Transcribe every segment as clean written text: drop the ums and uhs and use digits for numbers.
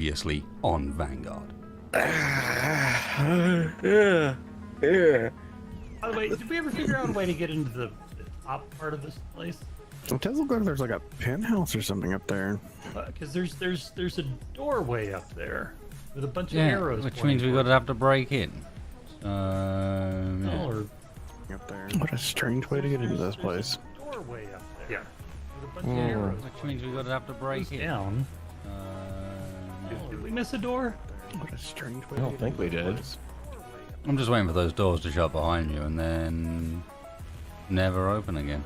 Previously on Vanguard. Yeah. By the way, did we ever figure out a way to get into the top part of this place? It does look like there's like a penthouse or something up there. Because there's a doorway up there with a bunch of Yeah, arrows. which means we're going to have to break in. Or Up there. What a strange way to get into this place. a doorway up there. Yeah. With a bunch of arrows. Which means we're going to have to break in. Down. Did we miss a door? What a strange way. I don't think we did. I'm just waiting for those doors to shut behind you and then never open again.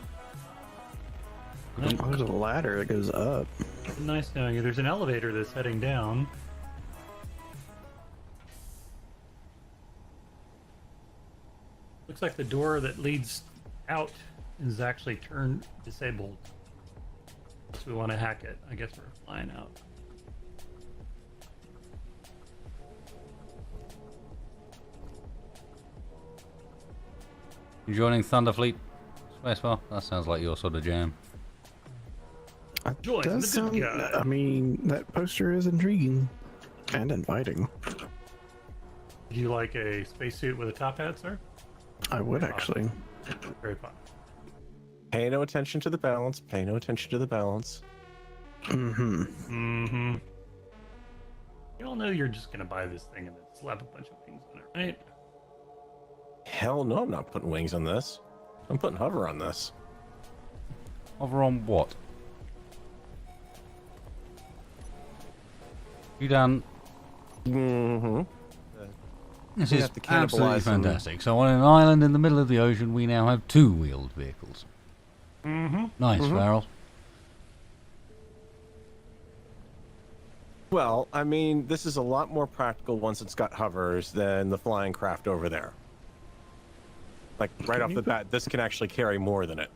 Oh, there's a ladder that goes up. Nice knowing you. There's an elevator that's heading down. Looks like the door that leads out is actually turned disabled. So we want to hack it. I guess we're flying out. You joining Thunderfleet? Spacewell? That sounds like your sort of jam. Join the Does good sound, guy. I mean, that poster is intriguing and inviting. Would you like a spacesuit with a top hat, sir? I would actually. Very fun. Pay no attention to the balance. Pay no attention to the balance. Mm-hmm. You all know you're just gonna buy this thing and then slap a bunch of things on it, right? Hell no, I'm not putting wings on this. I'm putting hover on this. Over on what? You done? Mm-hmm. This We is have to absolutely cannibalize them. fantastic. So on an island in the middle of the ocean, we now have two-wheeled vehicles. Mm-hmm. Nice, Farrell. Well, I mean, this is a lot more practical once it's got hovers than the flying craft over there. Like, right off the bat, this can actually carry more than it.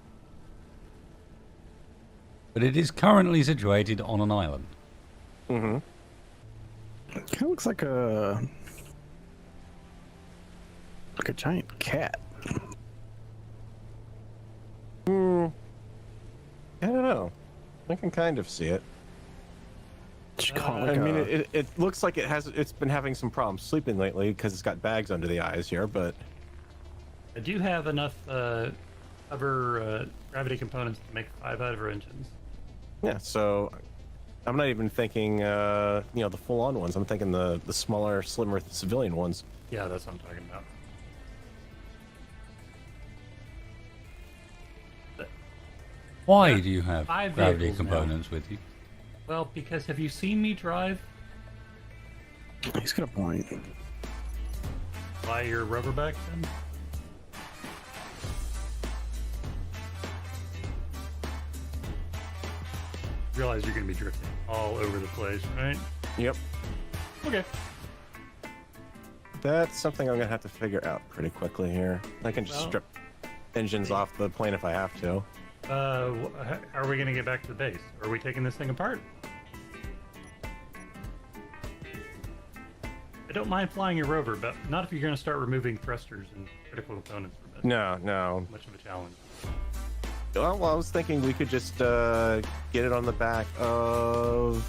But it is currently situated on an island. Mm-hmm. It kind of looks like a giant cat. I don't know. I can kind of see it. Should call it like I mean, a- it looks like it's been having some problems sleeping lately because it's got bags under the eyes here, but I do have enough hover gravity components to make 5 hover engines. yeah, so I'm not even thinking, the full-on ones. I'm thinking the smaller, slimmer civilian ones. Yeah, that's what I'm talking about. Why Yeah, do you have 5 gravity vehicles now. components with you? Well, because have you seen me drive He's got a point. by your rubberback then? Realize you're going to be drifting all over the place, right? Yep. Okay. That's something I'm going to have to figure out pretty quickly here. I can just Well- strip engines off the plane if I have to. How are we going to get back to the base? Are we taking this thing apart? I don't mind flying your rover, but not if you're going to start removing thrusters and critical components from it. No. Much of a challenge. Well, I was thinking we could just get it on the back of,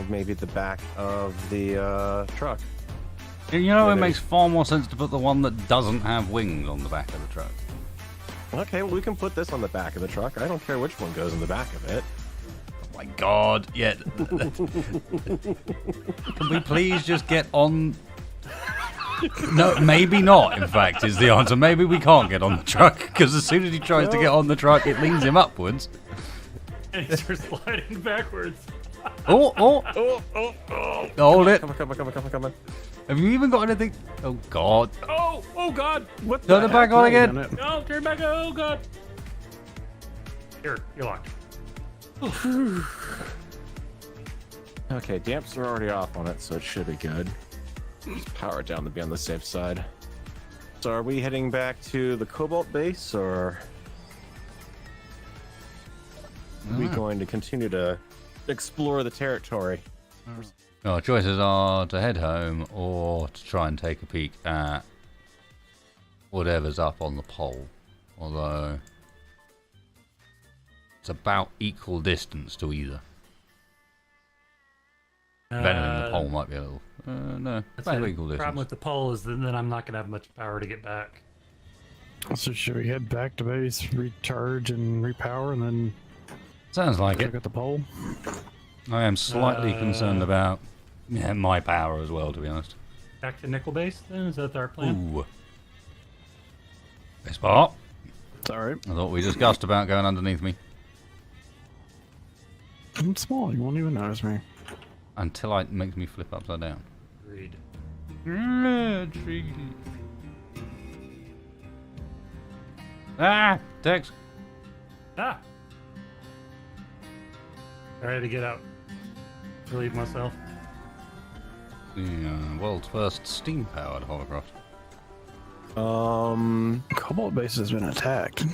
maybe the back of the truck. You know, Yeah, it there makes far more sense to put the one that doesn't have wings on the back of the truck. Okay, well, we can put this on the back of the truck. I don't care which one goes in the back of it. Oh my god, yeah. Can we please just get on... No, maybe not, in fact, is the answer. Maybe we can't get on the truck, because as soon as he tries to get on the truck, it leans him upwards. And he starts sliding backwards. Oh. Hold it. Come on. Have you even got anything? Oh god. Oh God! What Turn it back on again. No, turn back. Oh God! Here, you're locked. Okay, damps are already off on it, so it should be good. Just power it down to be on the safe side. So are we heading back to the Cobalt base, or are we going to continue to explore the territory? Our choices are to head home or to try and take a peek at whatever's up on the pole. Although it's about equal distance to either. If anything, the pole might be a little... no, That's about the equal problem distance. with the pole is that then I'm not going to have much power to get back. So should we head back to base, recharge and repower, and then Sounds like check it. out the pole? I am slightly concerned about my power as well, to be honest. Back to nickel base then? Is that our plan? Ooh. This part. It's alright. I thought we discussed about going underneath me. I'm small, you won't even notice me. Until it makes me flip upside down. Agreed. Ah! Tex! Ah! I had to get out. Relieve myself. The world's first steam-powered hovercraft. Cobalt base has been attacked.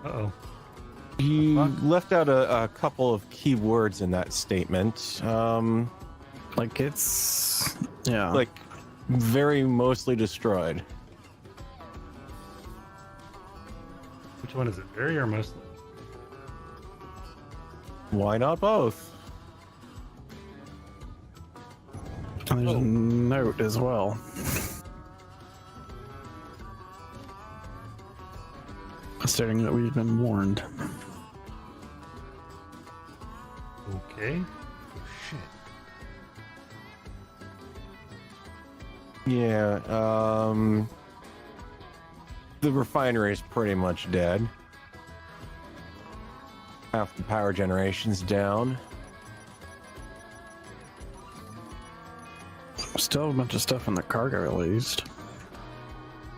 Uh-oh. You left out a couple of key words in that statement. Like it's... yeah. Like, very mostly destroyed. Which one is it? Very or mostly? Why not both? And there's a note as well. Stating that we've been warned. Okay. Oh, shit. Yeah, the refinery is pretty much dead. Half the power generation's down. Still a bunch of stuff in the cargo at least.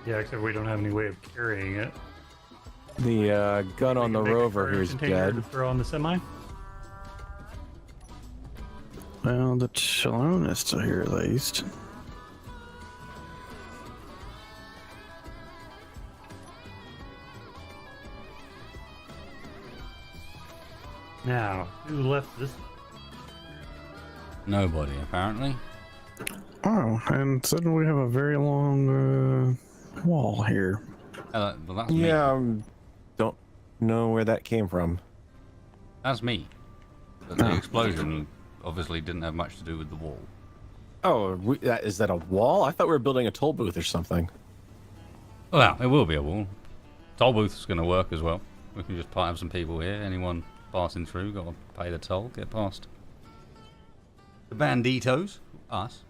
Yeah, except we don't have any way of carrying it. The gun on the Make a rover cargo here's container dead. to throw on the semi? Well, the Chalone is still here at least. Now, who left this? Nobody, apparently. Oh, and suddenly we have a very long wall here. Well, that's me. Yeah, don't know where that came from. That's me. But the explosion obviously didn't have much to do with the wall. Oh, is that a wall? I thought we were building a toll booth or something. Well, it will be a wall. Toll booth's going to work as well. We can just have some people here. Anyone passing through, got to pay the toll, get past. The banditos, us.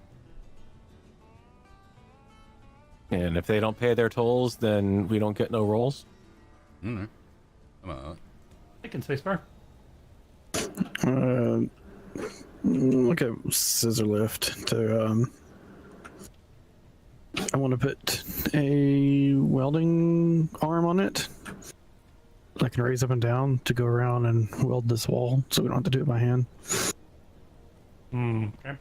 And if they don't pay their tolls, then we don't get no rolls. Mm-hmm. Come on. Taking spacebar. Look at scissor lift to I want to put a welding arm on it. I can raise up and down to go around and weld this wall, so we don't have to do it by hand. Okay.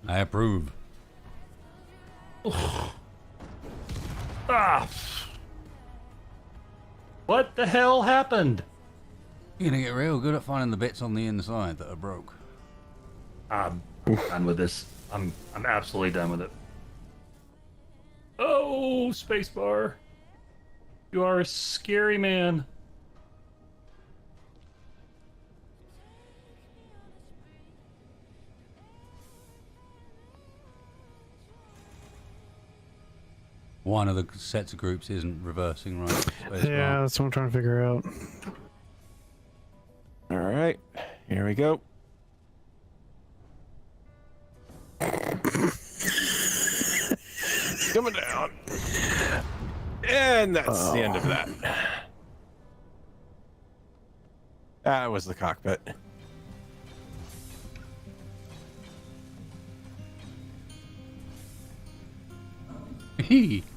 I approve. Ah! What the hell happened? You're going to get real good at finding the bits on the inside that are broke. I'm done with this. I'm absolutely done with it. Oh, spacebar. You are a scary man. One of the sets of groups isn't reversing right. Space Yeah, bar. that's what I'm trying to figure out. All right, here we go. Coming down. And that's the end of that. That was the cockpit.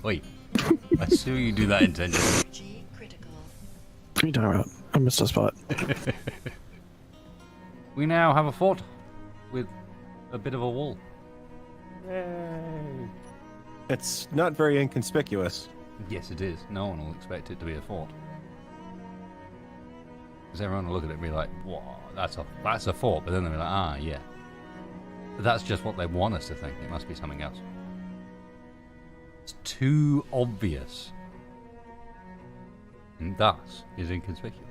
Wait. I saw you do that intentionally. G critical. What are you talking about? I missed a spot. We now have a fort with a bit of a wall. It's not very inconspicuous. Yes, it is. No one will expect it to be a fort. Because everyone will look at it and be like, "Whoa, that's a fort," but then they'll be like, "Ah, yeah." But that's just what they want us to think. It must be something else. It's too obvious. And thus is inconspicuous.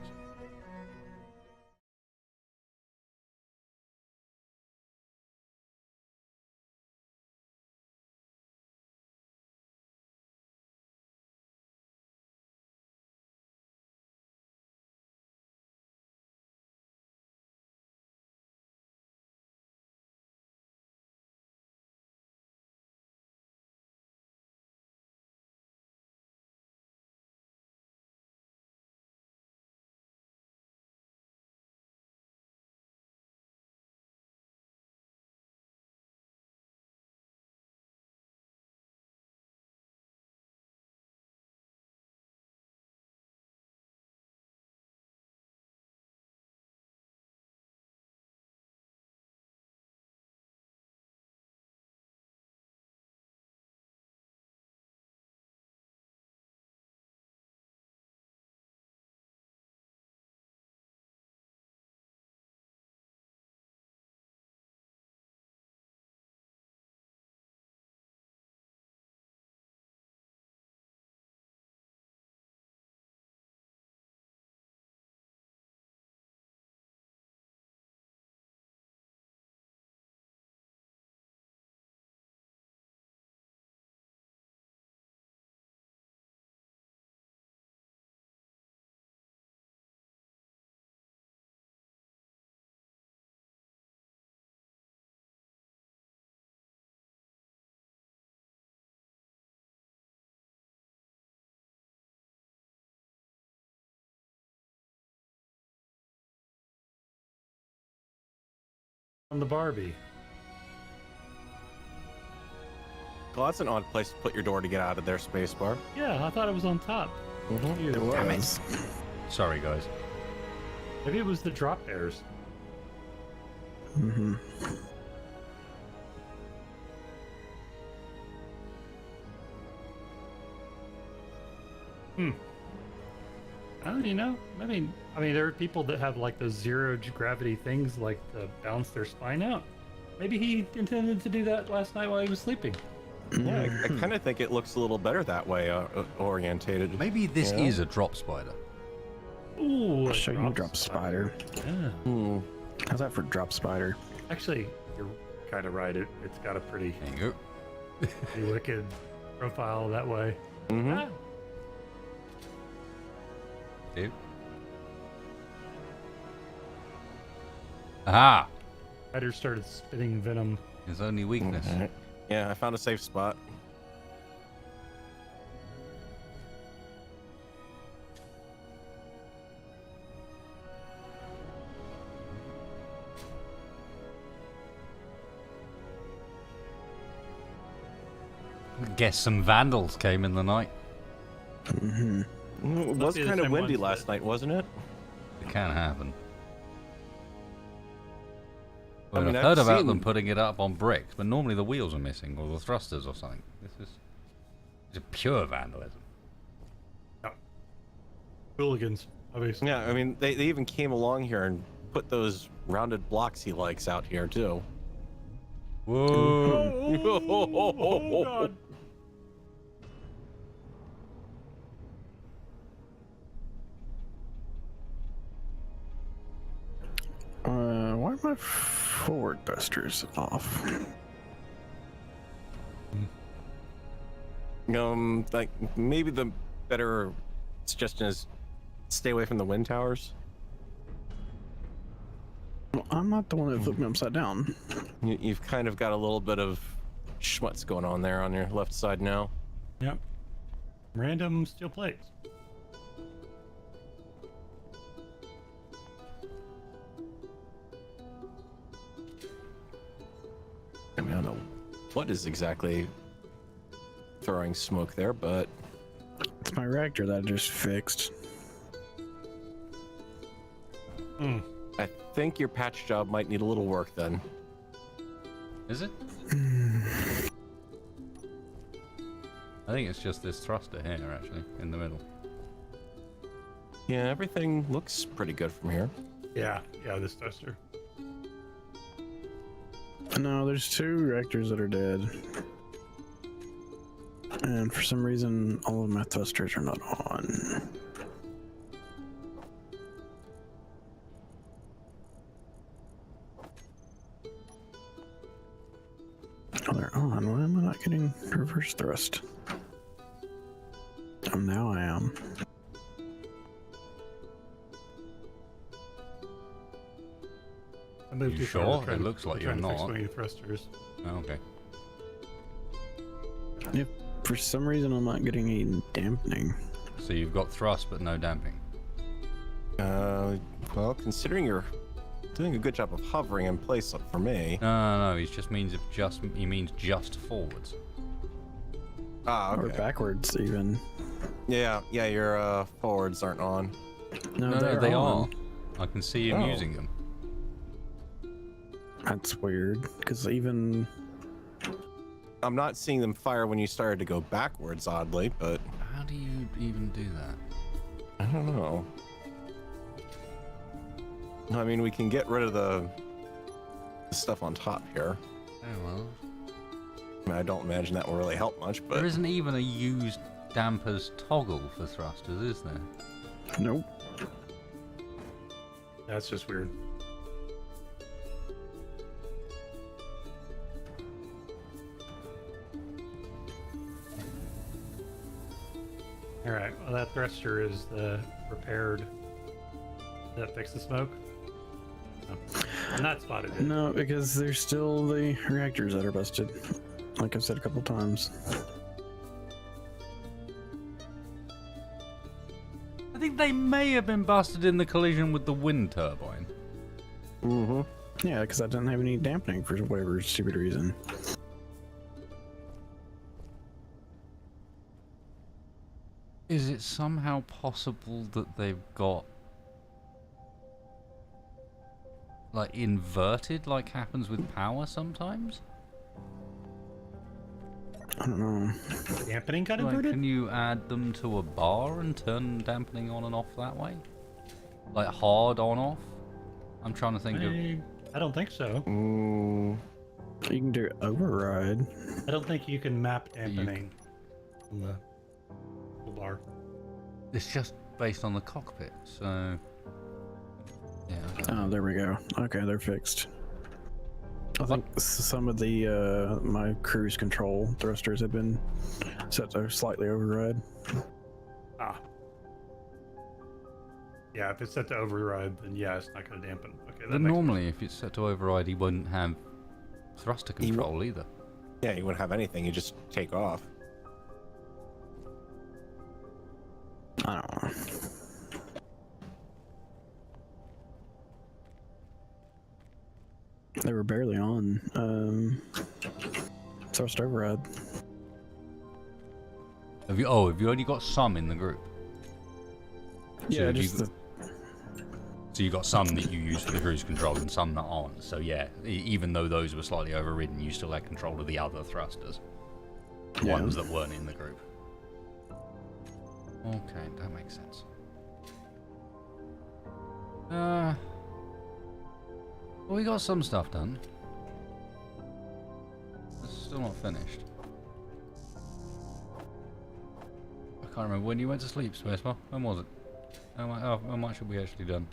on the Barbie. Well, that's an odd place to put your door to get out of their space bar. Yeah, I thought it was on top. Mm-hmm. Ew. Damn it. Sorry, guys. Maybe it was the drop bears. Mm-hmm. I don't you know. I mean, there are people that have like those zero gravity things, like to balance their spine out. Maybe he intended to do that last night while he was sleeping. Yeah, I kind of think it looks a little better that way, orientated. Maybe this Yeah. is a drop spider. Ooh, I'll show you drop spider. Yeah. Hmm. How's that for drop spider? Actually, you're kind of right. It's got a pretty, There you go. pretty wicked profile that way. Mm-hmm. Ah, Dude. Aha! spider started spitting venom. His only weakness. Alright. Yeah, I found a safe spot. Guess some vandals came in the night. Mm-hmm. It Must was be the kind of same windy ones last that- night, wasn't it? It can happen. I Well, mean, I've I've heard about seen- them putting it up on bricks, but normally the wheels are missing or the thrusters or something. This is it's pure vandalism. Hooligans, obviously. Yeah, I mean, they even came along here and put those rounded blocks he likes out here, too. Whoa! Oh, God. Why are my forward thrusters off? Like, maybe the better suggestion is stay away from the wind towers. Well, I'm not the one that flipped me upside down. You've kind of got a little bit of schmutz going on there on your left side now. Yep. Random steel plates. I mean, I don't know what is exactly throwing smoke there, but It's my reactor that I just fixed. Hmm. I think your patch job might need a little work then. Is it? I think it's just this thruster here, actually, in the middle. Yeah, everything looks pretty good from here. Yeah, this thruster. No, there's 2 reactors that are dead. And for some reason, all of my thrusters are not on. Oh, they're on. Why am I not getting reverse thrust? Oh, now I am. I moved You too far. sure? We're trying It to- looks like we're you're trying to fix not. one of your thrusters. Oh, okay. If for some reason I'm not getting any dampening. So you've got thrust but no damping. Well, considering you're doing a good job of hovering in place for me. No, he just means he means just forwards. Ah, Or okay. backwards, even. Yeah, your forwards aren't on. No, they're they on. are. I can see him Oh. using them. That's weird, because even... I'm not seeing them fire when you started to go backwards, oddly, but How do you even do that? I don't know. I mean, we can get rid of the stuff on top here. Oh well. I mean, I don't imagine that will really help much, but There isn't even a used dampers toggle for thrusters, is there? Nope. That's just weird. All right. Well, that thruster is the repaired. Does that fix the smoke? No. I'm not spotted it. No, because there's still the reactors that are busted. Like I've said a couple times. I think they may have been busted in the collision with the wind turbine. mm-hmm. Yeah, because I didn't have any dampening for whatever stupid reason. Is it somehow possible that they've got like inverted, like happens with power sometimes? I don't know. Dampening got Like, inverted? can you add them to a bar and turn dampening on and off that way? Like hard on off? I'm trying to think of. I don't think so. Mm, You can do override. I don't think you can map dampening on the bar. It's just based on the cockpit, so yeah. I don't know. Oh, there we go. Okay, they're fixed. I think some of the my cruise control thrusters have been set to slightly override. Ah. Yeah, if it's set to override, then yeah, it's not going to dampen. Okay, that But makes normally, if it's set to override, he wouldn't have thruster He control either. yeah, you wouldn't have anything. You just take off. I don't know. They were barely on thrust override. Have you? Oh, have you only got some in the group? Yeah, have just you, so you got some that you use for the cruise control and some that aren't. So yeah, even though those were slightly overridden, you still had control of the other thrusters, the Yeah. ones that weren't in the group. Okay, that makes sense. Well, we got some stuff done. It's still not finished. I can't remember when you went to sleep, Spacebar. When was it? How much have we actually done?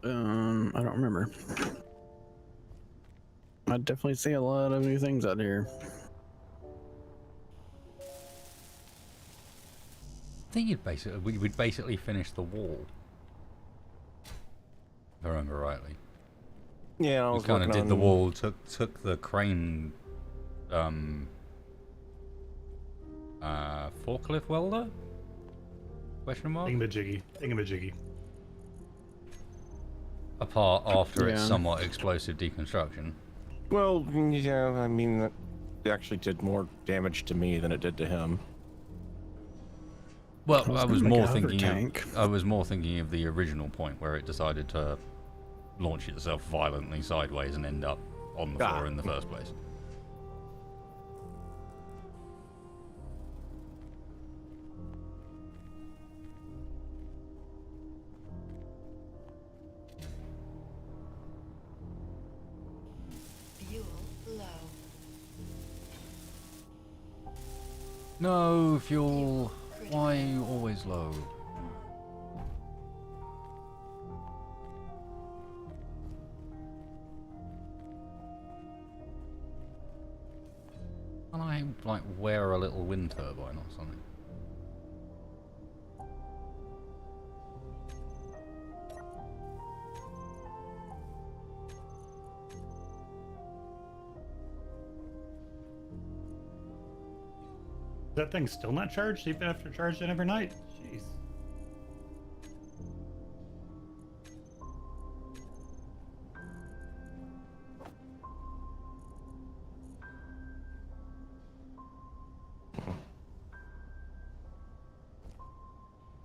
I don't remember. I definitely see a lot of new things out here. I think we'd basically finished the wall. If I remember rightly. Yeah, I We was kind of working did the on- wall, took the crane, forklift welder? Question mark? Thingamajiggy. Apart after its Yeah. somewhat explosive deconstruction. Well, yeah, I mean, it actually did more damage to me than it did to him. Well, I was I was gonna make more a hover thinking tank. of, I was more thinking of the original point where it decided to launch itself violently sideways and end up on the floor in the first place. Fuel low. No, fuel. Why are you always low? Can I, like, wear a little wind turbine or something? That thing's still not charged, even after charging it every night? Jeez.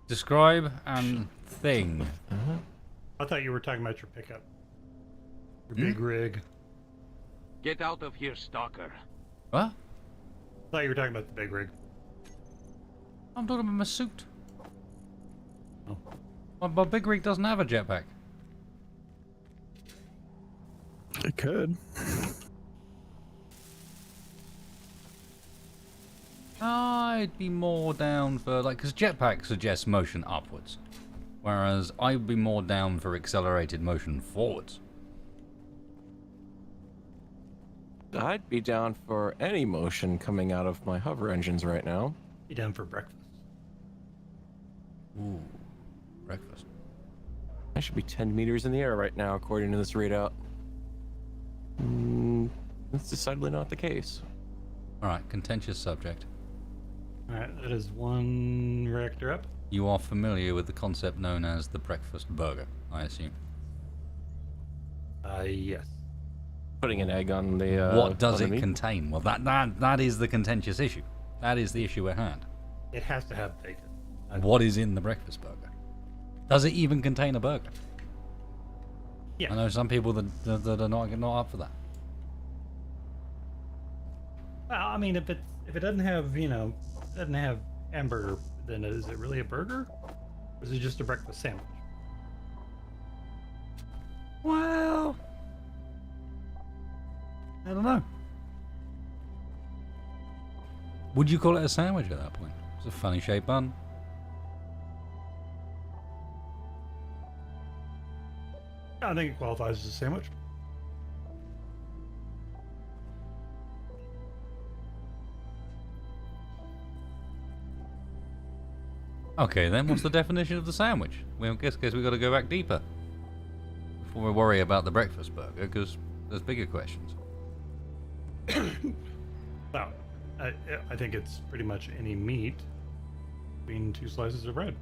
Describe and thing. I thought you were talking about your pickup. Your big rig. Get out of here, stalker. What? I thought you were talking about the big rig. I'm talking about my suit. Oh. My big rig doesn't have a jetpack. It could. I'd be more down for, like, because jetpack suggests motion upwards, whereas I'd be more down for accelerated motion forwards. I'd be down for any motion coming out of my hover engines right now. Be down for breakfast. Ooh, breakfast. I should be 10 meters in the air right now, according to this readout. That's decidedly not the case. Alright, contentious subject. Alright, that is one reactor up. You are familiar with the concept known as the breakfast burger, I assume. Yes. Putting an egg on the. What does on it the meat? contain? Well, that is the contentious issue. That is the issue at hand. It has to have bacon. What is in the breakfast burger? Does it even contain a burger? Yeah. I know some people that are not up for that. Well, I mean, if it doesn't have, doesn't have hamburger, then is it really a burger? Or is it just a breakfast sandwich? Well, I don't know. Would you call it a sandwich at that point? It's a funny shaped bun. I think it qualifies as a sandwich. Okay, then what's the definition of the sandwich? Well, I guess we got to go back deeper before we worry about the breakfast burger, because there's bigger questions. Well, I think it's pretty much any meat between two slices of bread.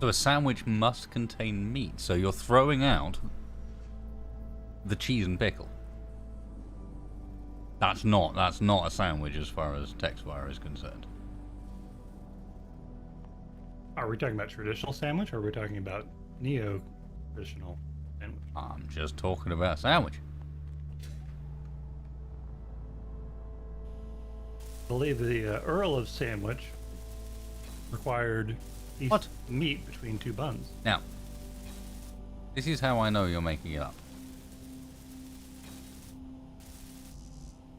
So a sandwich must contain meat. So you're throwing out the cheese and pickle. That's not a sandwich as far as Textwire is concerned. Are we talking about traditional sandwich, or are we talking about neo-traditional sandwich? I'm just talking about sandwich. I believe the Earl of Sandwich required piece What? of meat between two buns. Now, this is how I know you're making it up.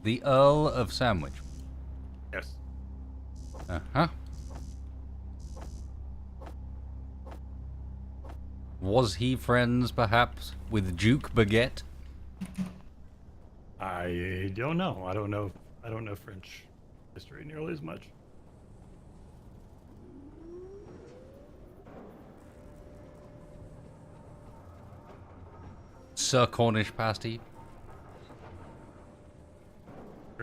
The Earl of Sandwich. Yes. Uh-huh. Was he friends, perhaps, with Duke Baguette? I don't know. I don't know French history nearly as much. Sir Cornish pasty?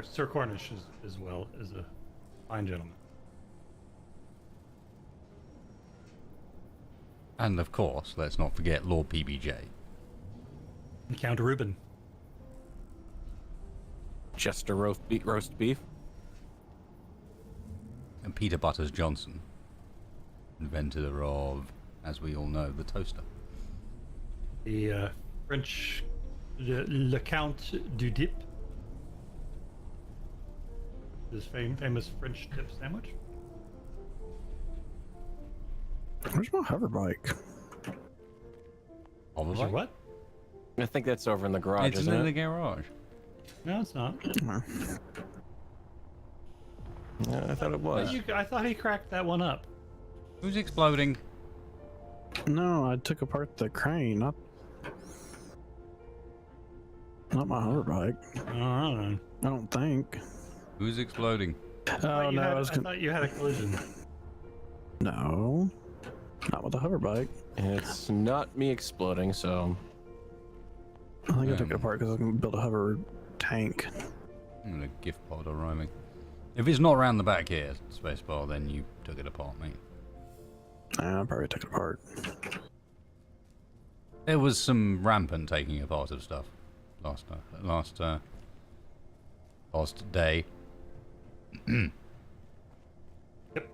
Sir Cornish is as well as a fine gentleman. And of course, let's not forget Lord PBJ. And Count Reuben. Chester roast beef. And Peter Butters Johnson, inventor of, as we all know, the toaster. The French Le Count du Dip. His famous French dip sandwich. Where's my hover bike? Is it what? I think that's over in the garage, It's isn't in it? the garage. No, it's not. Yeah, I thought it was. I thought he cracked that one up. Who's exploding? No, I took apart the crane, not my hover bike. I I don't think. Who's exploding? Oh no, I thought you had a collision. No, not with the hover bike. It's not me exploding, so I think I took it apart because I can build a hover tank. I'm gonna gift pod or rhyming. If it's not around the back here, spacebar, then you took it apart, mate. I probably took it apart. There was some rampant taking apart of stuff last day. Yep.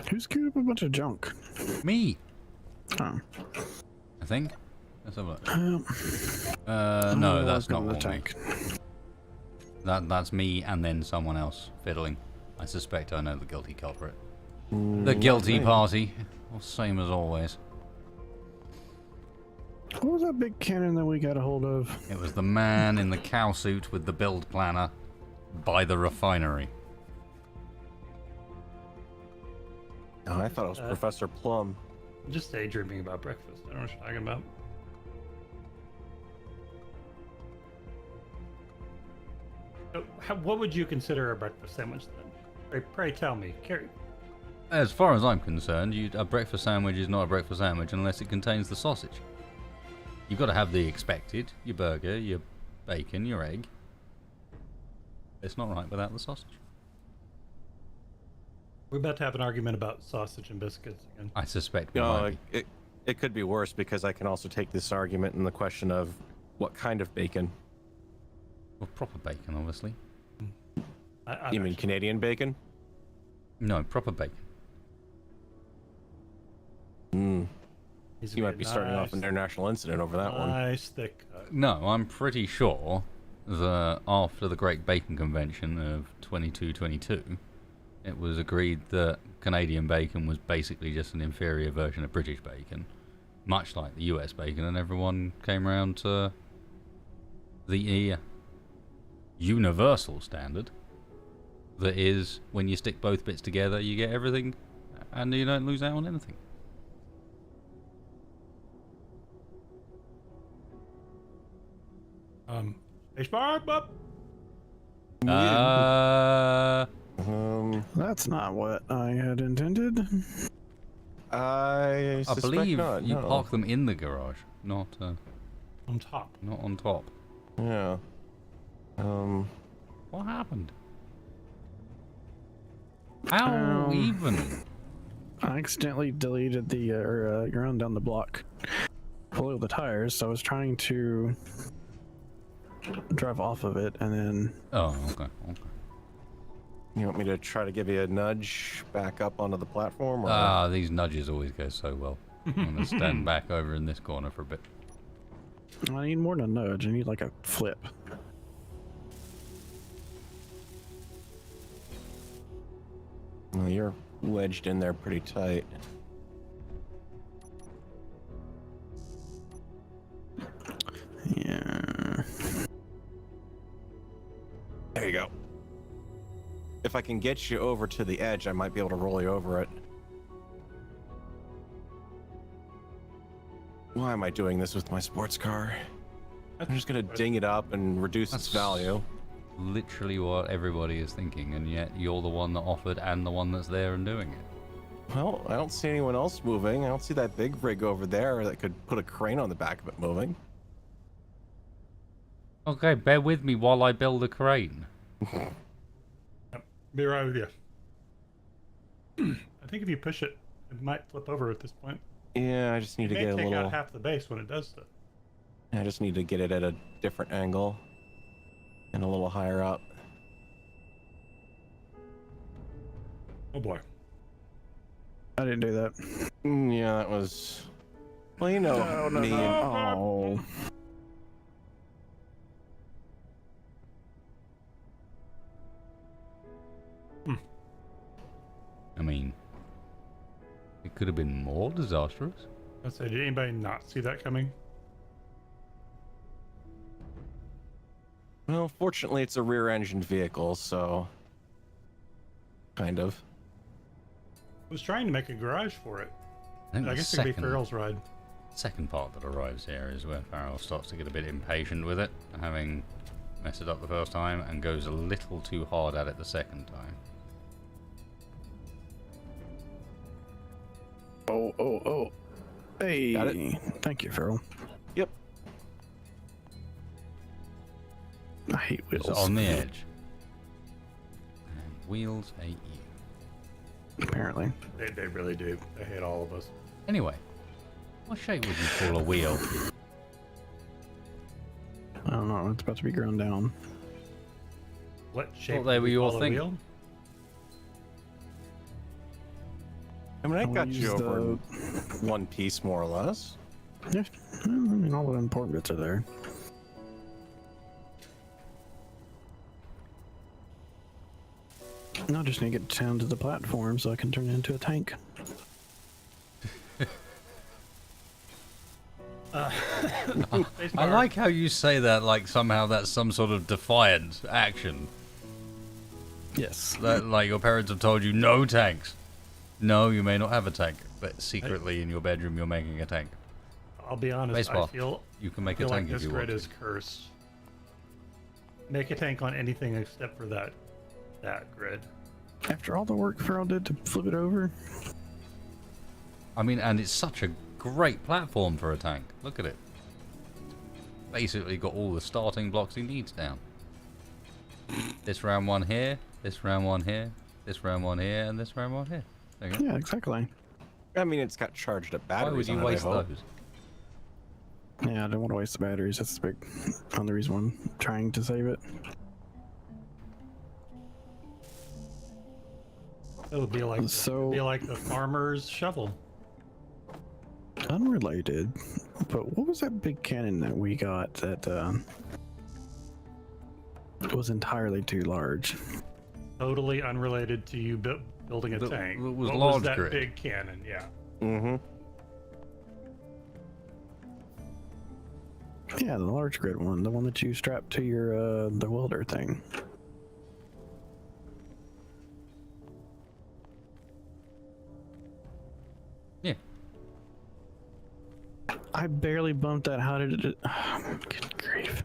Who screwed up a bunch of junk? Me, Oh. I think. Let's have a look. I'm No, gonna that's work not on the all me. tank. That's me and then someone else fiddling. I suspect I know the guilty culprit. The not guilty me. party. Well, same as always. What was that big cannon that we got a hold of? It was the man in the cow suit with the build planner by the refinery. Oh, I thought it was Professor Plum. I'm just daydreaming about breakfast. I don't know what you're talking about. So, what would you consider a breakfast sandwich then? Pray tell me. Carrie. As far as I'm concerned, a breakfast sandwich is not a breakfast sandwich unless it contains the sausage. You've got to have the expected, your burger, your bacon, your egg. It's not right without the sausage. We're about to have an argument about sausage and biscuits again. I suspect we No, might be. it could be worse because I can also take this argument in the question of what kind of bacon. Well, proper bacon, obviously. You mean Canadian bacon? No, proper bacon. You might be starting off an international incident over that one. Nice thick cut. No, I'm pretty sure that after the Great Bacon Convention of 2222, it was agreed that Canadian bacon was basically just an inferior version of British bacon, much like the US bacon, and everyone came around to the universal standard that is, when you stick both bits together, you get everything, and you don't lose out on anything. Spacebar up. That's not what I had intended. I I suspect believe not, you no. park them in the garage, not On top. not on top. Yeah. What happened? How even? I accidentally deleted the ground down the block below the tires, so I was trying to drive off of it, and then Oh, okay. You want me to try to give you a nudge back up onto the platform? Or... Ah, these nudges always go so well. I'm gonna stand back over in this corner for a bit. I need more than a nudge. I need like a flip. Well, you're wedged in there pretty tight. Yeah. There you go. If I can get you over to the edge, I might be able to roll you over it. Why am I doing this with my sports car? I'm just gonna ding it up and reduce its value. Literally what everybody is thinking, and yet you're the one that offered and the one that's there and doing it. Well, I don't see anyone else moving. I don't see that big rig over there that could put a crane on the back of it moving. Okay, bear with me while I build a crane. Be right with you. I think if you push it, it might flip over at this point. Yeah, I just need to It get may a take little... out half the base when it does that. I just need to get it at a different angle. And a little higher up. Oh boy. I didn't do that. Yeah, that was... Well, you know me and... Oh. I mean, it could have been more disastrous. I say, did anybody not see that coming? Well, fortunately, it's a rear-engined vehicle, so... Kind of. I was trying to make a garage for it. I think I the guess it could be Farrell's ride. second part that arrives here is where Farrell starts to get a bit impatient with it, having messed it up the first time, and goes a little too hard at it the second time. Oh. Hey. Got it? Thank you, Farrell. Yep. I hate wheels. It's on the edge. And wheels hate you. Apparently. They really do. They hate all of us. Anyway, what shape would you call a wheel? I don't know. It's about to be ground down. What shape they would were we your call a thing. wheel? I mean, I I'll got you use over in one piece, more or less. Yeah. I mean, all the important bits are there. I just need to get down to the platform so I can turn it into a tank. I like how you say that like somehow that's some sort of defiant action. Yes. That, like your parents have told you no tanks. No, you may not have a tank, but secretly in your bedroom you're making a tank. I'll be honest. Baseball. I feel You can make a feel tank like if this you want. grid is cursed. Make a tank on anything except for that grid. After all the work Farrell did to flip it over. I mean, and it's such a great platform for a tank. Look at it. Basically got all the starting blocks he needs down. This round one here, this round one here, this RAM one here, and this RAM one here. There you go. Yeah, exactly. I mean, it's got charged up Why batteries. would you on it, I waste hope. those? Yeah, I don't want to waste the batteries. That's the big on the reason I'm trying to save it. It would be like So- the farmer's shovel. Unrelated, but what was that big cannon that we got that was entirely too large? Totally unrelated to you building a That- tank. that was What large was that grid. big cannon? Yeah. Mm-hmm. Yeah, the large grid one, the one that you strap to your the welder thing. Yeah. I barely bumped that. How did it? Good grief.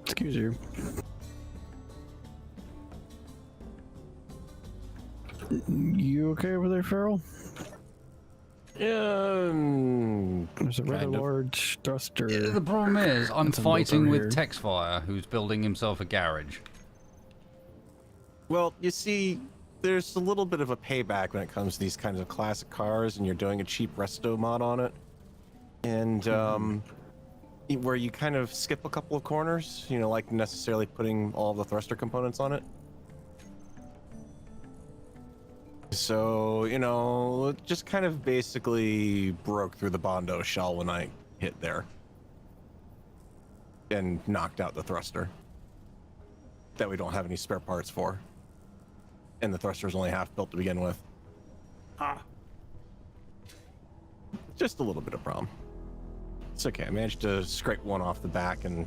Excuse you. You okay over there, Farrell? There's a rather Kind of. large thruster. The problem is, I'm That's unbuilt fighting over with here. Texfire, who's building himself a garage. Well, you see, there's a little bit of a payback when it comes to these kinds of classic cars, and you're doing a cheap resto mod on it, and where you kind of skip a couple of corners, you know, like necessarily putting all the thruster components on it. So, you know, it just kind of basically broke through the Bondo shell when I hit there and knocked out the thruster that we don't have any spare parts for. And the thruster's only half built to begin with. Just a little bit of problem. It's okay. I managed to scrape one off the back, and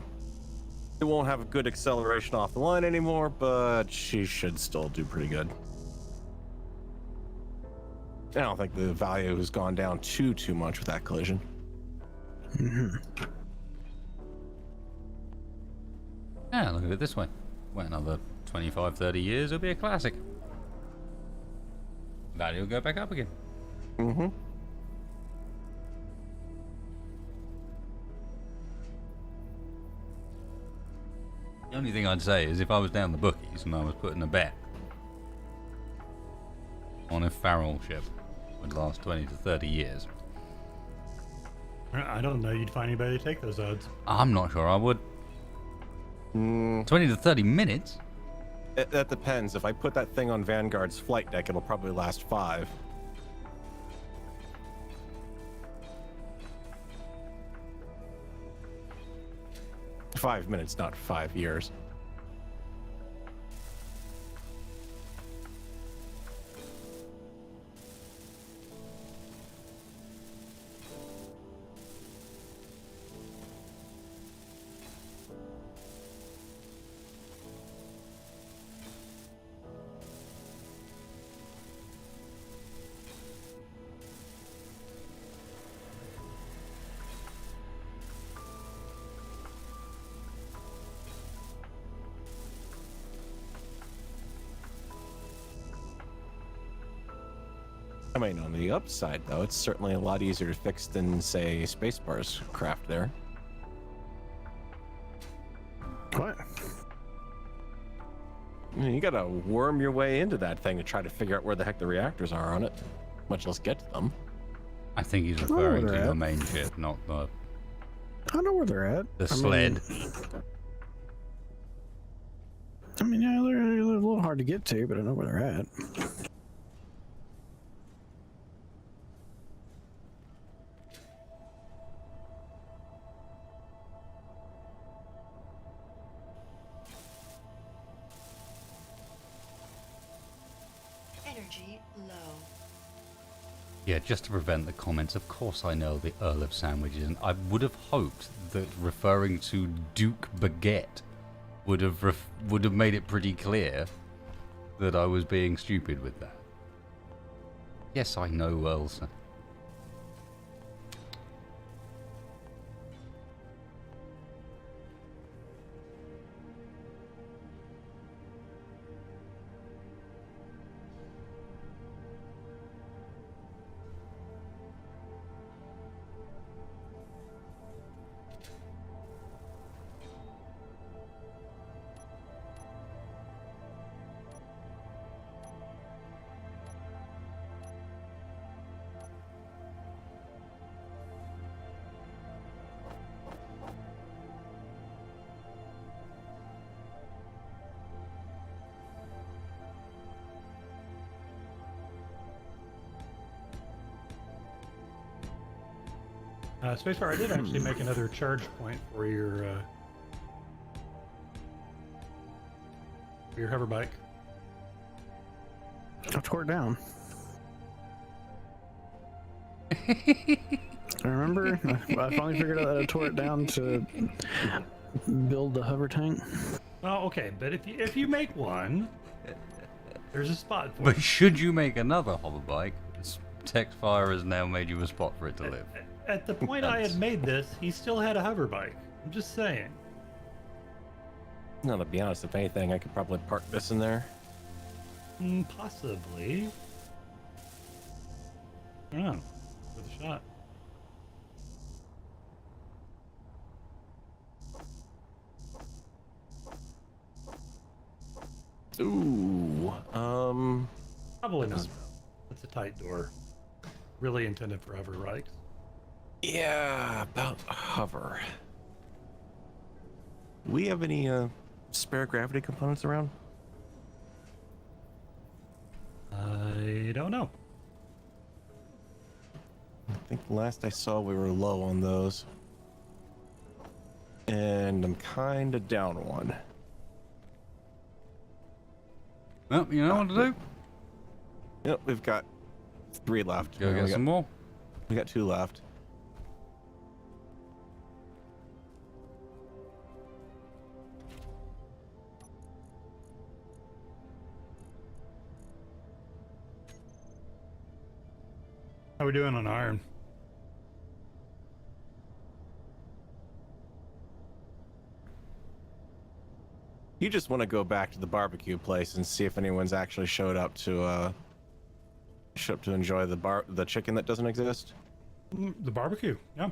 it won't have a good acceleration off the line anymore, but she should still do pretty good. I don't think the value has gone down too much with that collision. Yeah, look at it this way. Wait another 25, 30 years, it'll be a classic. Value will go back up again. Mm-hmm. The only thing I'd say is if I was down the bookies and I was putting a bet on a Farrell ship would last 20 to 30 years. I don't know. You'd find anybody to take those odds. I'm not sure I would. 20 to 30 minutes? That depends. If I put that thing on Vanguard's flight deck, it'll probably last 5. Five minutes, not 5 years. I mean, on the upside, though, it's certainly a lot easier to fix than, say, Spacebar's craft there. What? I mean, you gotta worm your way into that thing to try to figure out where the heck the reactors are on it, much less get to them. I think he's know referring where to they're the at. main ship, not the I know where they're at. sled. I mean, yeah, they're a little hard to get to, but I know where they're at. Energy low. Yeah, just to prevent the comments, of course I know the Earl of Sandwiches, and I would have hoped that referring to Duke Baguette would have made it pretty clear that I was being stupid with that. Yes, I know, Elsa. Spacebar, I did actually make another charge point for your hover bike. I tore it down. I remember. I finally figured out that I tore it down to build the hover tank. Oh, okay. But if you make one, there's a spot for But it. should you make another hover bike, Textfire has now made you a spot for it to live. At the point I had made this, he still had a hover bike. I'm just saying. No, to be honest, if anything, I could probably park this in there. Possibly. I don't know. With a shot. Ooh. Probably not. It's a tight door. Really intended for hover bikes. Yeah, about hover. We have any spare gravity components around? I don't know. I think last I saw we were low on those. And I'm kind of down one. Well, you know what to do? Yep, we've got 3 left. Go get some more. We got 2 left. How we doing on iron? You just want to go back to the barbecue place and see if anyone's actually showed up to enjoy the chicken that doesn't exist. The barbecue, yeah.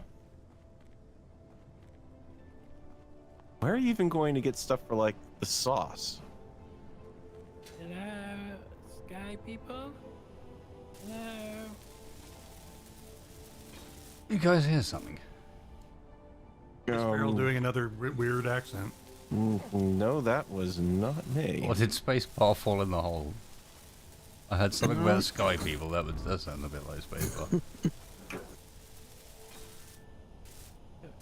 Where are you even going to get stuff for like the sauce? Hello, sky people? Hello? You guys hear something? Sparrow doing another weird accent. No, that was not me. Or did Spacebar fall in the hole? I heard something about sky people. That sounded a bit like Spacebar.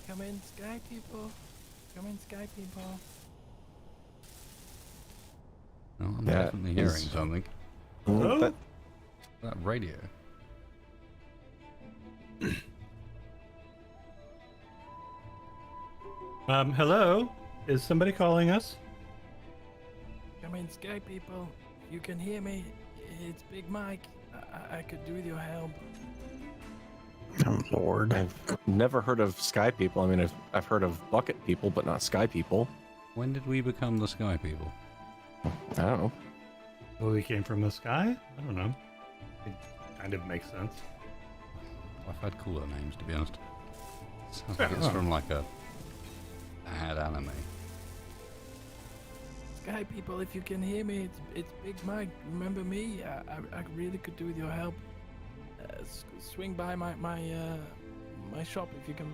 Come in, sky people. Come in, sky people. No, I'm That definitely hearing is- something. Hello? That radio. Hello? Is somebody calling us? Come in, sky people. You can hear me. It's Big Mike. I could do with your help. Oh, Lord. I've never heard of sky people. I mean, I've heard of bucket people, but not sky people. When did we become the sky people? I don't know. Well, we came from the sky? I don't know. It kind of makes sense. I've had cooler names, to be honest. Sounds like it's from like a bad anime. Sky people, if you can hear me, it's Big Mike. Remember me? I really could do with your help. Swing by my shop if you can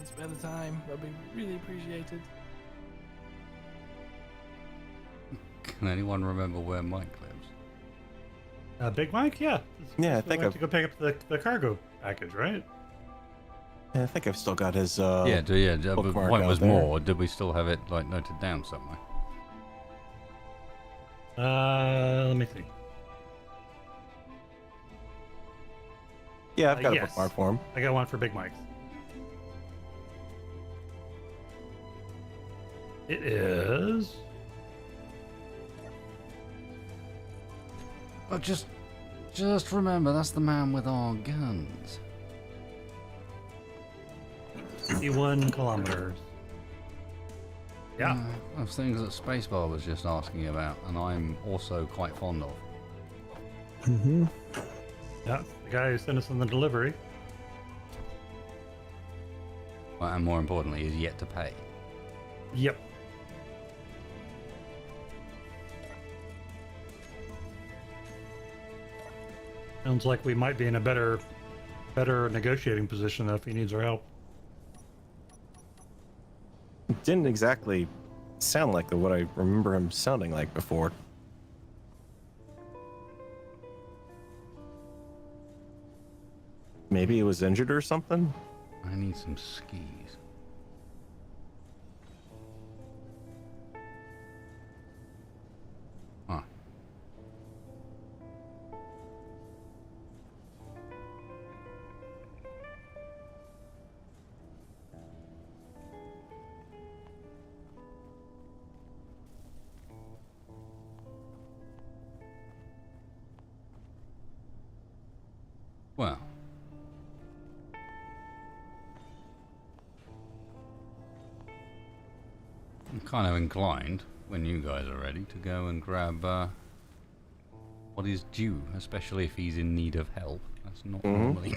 spare the time. That'd be really appreciated. Can anyone remember where Mike lives? Big Mike? Yeah. Yeah, I We think went I've, to go pick up the cargo package, right? I think I've still got his. But the bookmark point out was there. more. Did we still have it like noted down somewhere? Let me see. Yeah, I've got a yes. bookmark for him. I got one for Big Mike. It is. But just remember, that's the man with our guns. 51 kilometers. Yeah. Those things that Spacebar was just asking about, and I'm also quite fond of. Mm-hmm. Yeah, the guy who sent us on the delivery. And more importantly, is yet to pay. Yep. Sounds like we might be in a better negotiating position though if he needs our help. It didn't exactly sound like what I remember him sounding like before. Maybe he was injured or something? I need some skis. Huh. Well. I'm kind of inclined, when you guys are ready, to go and grab what is due, especially if he's in need of help. That's not normally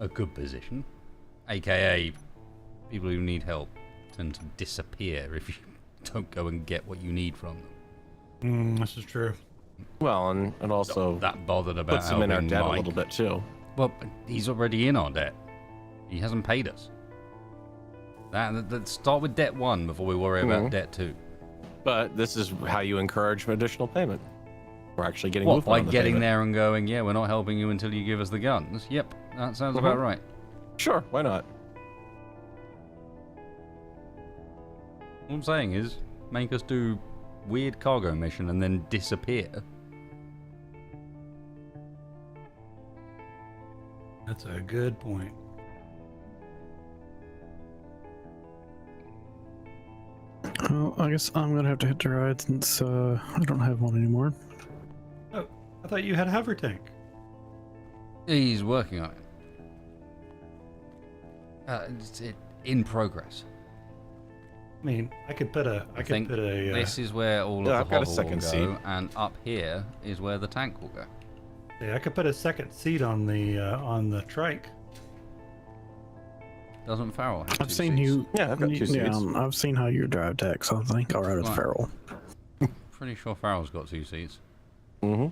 a good position. AKA, people who need help tend to disappear if you don't go and get what you need from them. This is true. Well, and also Not that bothered about puts him in our helping debt Mike. a little bit too. Well, he's already in our debt. He hasn't paid us. Let's start with debt 1 before we worry about debt 2. But this is how you encourage additional payment. We're actually getting What, movement by on the getting payment. there and going, yeah, we're not helping you until you give us the guns? Yep, that sounds about right. Sure, why not? All I'm saying is, make us do weird cargo mission and then disappear. That's a good point. Well, I guess I'm gonna have to hit the ride since I don't have one anymore. Oh, I thought you had a hover tank. He's working on it. It's in progress. I mean, I could put a. I could put a. This is where all Yeah, of I've the got a hover second will seat. go, and up here is where the tank will go. Yeah, I could put a second seat on the trike. Doesn't Farrell have I've two seen seats? you. Yeah, I've got 2 Yeah, seats. I've seen how you drive tech, so I think I'll ride with Right. Farrell. Pretty sure Farrell's got 2 seats. Mm-hmm.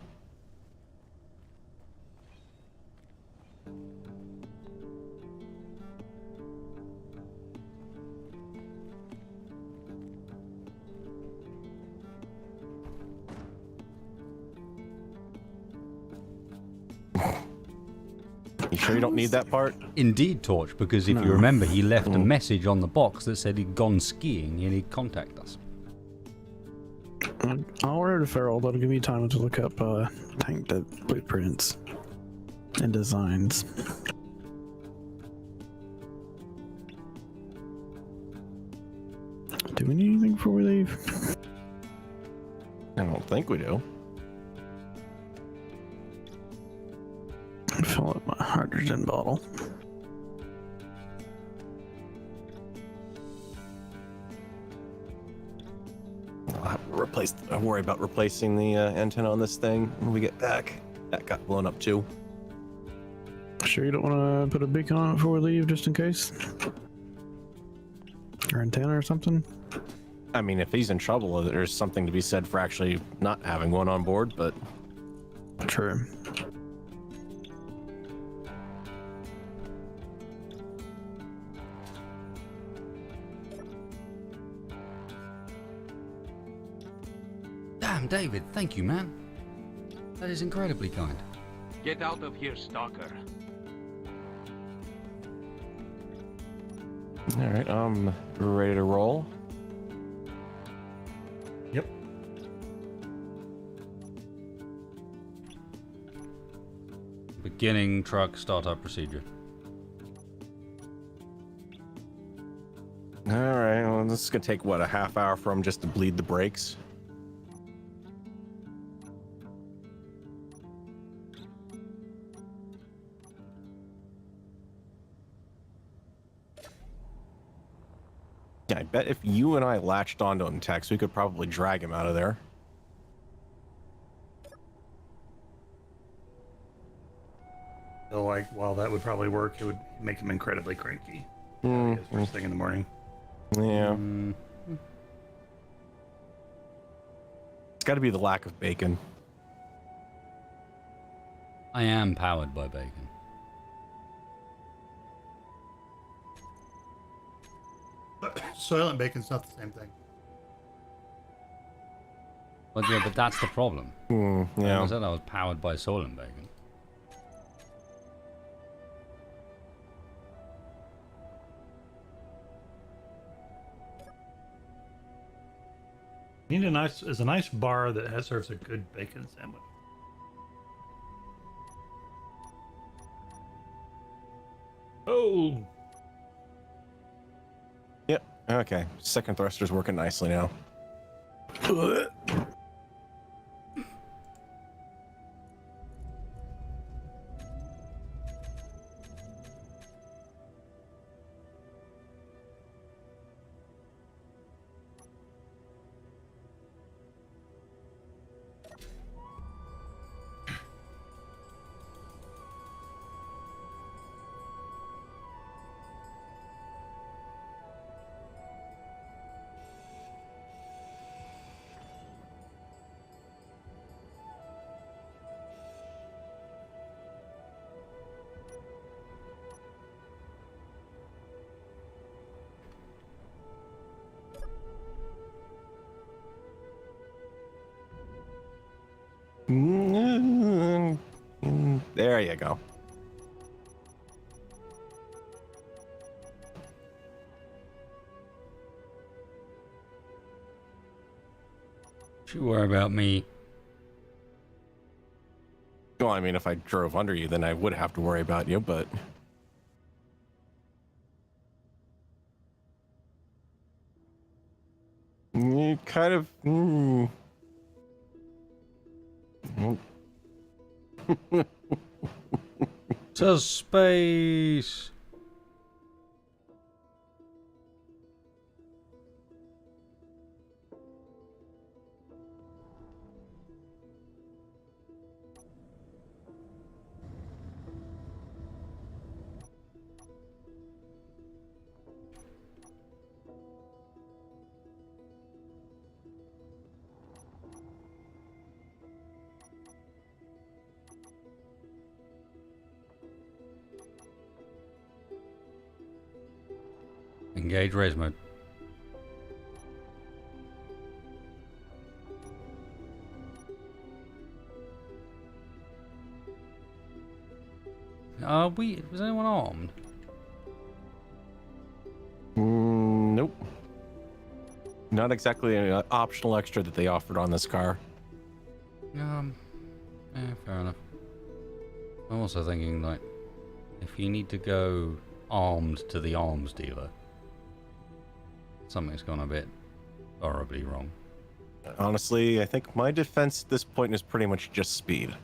You sure you don't need that part? Indeed, Torch, because if you No. remember, he left a message on the box that said he'd gone skiing and he'd contact us. I'll ride with Farrell. That'll give me time to look up tank blueprints and designs. Do we need anything before we leave? I don't think we do. Fill up my hydrogen bottle. I worry about replacing the antenna on this thing when we get back. That got blown up too. Sure you don't want to put a beacon on it before we leave, just in case? Or antenna or something? I mean, if he's in trouble, there's something to be said for actually not having one on board, but True. Damn, David, thank you, man. That is incredibly kind. Get out of here, stalker. all right, we're ready to roll. Yep. Beginning truck startup procedure. All right, well, this is gonna take what, a half hour for him just to bleed the brakes. Yeah, I bet if you and I latched onto him, Tex, we could probably drag him out of there. So, like, while that would probably work, it would make him incredibly cranky. Hmm. First thing in the morning. Yeah. Mm, It's got to be the lack of bacon. I am powered by bacon. Soylent bacon's not the same thing. But yeah, but that's the problem. I Yeah. said I was powered by Soylent bacon. Need a nice bar that serves a good bacon sandwich. Oh, Yep. Okay. Second thruster's working nicely now. There you go. Don't you worry about me. Well, I mean, if I drove under you, then I would have to worry about you, but... You kind of... To space. Engage raise mode. Was anyone armed? Nope. Not exactly an optional extra that they offered on this car. Yeah, fair enough. I'm also thinking, like, if you need to go armed to the arms dealer, something's gone a bit horribly wrong. Honestly, I think my defense at this point is pretty much just speed.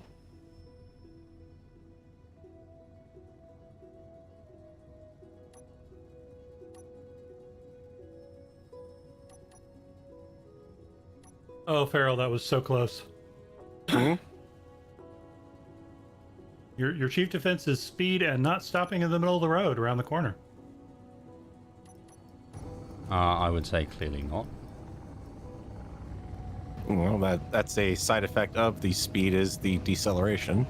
oh, Farrell, that was so close. Your chief defense is speed and not stopping in the middle of the road around the corner. I would say clearly not. Well, that's a side effect of the speed is the deceleration.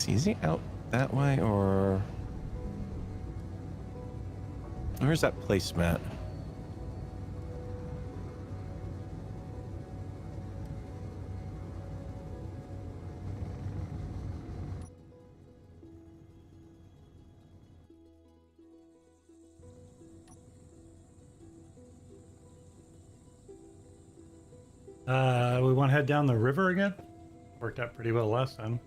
Is he out that way, or... Where's that placemat? We want to head down the river again? Worked out pretty well last time.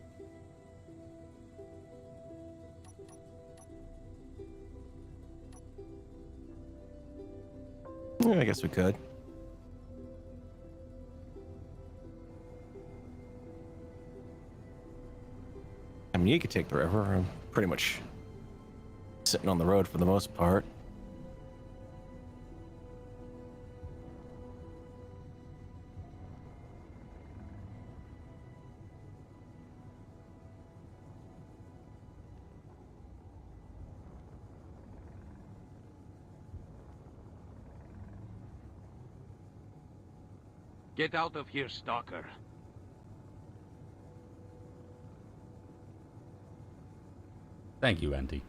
Yeah, I guess we could. I mean, you could take the river. I'm pretty much sitting on the road for the most part. Get out of here, stalker. Thank you, Auntie.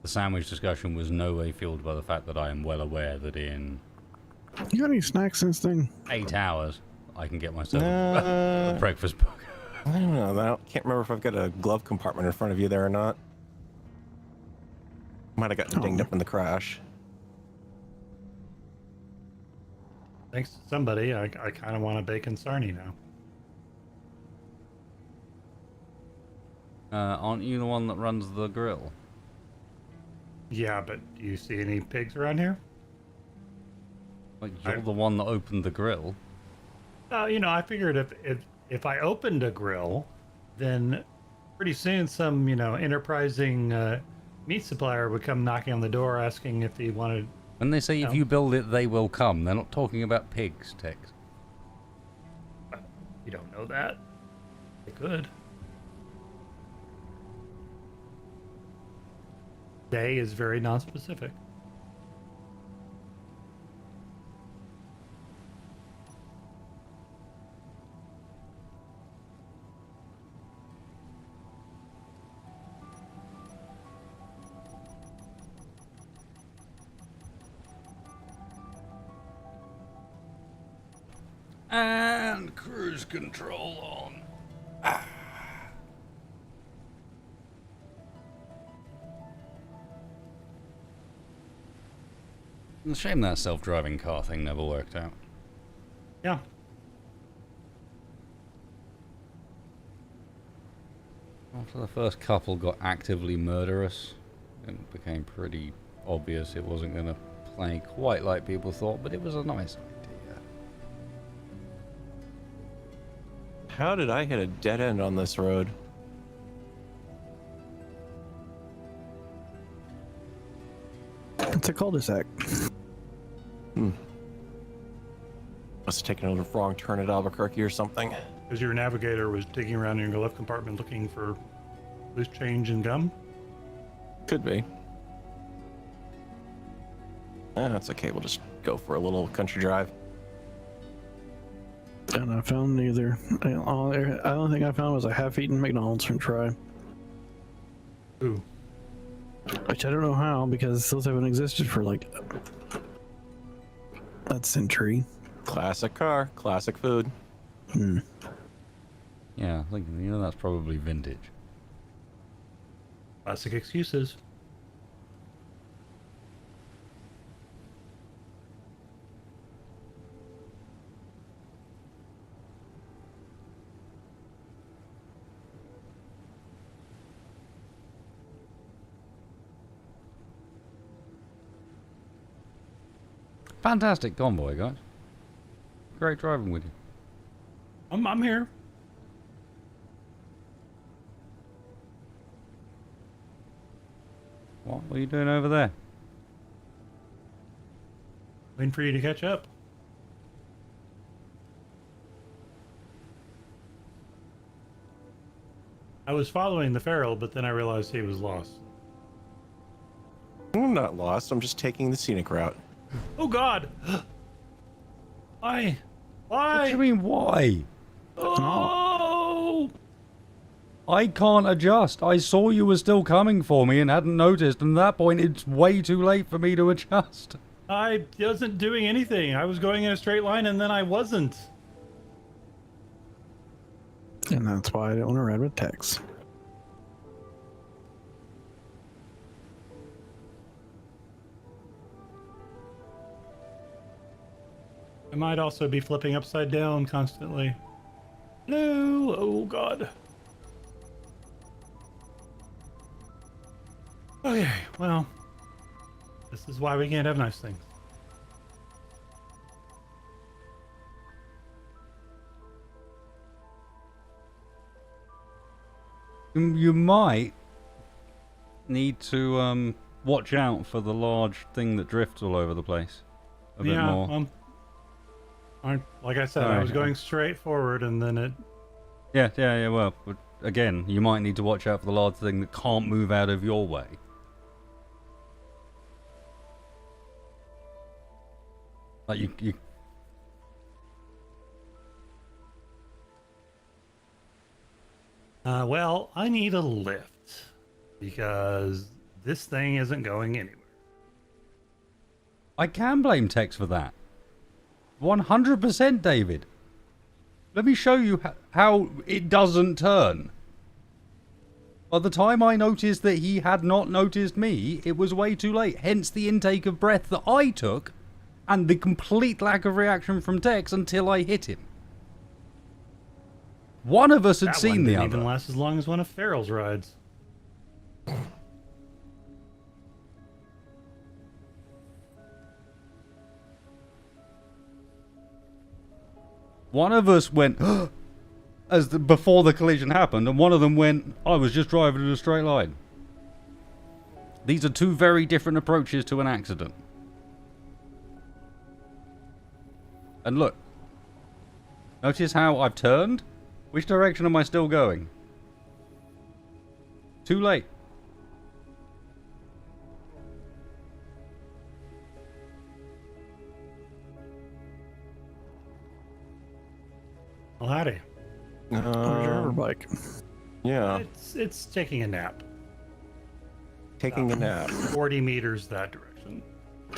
The sandwich discussion was no way fueled by the fact that I am well aware that in You got any snacks in this thing? 8 hours I can get myself a breakfast burger. I don't know. I can't remember if I've got a glove compartment in front of you there or not. Might have gotten dinged up in the crash. Thanks to somebody, I kind of want a bacon sarnie now. Aren't you the one that runs the grill? Yeah, but do you see any pigs around here? Like, you're the one that opened the grill. You know, I figured if I opened a grill, then pretty soon some, you know, enterprising meat supplier would come knocking on the door asking if he wanted. When they say if you build it, they will come, they're not talking about pigs, Tex. You don't know that. They could. They is very non-specific. And cruise control on. It's a shame that self-driving car thing never worked out. Yeah. After the first couple got actively murderous, it became pretty obvious it wasn't going to play quite like people thought, but it was a nice idea. How did I hit a dead end on this road? It's a cul-de-sac. Must have taken a wrong turn at Albuquerque or something. Because your navigator was digging around in your glove compartment looking for loose change and gum. Could be. That's okay. We'll just go for a little country drive. And I found neither. The only thing I found was a half-eaten McDonald's french fry. Ooh. Which I don't know how, because those haven't existed for like a century. Classic car, classic food. Yeah, I think, you know, that's probably vintage. Classic excuses. Fantastic convoy, guys. Great driving with you. I'm here. What are you doing over there? Waiting for you to catch up. I was following the feral, but then I realized he was lost. I'm not lost. I'm just taking the scenic route. Oh God! Why? Why? What do you mean, why? Oh! I can't adjust. I saw you were still coming for me and hadn't noticed, and at that point it's way too late for me to adjust. I wasn't doing anything. I was going in a straight line and then I wasn't. And that's why I don't want to ride with Tex. I might also be flipping upside down constantly. No! Oh God. Okay, well, this is why we can't have nice things. You might need to watch out for the large thing that drifts all over the place. A bit more. Like I said, I was going straight forward, and then it. Yeah. Well, but again, you might need to watch out for the large thing that can't move out of your way. Like you. Well, I need a lift because this thing isn't going anywhere. I can blame Tex for that. 100%, David. Let me show you how it doesn't turn. By the time I noticed that he had not noticed me, it was way too late. Hence the intake of breath that I took and the complete lack of reaction from Tex until I hit him. One of us had seen the other. That didn't even last as long as one of Farrell's rides. One of us went before the collision happened, and one of them went, I was just driving in a straight line. These are two very different approaches to an accident. And look. Notice how I've turned? Which direction am I still going? Too late. Well, howdy. Where's your bike? Yeah, It's taking a nap. taking a nap. 40 meters that direction.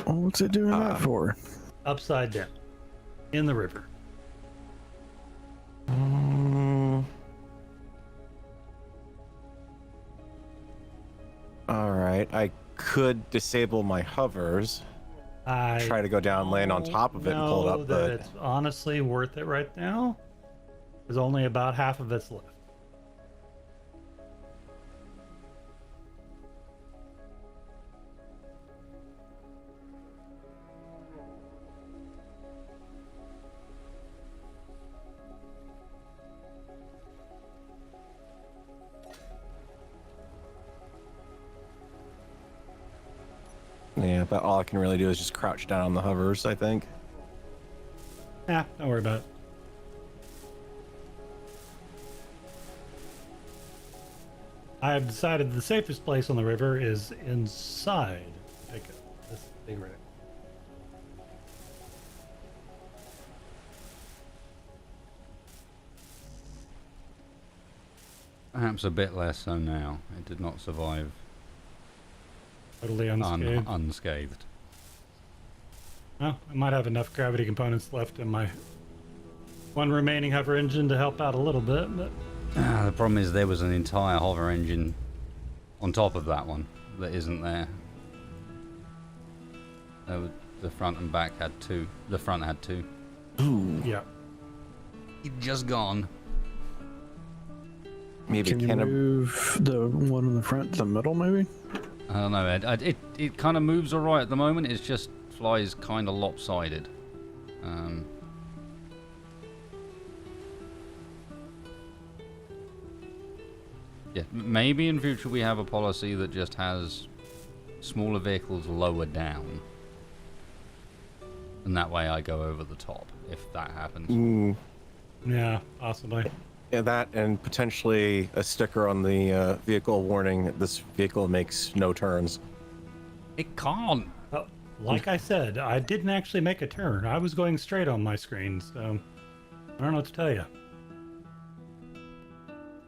Oh, what's it doing that for? Upside down. In the river. All right, I could disable my hovers. Try to go down, land on top of it, and pull it up. That But it's honestly worth it right now. There's only about half of it's left. yeah, but all I can really do is just crouch down on the hovers, I think. Don't worry about it. I have decided the safest place on the river is inside this big wreck. Perhaps a bit less so now. It did not survive Totally unscathed. unscathed. Well, I might have enough gravity components left in my one remaining hover engine to help out a little bit, but The problem is there was an entire hover engine on top of that one that isn't there. The front and back had two. The front had two. Ooh, yeah. He'd just gone. maybe Can you move the one in the front to the middle, maybe? I don't know, Ed. It kind of moves alright at the moment. It's just flies kind of lopsided. Yeah, maybe in future we have a policy that just has smaller vehicles lower down. And that way I go over the top, if that happens. Yeah, possibly. Yeah, that and potentially a sticker on the vehicle warning, this vehicle makes no turns. It can't. Well, like I said, I didn't actually make a turn. I was going straight on my screen, so I don't know what to tell you.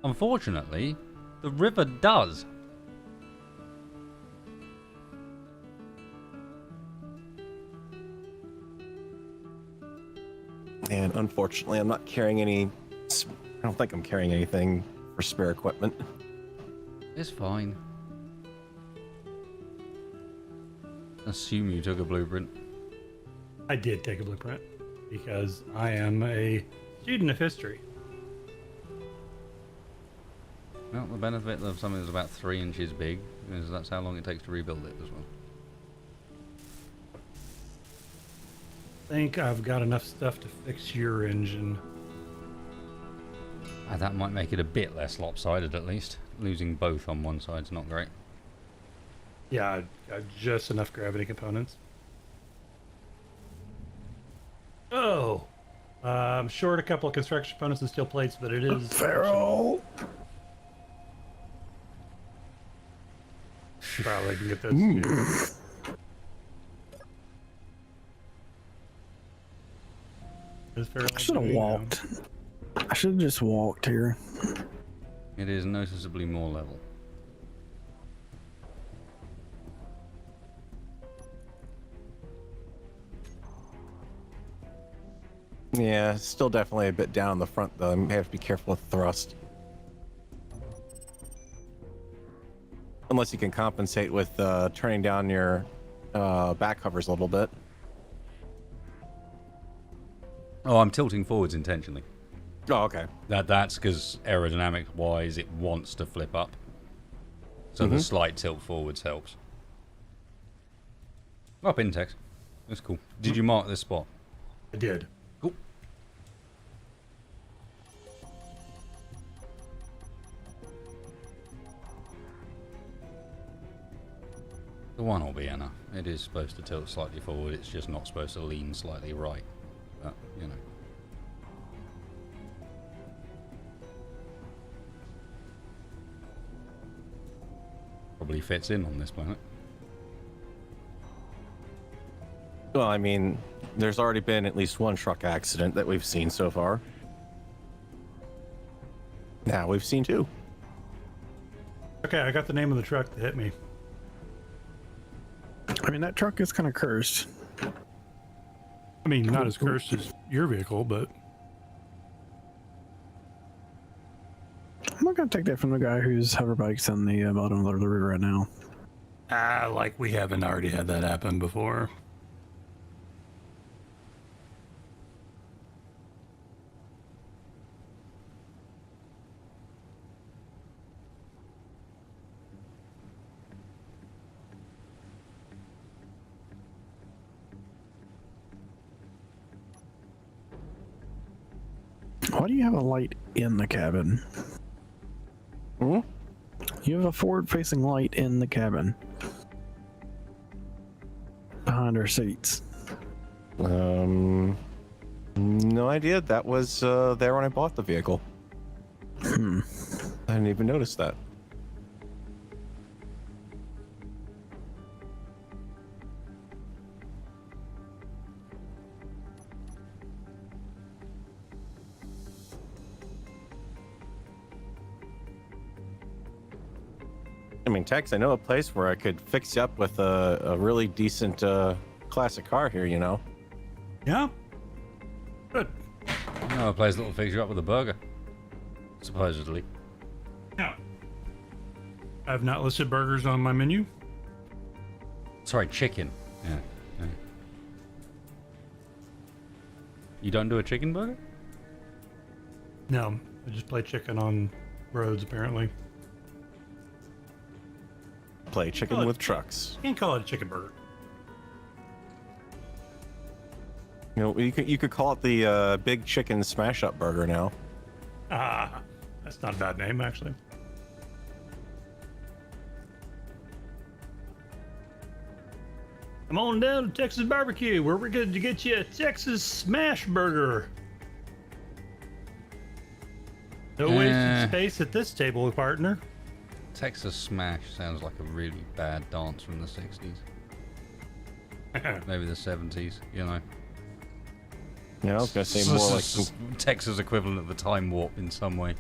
Unfortunately, the river does. And unfortunately, I'm not carrying any. I don't think I'm carrying anything for spare equipment. It's fine. Assume you took a blueprint. I did take a blueprint because I am a student of history. Well, the benefit of something that's about 3 inches big is that's how long it takes to rebuild it as well. I think I've got enough stuff to fix your engine. That might make it a bit less lopsided at least. Losing both on one side's not great. Yeah, I've got just enough gravity components. Oh! I'm short a couple of construction components and steel plates, but it is... Feral. Probably can get those too. Is Feral I should have doing, walked. I should have just walked here. It is noticeably more level. Yeah, still definitely a bit down in the front though. You have to be careful with thrust. Unless you can compensate with turning down your back covers a little bit. Oh, I'm tilting forwards intentionally. Oh, okay. That's because aerodynamic wise it wants to flip up. So the slight tilt forwards helps. Up in text. That's cool. Did you mark this spot? I did. Cool. The one will be enough. It is supposed to tilt slightly forward, it's just not supposed to lean slightly right. But, you know. Probably fits in on this planet. Well, I mean, there's already been at least one truck accident that we've seen so far. Now we've seen 2. Okay, I got the name of the truck that hit me. I mean, that truck is kind of cursed. I mean, not as cursed as your vehicle, but... I'm not gonna take that from the guy whose hoverbike's on the bottom of the river right now. like we haven't already had that happen before. Why do you have a light in the cabin? Hmm? You have a forward-facing light in the cabin. Behind our seats. No idea. That was there when I bought the vehicle. I didn't even notice that. I mean, Tex, I know a place where I could fix you up with a really decent classic car here, you know? Yeah? Good. Oh, a place that'll fix you up with a burger. Supposedly. Yeah. I have not listed burgers on my menu. Sorry, chicken. Yeah. You don't do a chicken burger? No, I just play chicken on roads, apparently. Play chicken Oh, with trucks. You can't call it a chicken burger. You know, you could call it the Big Chicken Smash Up Burger now. Ah, that's not a bad name, actually. Come on down to Texas Barbecue, where we're going to get you a Texas Smash Burger. No wasted space at this table, partner. Texas Smash sounds like a really bad dance from the 60s. Maybe the 70s, you know. Yeah, I was gonna say more like Texas equivalent of the Time Warp in some way.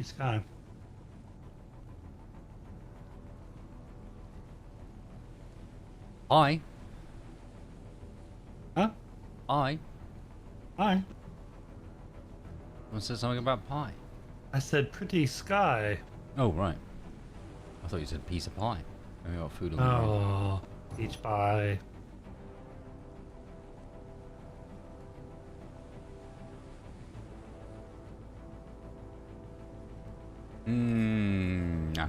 Sky. Hi. Huh? I. Hi. I said something about pie. I said pretty sky. Oh, right. I thought you said piece of pie. Maybe I got food on the brain. Oh, peach pie. No.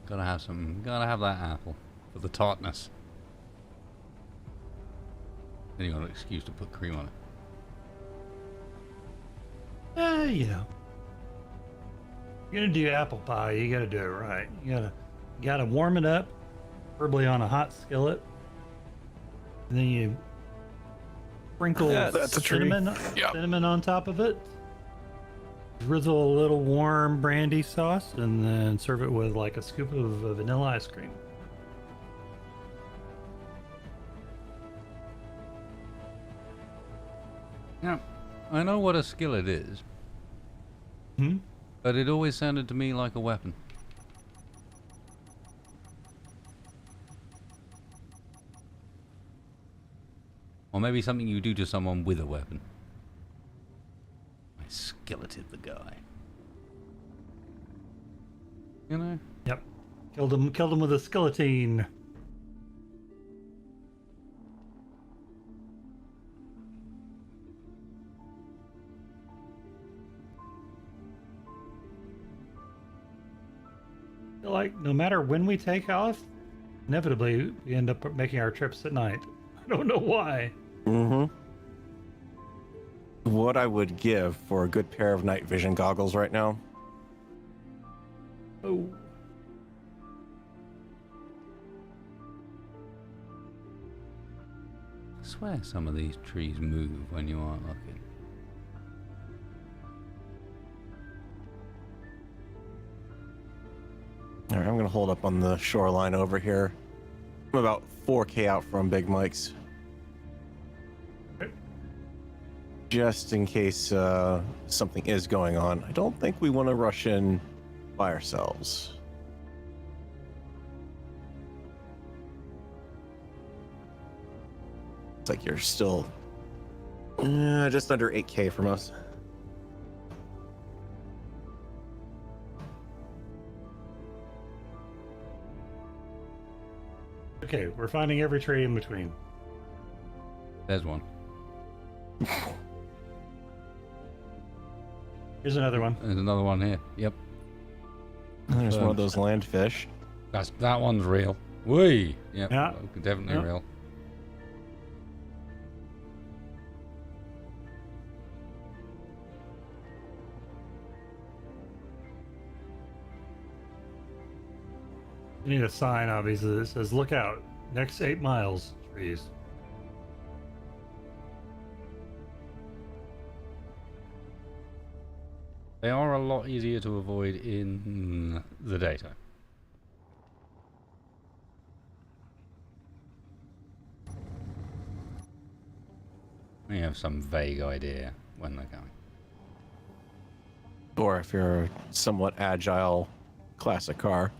Gotta have that apple for the tartness. Then you got an excuse to put cream on it. You know. You're gonna do apple pie, you gotta do it right. You gotta warm it up, preferably on a hot skillet. And then you sprinkle that's a tree. cinnamon on top of it. Drizzle a little warm brandy sauce, and then serve it with like a scoop of vanilla ice cream. Now, I know what a skillet is, Hmm? but it always sounded to me like a weapon. Or maybe something you do to someone with a weapon. I skilleted the guy. You know? Yep. Killed him with a skeleton. Feel like no matter when we take off, inevitably we end up making our trips at night. I don't know why. Mm-hmm. What I would give for a good pair of night vision goggles right now. Oh. I swear some of these trees move when you aren't looking. All right, I'm gonna hold up on the shoreline over here. I'm about 4K out from Big Mike's. Just in case something is going on. I don't think we want to rush in by ourselves. It's like you're still just under 8K from us. Okay, we're finding every tree in between. There's one. Here's another one. There's another one here. Yep. There's one of those landfish. That one's real. Whee! Yep. Yeah. Definitely Yep. real. We need a sign, obviously, that says, look out, next 8 miles, trees. They are a lot easier to avoid in the daytime. You have some vague idea when they're coming. Or if you're a somewhat agile classic car.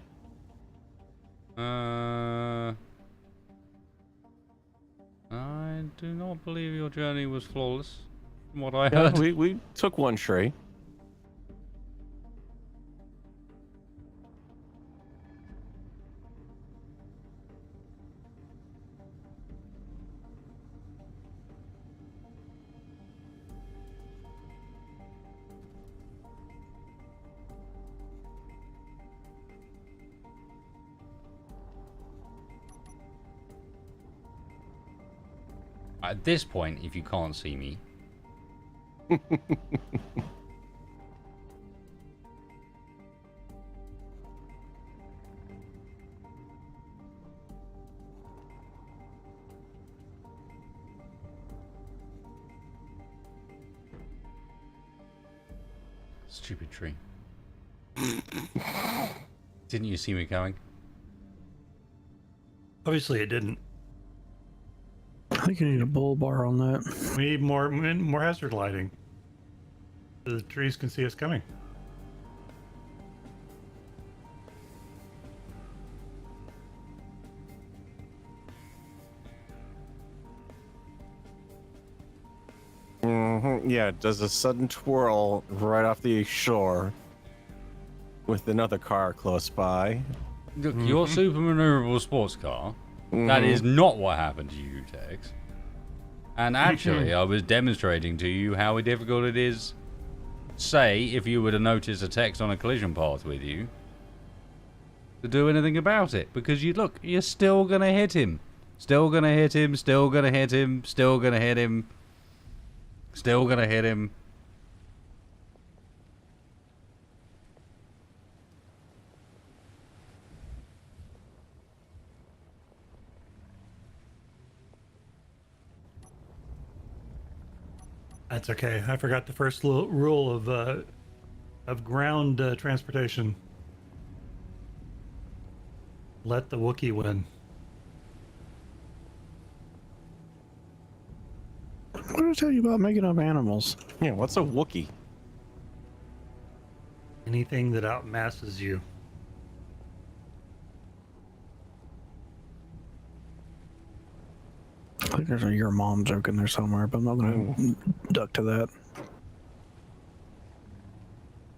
I do not believe your journey was flawless, from what I Yeah, heard. we took one tree. At this point, if you can't see me, stupid tree. Didn't you see me coming? Obviously, it didn't. I think you need a bull bar on that. We need more hazard lighting. So the trees can see us coming. Yeah, it does a sudden twirl right off the shore with another car close by. Look, your super maneuverable sports car, that is not what happened to you, Tex. And actually, I was demonstrating to you how difficult it is, say, if you were to notice a Tex on a collision path with you, to do anything about it. Because you're still going to hit him. Still going to hit him, still going to hit him, still going to hit him. Still going to hit him. That's okay. I forgot the first rule of ground transportation. Let the Wookiee win. What did I tell you about making up animals? Yeah, what's a Wookiee? Anything that outmasses you. I think there's a your mom joke in there somewhere, but I'm not gonna duck to that.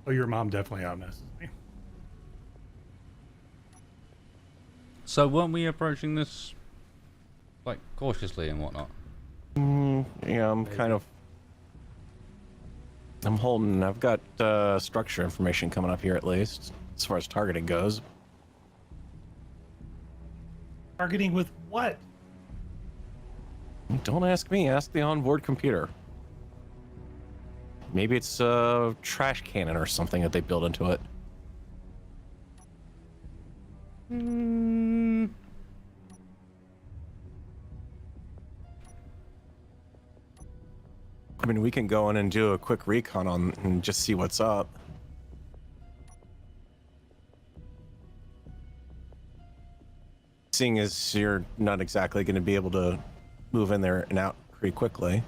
Oh, your mom definitely outmasses me. So weren't we approaching this, like, cautiously and whatnot? Yeah, I'm holding. I've got structure information coming up here at least, as far as targeting goes. Targeting with what? Don't ask me. Ask the onboard computer. Maybe it's a trash cannon or something that they built into it. I mean, we can go in and do a quick recon on and just see what's up. Seeing as you're not exactly going to be able to move in there and out pretty quickly.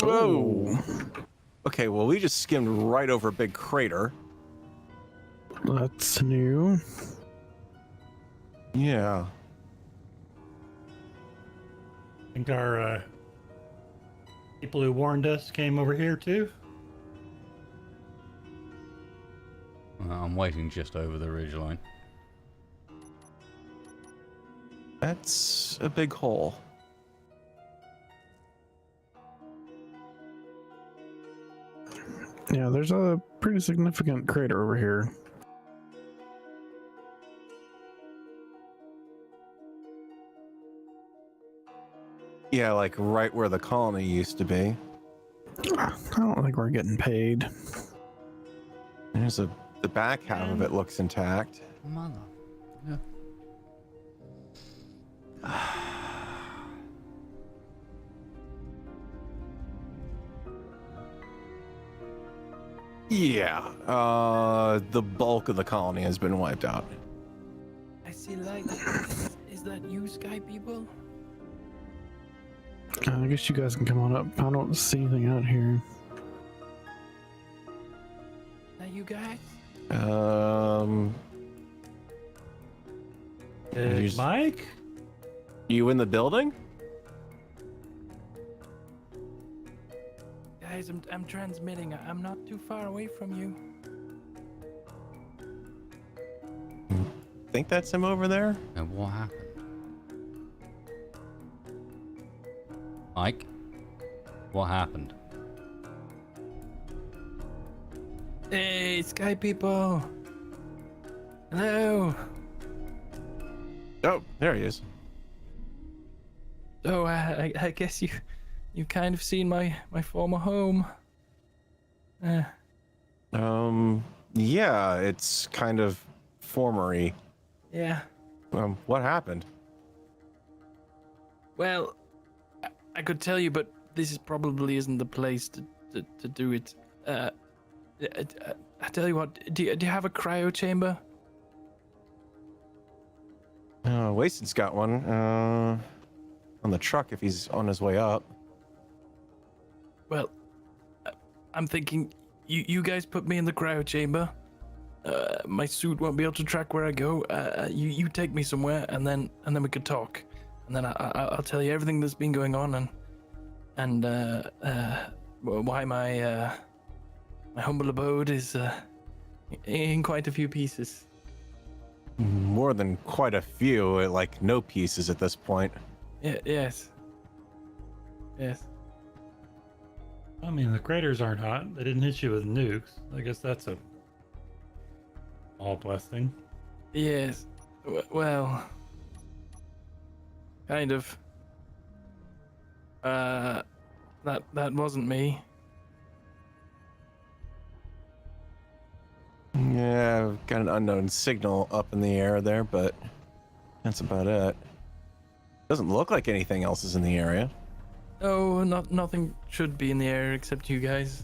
Whoa. Okay, well, we just skimmed right over a big crater. That's new. Yeah. I think our people who warned us came over here too. I'm waiting just over the ridgeline. That's a big hole. Yeah, there's a pretty significant crater over here. Yeah, like right where the colony used to be. I don't think we're getting paid. There's the back half of it looks intact. Mother. Yeah. Yeah, the bulk of the colony has been wiped out. I see light. Is that you, Sky people? I guess you guys can come on up. I don't see anything out here. That you guys? Mike? You in the building? Guys, I'm transmitting. I'm not too far away from you. Think that's him over there? And what happened? Mike? What happened? Hey, Sky people. Hello. Oh, there he is. So I guess you kind of seen my former home. Yeah, it's kind of formery. Yeah. What happened? Well, I could tell you, but this probably isn't the place to do it. I tell you what, do you have a cryo chamber? Wasted's got one. On the truck if he's on his way up. Well, I'm thinking you guys put me in the cryo chamber. My suit won't be able to track where I go. You take me somewhere, and then we could talk, and then I'll tell you everything that's been going on, and why my humble abode is in quite a few pieces. More than quite a few, like no pieces at this point. Yes. I mean, the craters aren't hot. They didn't hit you with nukes. I guess that's a all blessing. Yes. Well, kind of. That wasn't me. Yeah, I've got an unknown signal up in the air there, but that's about it. Doesn't look like anything else is in the area. Oh, nothing should be in the air except you guys.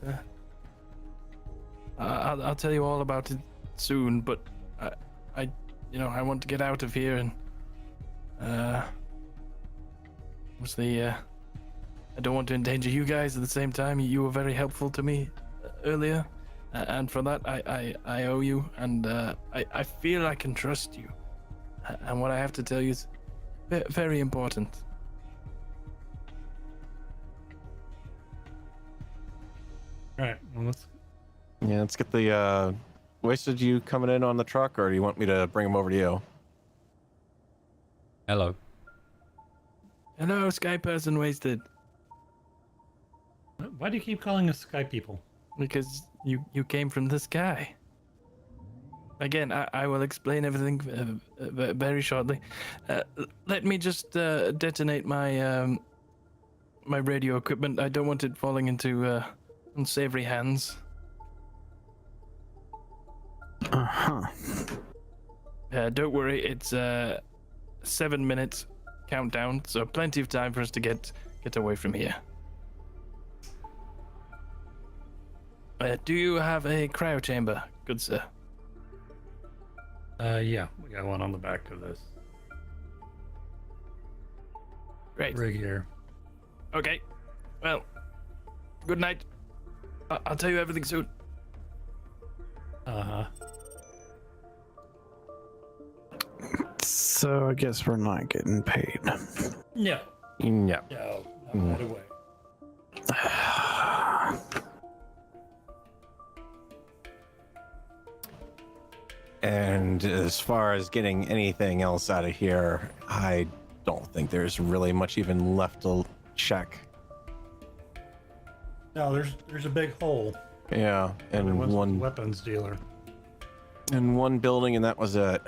I'll tell you all about it soon, but I want to get out of here, and obviously I don't want to endanger you guys at the same time. You were very helpful to me earlier, and for that I owe you, and I feel I can trust you, and what I have to tell you is very important. All right, well, Let's get the Wasted. You coming in on the truck, or do you want me to bring him over to you? Hello. Hello, Sky Person Wasted. why do you keep calling us sky people? Because you came from the sky. Again, I will explain everything very shortly. Let me just detonate my my radio equipment. I don't want it falling into unsavory hands. Uh-huh. Don't worry, it's 7 minutes countdown, so plenty of time for us to get away from here. Do you have a cryo chamber, good sir? Yeah, we got one on the back of this Great. rig here. Okay. Well, good night. I'll tell you everything soon. Uh-huh. So I guess we're not getting paid. Yeah. Yeah. No, not right away. And as far as getting anything else out of here, I don't think there's really much even left to check. No, there's a big hole. Yeah, There and was a one weapons dealer. in one building, and that was it.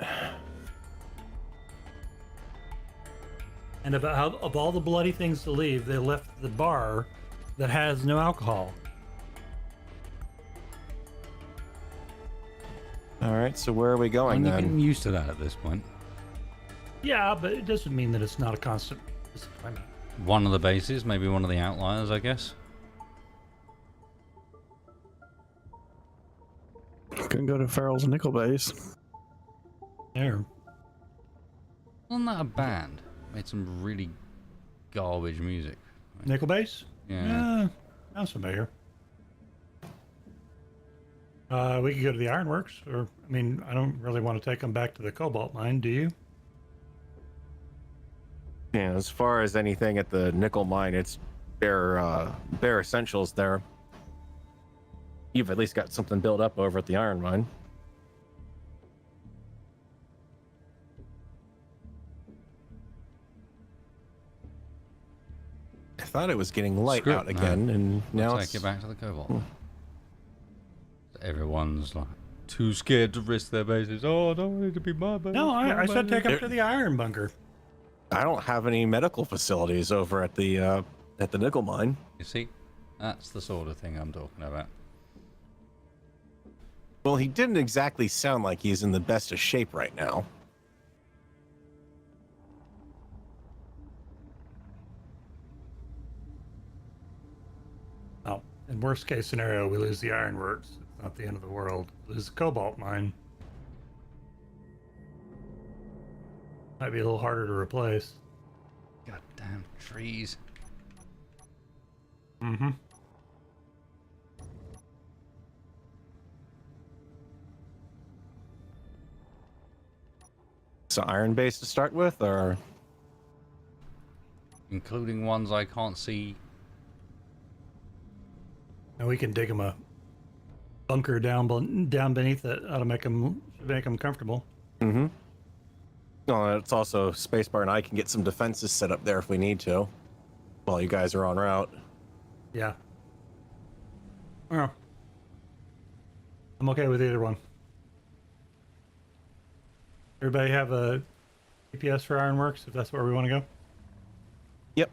And about how of all the bloody things to leave, they left the bar that has no alcohol. All right, so where are we going You're then? getting used to that at this point. Yeah, but it doesn't mean that it's not a constant disappointment. One of the bases, maybe one of the outliers, I guess. Gonna go to Farrell's Nickel Base. There. Wasn't that a band? Made some really garbage music. Nickel base? Yeah. Sounds familiar. We could go to the ironworks, or I mean, I don't really want to take them back to the cobalt mine, do you? Yeah, as far as anything at the nickel mine, it's bare essentials there. You've at least got something built up over at the iron mine. I thought it was getting light Screw it, out again, and now We'll it's... take it back to the cobalt. Everyone's like too scared to risk their bases. Oh, I don't want it to be my base. No, I said take them There- to the iron bunker. I don't have any medical facilities over at the nickel mine. You see, that's the sort of thing I'm talking about. Well, he didn't exactly sound like he's in the best of shape right now. Oh, in worst case scenario, we lose the ironworks. It's not the end of the world. Lose the cobalt mine. Might be a little harder to replace. Goddamn trees. Mm-hmm. So iron base to start with, or Including ones I can't see. And we can dig them a bunker down beneath it. That'll make them comfortable. mm-hmm. No, it's also Spacebar and I can get some defenses set up there if we need to, while you guys are en route. Yeah. Oh. I'm okay with either one. Everybody have a GPS for Ironworks if that's where we want to go? Yep.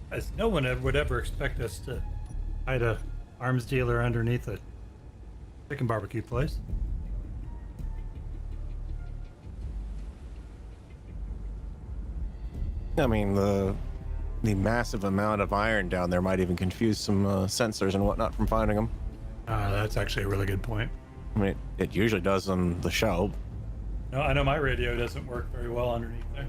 As no one would ever expect us to hide a arms dealer underneath a chicken barbecue place. I mean, the massive amount of iron down there might even confuse some sensors and whatnot from finding them. That's actually a really good point. I mean, it usually does on the show. No, I know my radio doesn't work very well underneath there.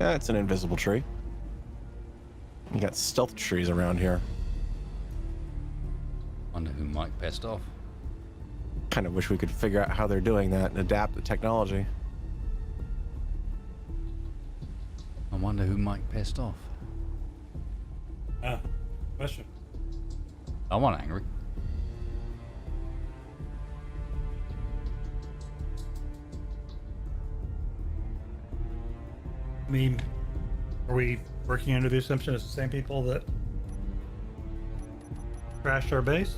Yeah, it's an invisible tree. You got stealth trees around here. Wonder who Mike pissed off. Kind of wish we could figure out how they're doing that and adapt the technology. I wonder who Mike pissed off. Question. I want angry. I mean, are we working under the assumption it's the same people that crashed our base?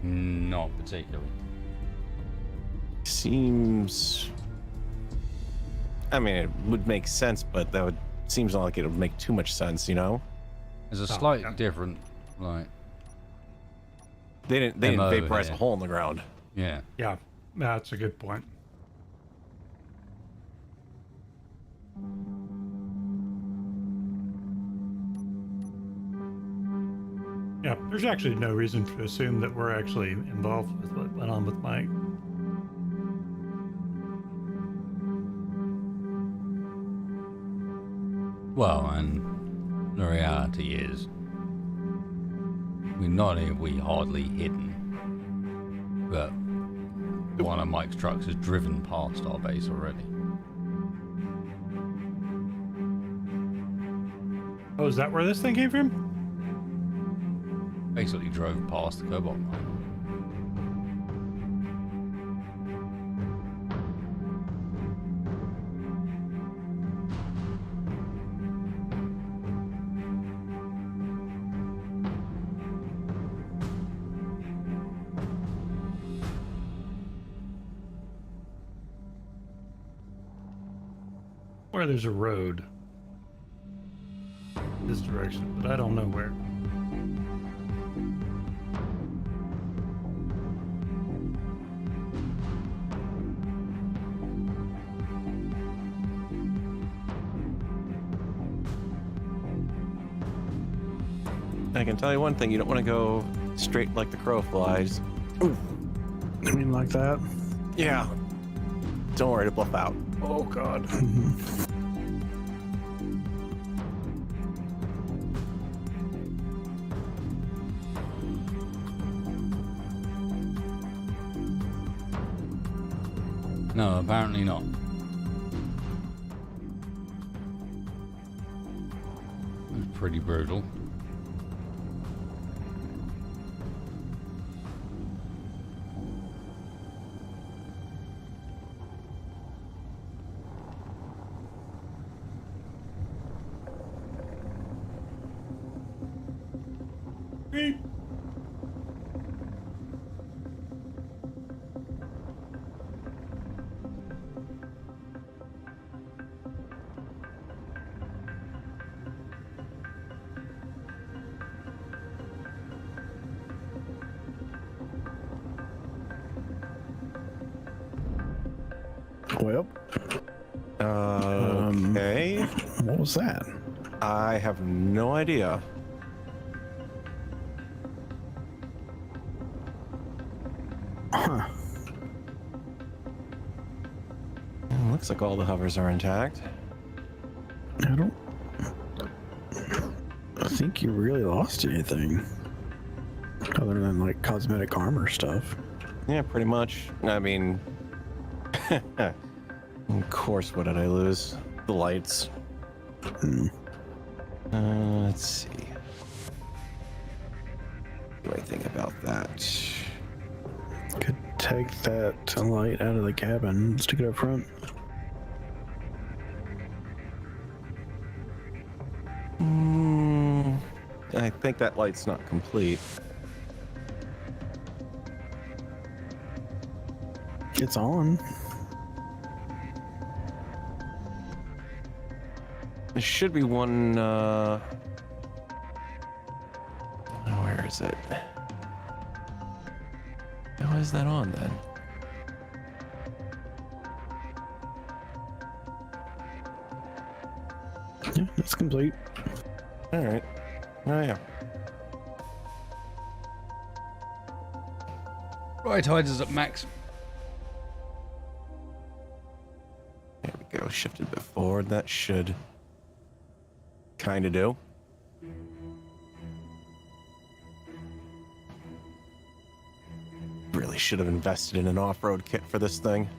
Not particularly. Seems... I mean, it would make sense, but that would seems like it would make too much sense, you know? There's a slight yeah. different, like, They didn't MO vaporize a here. hole in the ground. yeah. Yeah, that's a good point. Yeah, there's actually no reason to assume that we're actually involved with what went on with Mike. Well, and the reality is, not only have we hardly hidden, but one of Mike's trucks has driven past our base already. Oh, is that where this thing came from? Basically drove past the cobalt mine. Where there's a road. This direction, but I don't know where. I can tell you one thing, you don't want to go straight like the crow flies. Ooh. I mean, like that? Yeah. Don't worry to bluff out. Oh God. No, apparently not. pretty brutal. Well, Okay. what was that? I have no idea. Huh. Looks like all the hovers are intact. I don't think you really lost anything other than like cosmetic armor stuff. Yeah, pretty much. I mean, of course, what did I lose? The lights. Hmm. Let's see. What do I think about that? Could take that light out of the cabin, stick it up front. I think that light's not complete. It's on. There should be one, where is it? How is that on then? Yeah, it's complete. Alright. Oh yeah. Right, hides is at max. There we go. Shifted a bit forward. That should kind of do. Really should have invested in an off-road kit for this thing.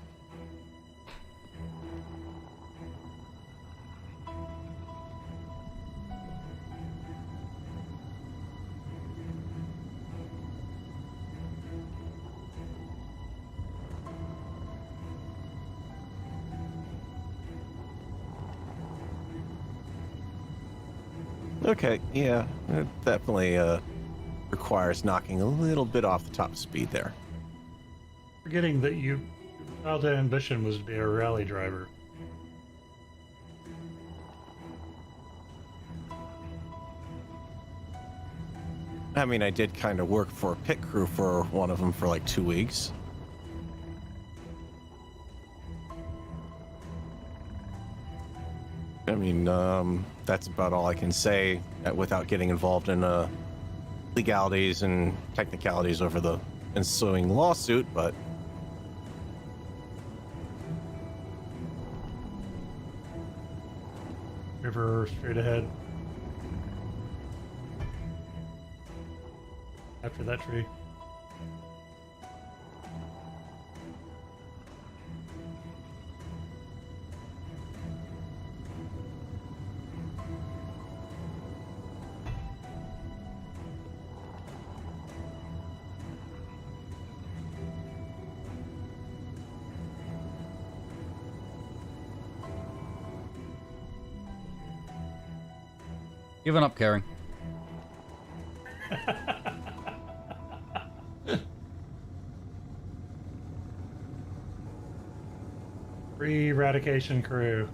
Okay, yeah, it definitely requires knocking a little bit off the top speed there. Forgetting that your childhood ambition was to be a rally driver. I mean, I did kind of work for a pit crew for one of them for like 2 weeks. I mean, that's about all I can say without getting involved in legalities and technicalities over the ensuing lawsuit, but River straight ahead. After that tree. Giving up caring. Pre-eradication crew.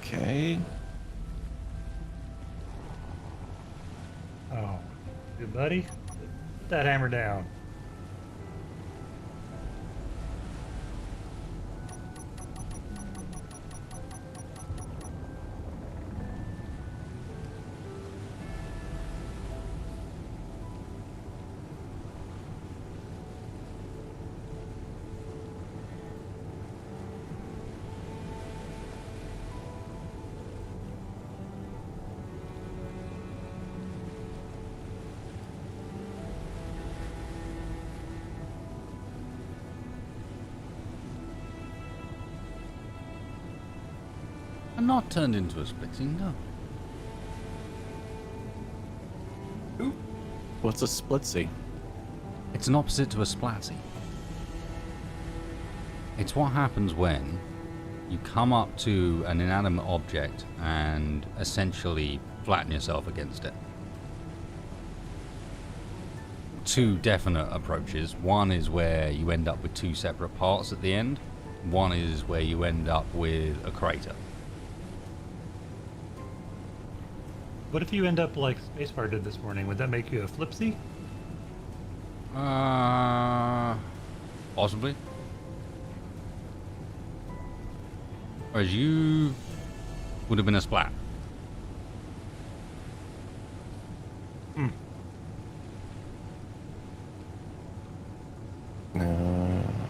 okay. Oh, good buddy. Put that hammer down. I'm not turned into a splitsy, no. What's a splitsy? It's an opposite to a splatty. It's what happens when you come up to an inanimate object and essentially flatten yourself against it. Two definite approaches. One is where you end up with two separate parts at the end. One is where you end up with a crater. What if you end up like Spacebar did this morning? Would that make you a flipsy? Possibly. Whereas you would have been a splat.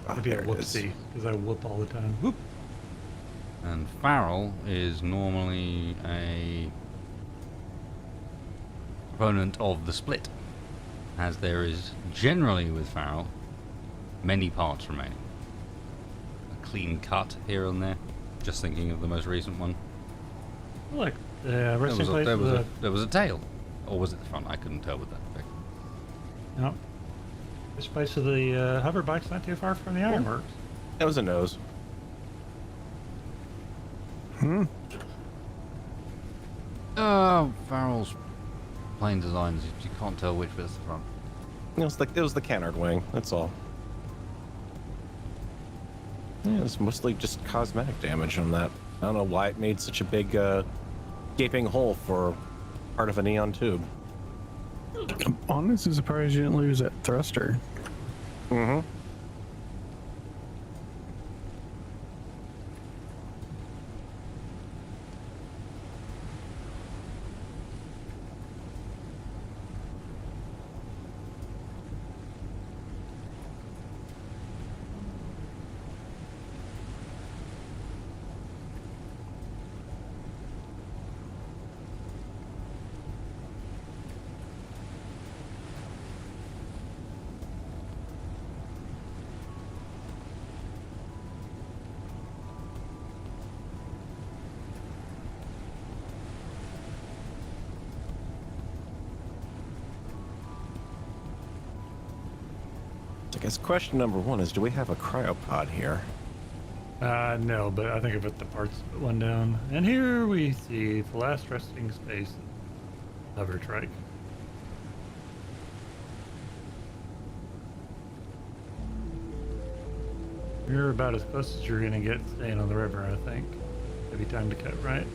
I'd be a There it is. whoopsie because I whoop all the time. Whoop. And Farrell is normally a proponent of the split, as there is generally with Farrell many parts remaining. A clean cut here and there. Just thinking of the most recent one. Look, the resting place There was a tail. Or was it the front? I couldn't tell with that effect. No. This place of the hover bike's not too far from the ironworks. That was a nose. Farrell's plain designs, you can't tell which bit's the front. It was the canard wing. That's all. Yeah, it's mostly just cosmetic damage on that. I don't know why it made such a big gaping hole for part of a neon tube. I'm honestly surprised you didn't lose that thruster. Mm-hmm. I guess question number one is, do we have a cryopod here? No, but I think I put the parts one down. And here we see the last resting space of hover trike. You're about as close as you're gonna get staying on the river, I think. Maybe time to cut right.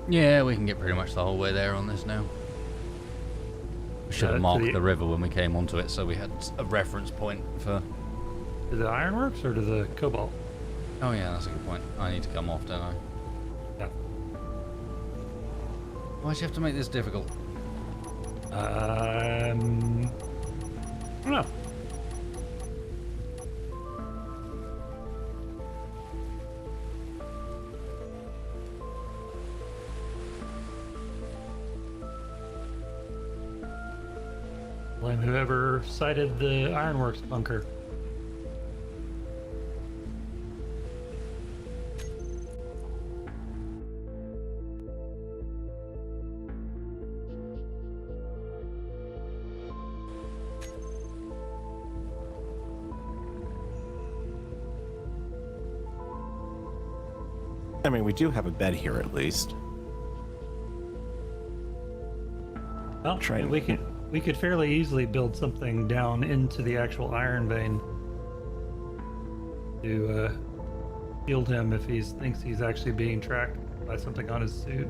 Yeah, we can get pretty much the whole way there on this now. We should have to marked the- the river when we came onto it so we had a reference point for... To the ironworks or to the cobalt? Oh yeah, that's a good point. I need to come off, don't I? Yeah. Why'd you have to make this difficult? I don't know. Blame whoever sighted the ironworks bunker. I mean, we do have a bed here at least. Well, Try we could fairly easily build something down into the actual iron vein to shield him if he thinks he's actually being tracked by something on his suit.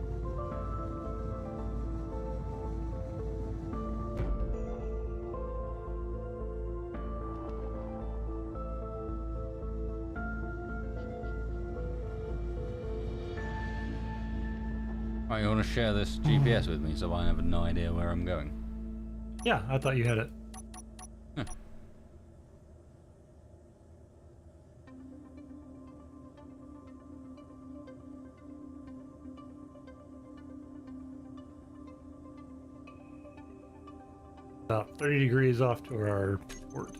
Right, you want to share this GPS with me so I have no idea where I'm going? Yeah, I thought you had it. Huh. About 30 degrees off to our port.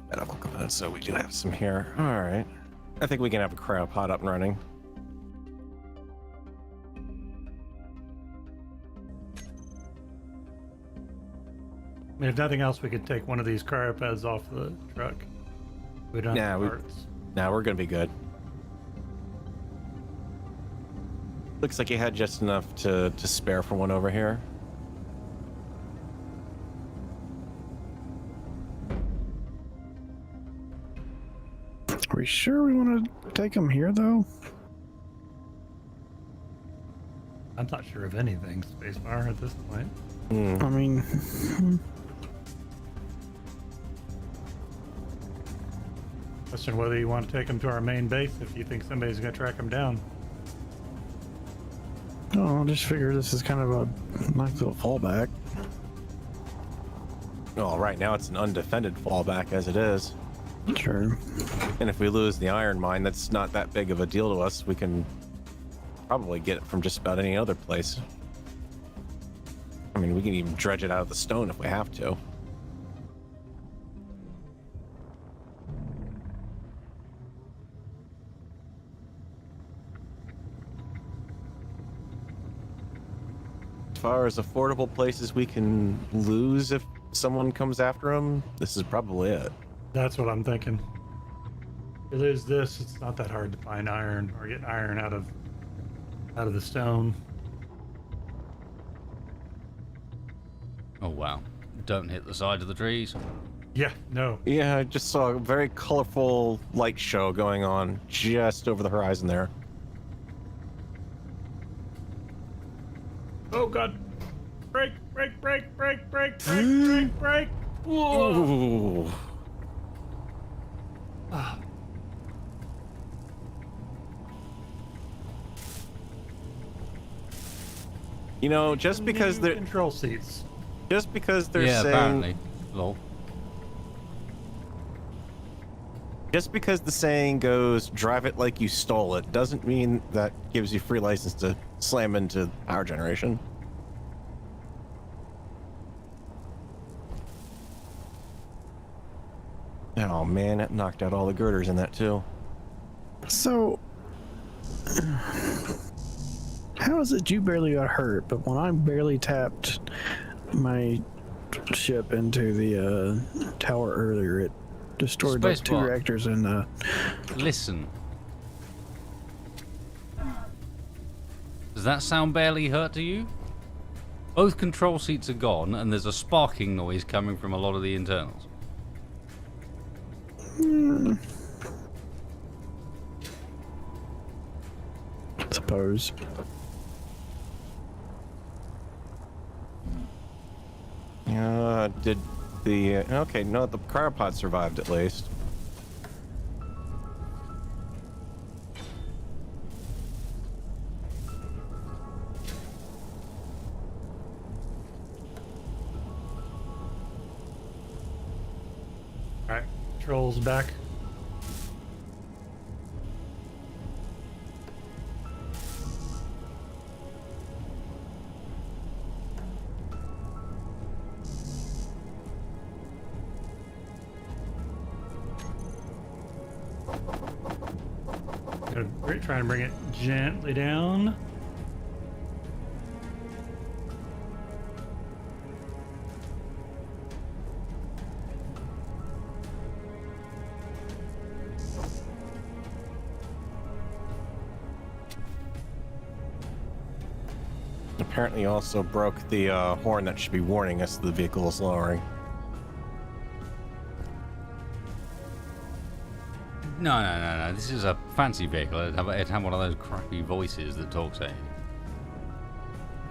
Better look at that, so we do have some here. All right. I think we can have a cryopod up and running. I mean, if nothing else, we could take one of these cryopads off the truck. We don't have parts. Nah, we're gonna be good. Looks like you had just enough to spare for one over here. Are we sure we want to take them here, though? I'm not sure of anything, Spacebar, at this point. I mean, Question whether you want to take them to our main base if you think somebody's going to track them down. no, I just figure this is kind of a nice little fallback. Well, right now it's an undefended fallback as it is. Sure. And if we lose the iron mine, that's not that big of a deal to us. We can probably get it from just about any other place. I mean, we can even dredge it out of the stone if we have to. As far as affordable places we can lose if someone comes after them, this is probably it. That's what I'm thinking. If you lose this, it's not that hard to find iron or get iron out of the stone. Oh wow. Don't hit the side of the trees. Yeah, no. Yeah, I just saw a very colorful light show going on just over the horizon there. Oh god. Break, break, break, break, break, break, break, break. Whoa. Ooh. Ah. You know, just because New they're control seats. just because they're Yeah, saying apparently. Lol. just because the saying goes drive it like you stole it doesn't mean that gives you free license to slam into power generation. Oh man, that knocked out all the girders in that too. So, how is it you barely got hurt, but when I barely tapped my ship into the tower earlier, it destroyed those two Spacebar. reactors and Listen. Does that sound barely hurt to you? Both control seats are gone, and there's a sparking noise coming from a lot of the internals. suppose. Did the okay? No, the cryopod survived at least. All right, controls back. Gonna try and bring it gently down. Apparently, also broke the horn that should be warning us the vehicle is lowering. No. This is a fancy vehicle. It'd have one of those crappy voices that talks at you.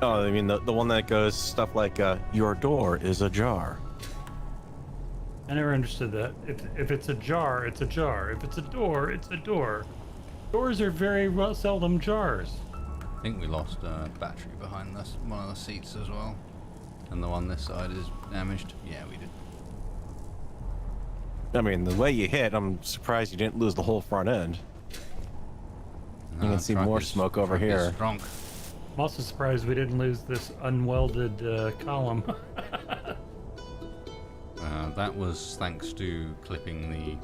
Oh, I mean the one that goes stuff like "Your door is ajar." I never understood that. If it's a jar, it's a jar. If it's a door, it's a door. Doors are very seldom jars. I think we lost a battery behind this, one of the seats as well. And the one this side is damaged. Yeah, we did. I mean, the way you hit, I'm surprised you didn't lose the whole front end. You can see more smoke over here. Drunk. I'm also surprised we didn't lose this unwelded column. That was thanks to clipping the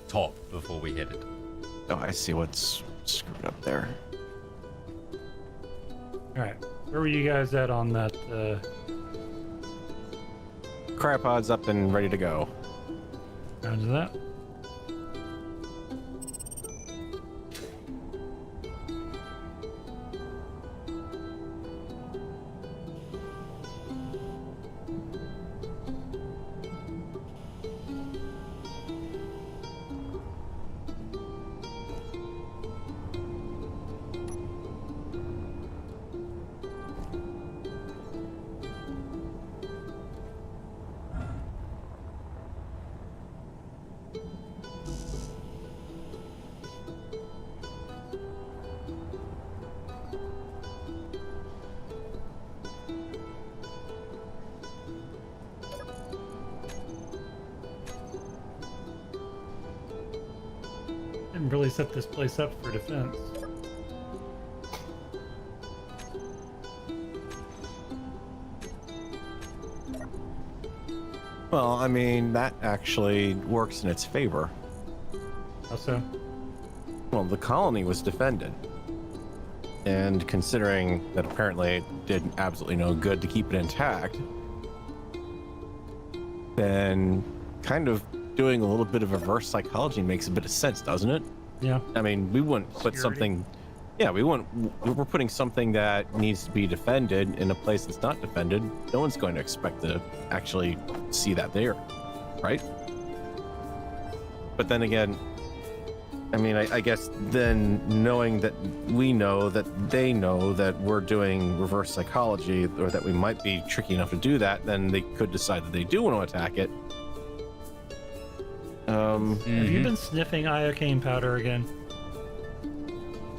top before we hit it. Oh, I see what's screwed up there. Alright, where were you guys at on that? Cryopod's up and ready to go. Roger that. Didn't really set this place up for defense. Well, I mean, that actually works in its favor. How so? Well, the colony was defended. And considering that apparently it did absolutely no good to keep it intact, then kind of doing a little bit of reverse psychology makes a bit of sense, doesn't it? Yeah. I mean, we wouldn't put Security. something... Yeah, we're putting something that needs to be defended in a place that's not defended. No one's going to expect to actually see that there, right? But then again, I mean, I guess then knowing that we know that they know that we're doing reverse psychology, or that we might be tricky enough to do that, then they could decide that they do want to attack it. Have you been sniffing iocane powder again?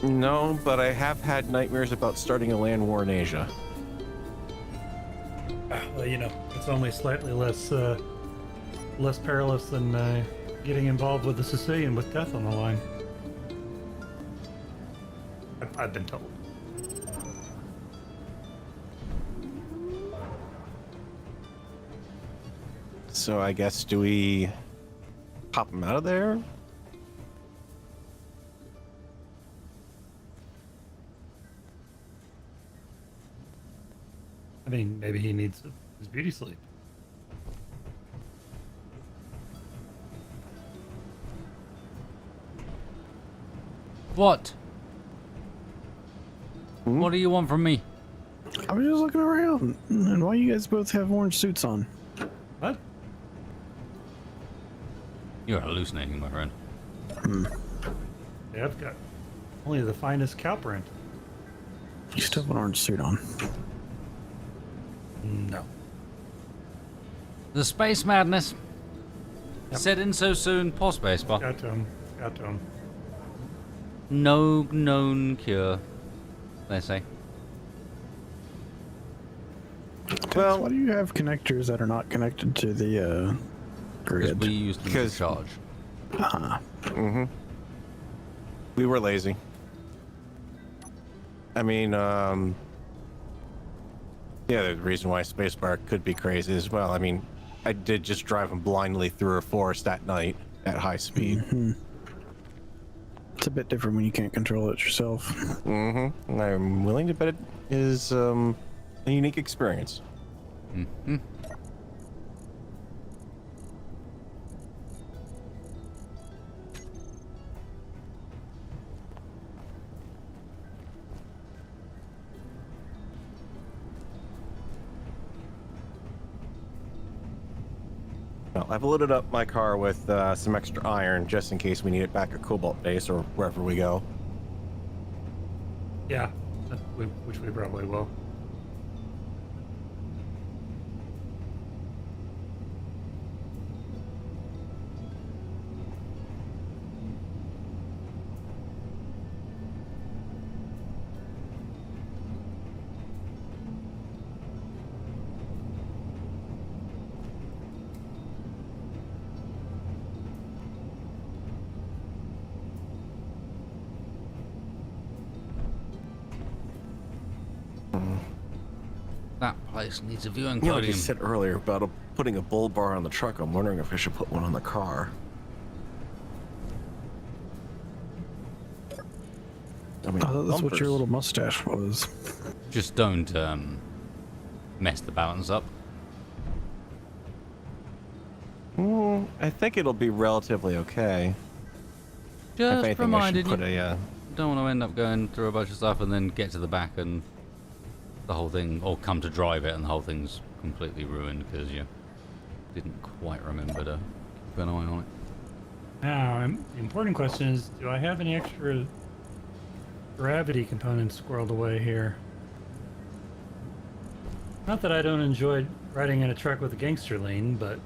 No, but I have had nightmares about starting a land war in Asia. Well, you know, it's only slightly less perilous than getting involved with the Sicilian with death on the line. I've been told. So I guess, do we pop him out of there? I mean, maybe he needs his beauty sleep. What? What do you want from me? I was just looking around, and why you guys both have orange suits on? What? You're hallucinating, my friend. Yeah, I've got only the finest cow print. You still have an orange suit on. No. The space madness. Yep. Set in so soon, pause spacebar. Got to him. Got to him. No known cure, they say. Well, Why do you have connectors that are not connected to the Because grid? we use them to Because- charge. Ah, we were lazy. I mean, yeah, the reason why spacebar could be crazy as well. I mean, I did just drive him blindly through a forest at night at high speed. it's a bit different when you can't control it yourself. And I'm willing to bet it is a unique experience. Well, I've loaded up my car with some extra iron just in case we need it back at Cobalt Base or wherever we go. Yeah, which we probably will. That place needs a viewing You know, like you podium. said earlier about putting a bull bar on the truck, I'm wondering if I should put one on the car. I mean, I thought that's what your bumpers. little mustache was. Just don't mess the balance up. I think it'll be relatively okay. If Just anything, I should reminded put you. a. Don't want to end up going through a bunch of stuff and then get to the back and the whole thing, or come to drive it and the whole thing's completely ruined because you didn't quite remember to keep an eye on it. Now, the important question is, do I have any extra gravity components squirreled away here? Not that I don't enjoy riding in a truck with a gangster lean, but...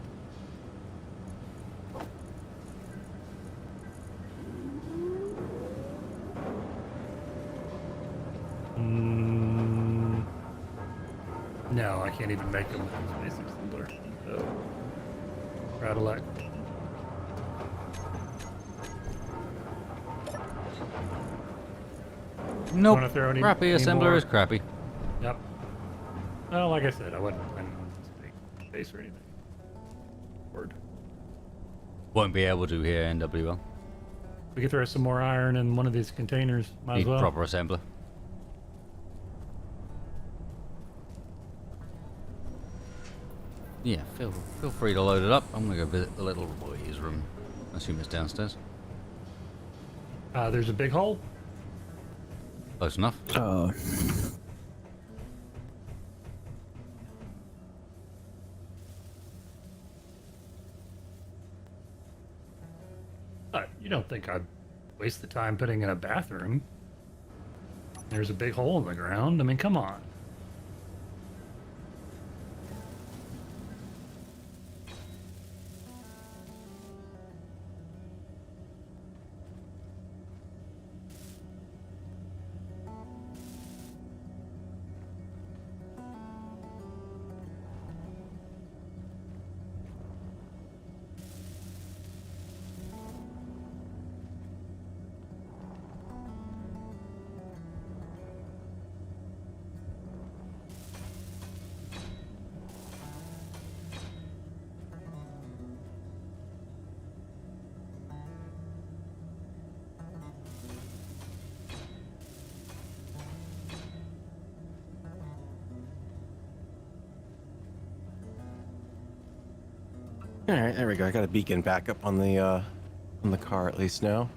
No, I can't even make them with this basic assembler. So, we're out of luck. Nope. Wanna throw any Crappy assembler more? is crappy. Yep. Well, like I said, I wasn't planning on this big base or anything. Word. Won't be able to here, NWL. We could throw some more iron in one of these containers. Might Need as well. proper assembler. Yeah, feel free to load it up. I'm gonna go visit the little boy's room. I assume it's downstairs. There's a big hole. Close enough. You don't think I'd waste the time putting in a bathroom? There's a big hole in the ground. I mean, come on. All right, there we go. I got a beacon back up on the car at least now.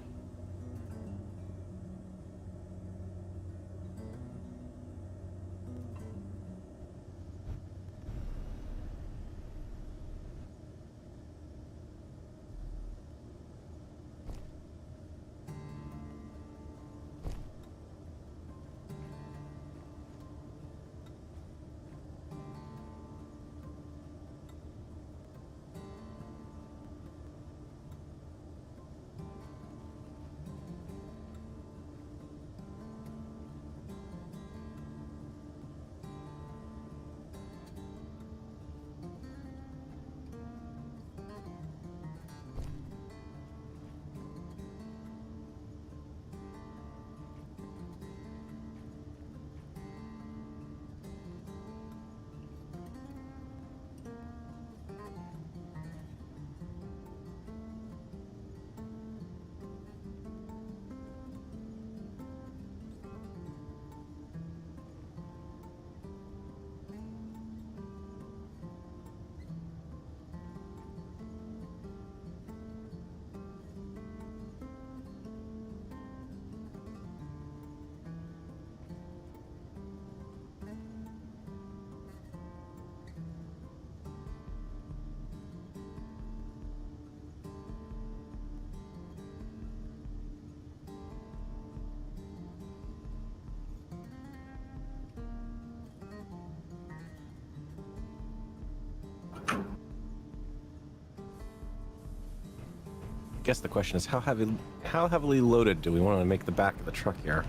Guess the question is how heavily loaded do we want to make the back of the truck here?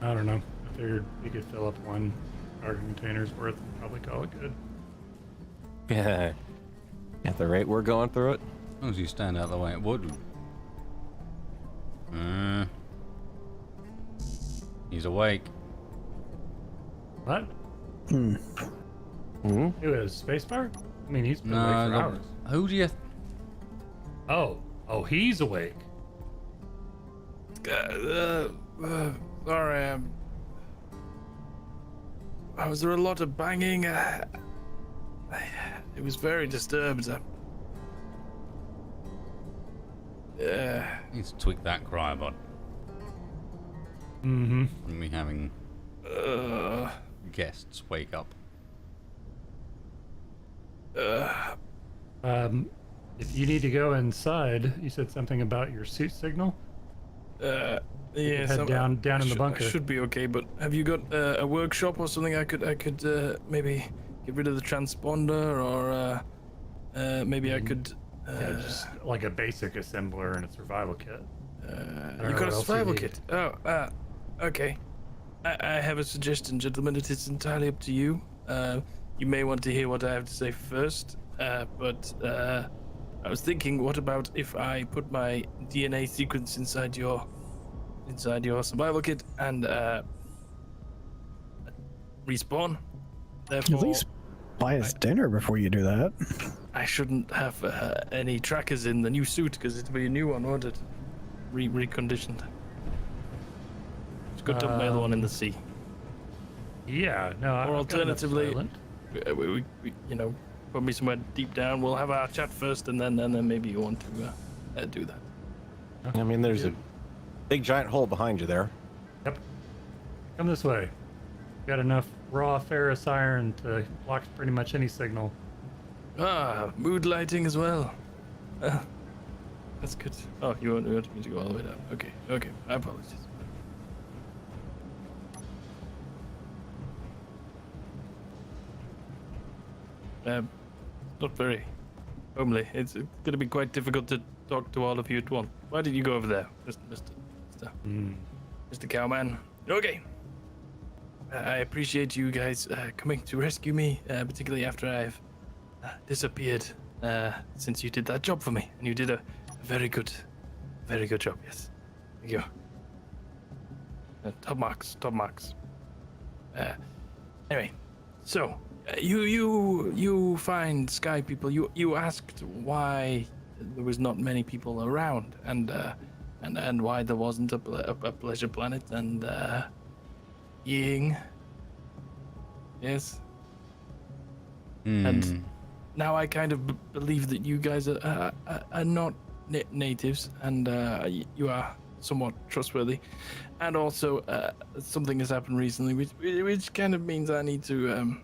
I don't know. I figured we could fill up one cargo container's worth and probably call it good. Yeah. At the rate we're going through it. As long as you stand out of the way, it would. He's awake. What? Hmm? Who is Spacebar? I mean, he's been awake No, for hours. who do you? Oh, he's awake. Sorry. Was there a lot of banging? It was very disturbed. Need to tweak that cryo bot. Mm-hmm. And we having guests wake up. If you need to go inside, you said something about your suit signal. Yeah, Head down in the bunker. I should be okay, but have you got a workshop or something I could maybe get rid of the transponder, or maybe I could. Yeah, just like a basic assembler and a survival kit. You got a survival kit? Oh, okay. I have a suggestion, gentlemen. It is entirely up to you. You may want to hear what I have to say first, but I was thinking, what about if I put my DNA sequence inside your survival kit and respawn? Therefore, At least buy us dinner before you do that. I shouldn't have any trackers in the new suit because it'll be a new one, won't it? Reconditioned. It's good to mail one in the sea. Yeah, no. Or I've got enough alternatively, silent. we put me somewhere deep down. We'll have our chat first, and then maybe you want to do that. I mean, there's a big giant hole behind you there. Yep. Come this way. Got enough raw ferrous iron to block pretty much any signal. Mood lighting as well. That's good. Oh, you want me to go all the way down? Okay. I apologize. Not very homely. It's going to be quite difficult to talk to all of you at once. Why did you go over there, Mr. Cowman? Okay. I appreciate you guys coming to rescue me, particularly after I've disappeared since you did that job for me, and you did a very good job. Yes, thank you. Top marks. Anyway, so you find sky people. You asked why there was not many people around, and why there wasn't a pleasure planet, and Ying. Yes. And now I kind of believe that you guys are not natives, and you are somewhat trustworthy. And also, something has happened recently, which kind of means I need to,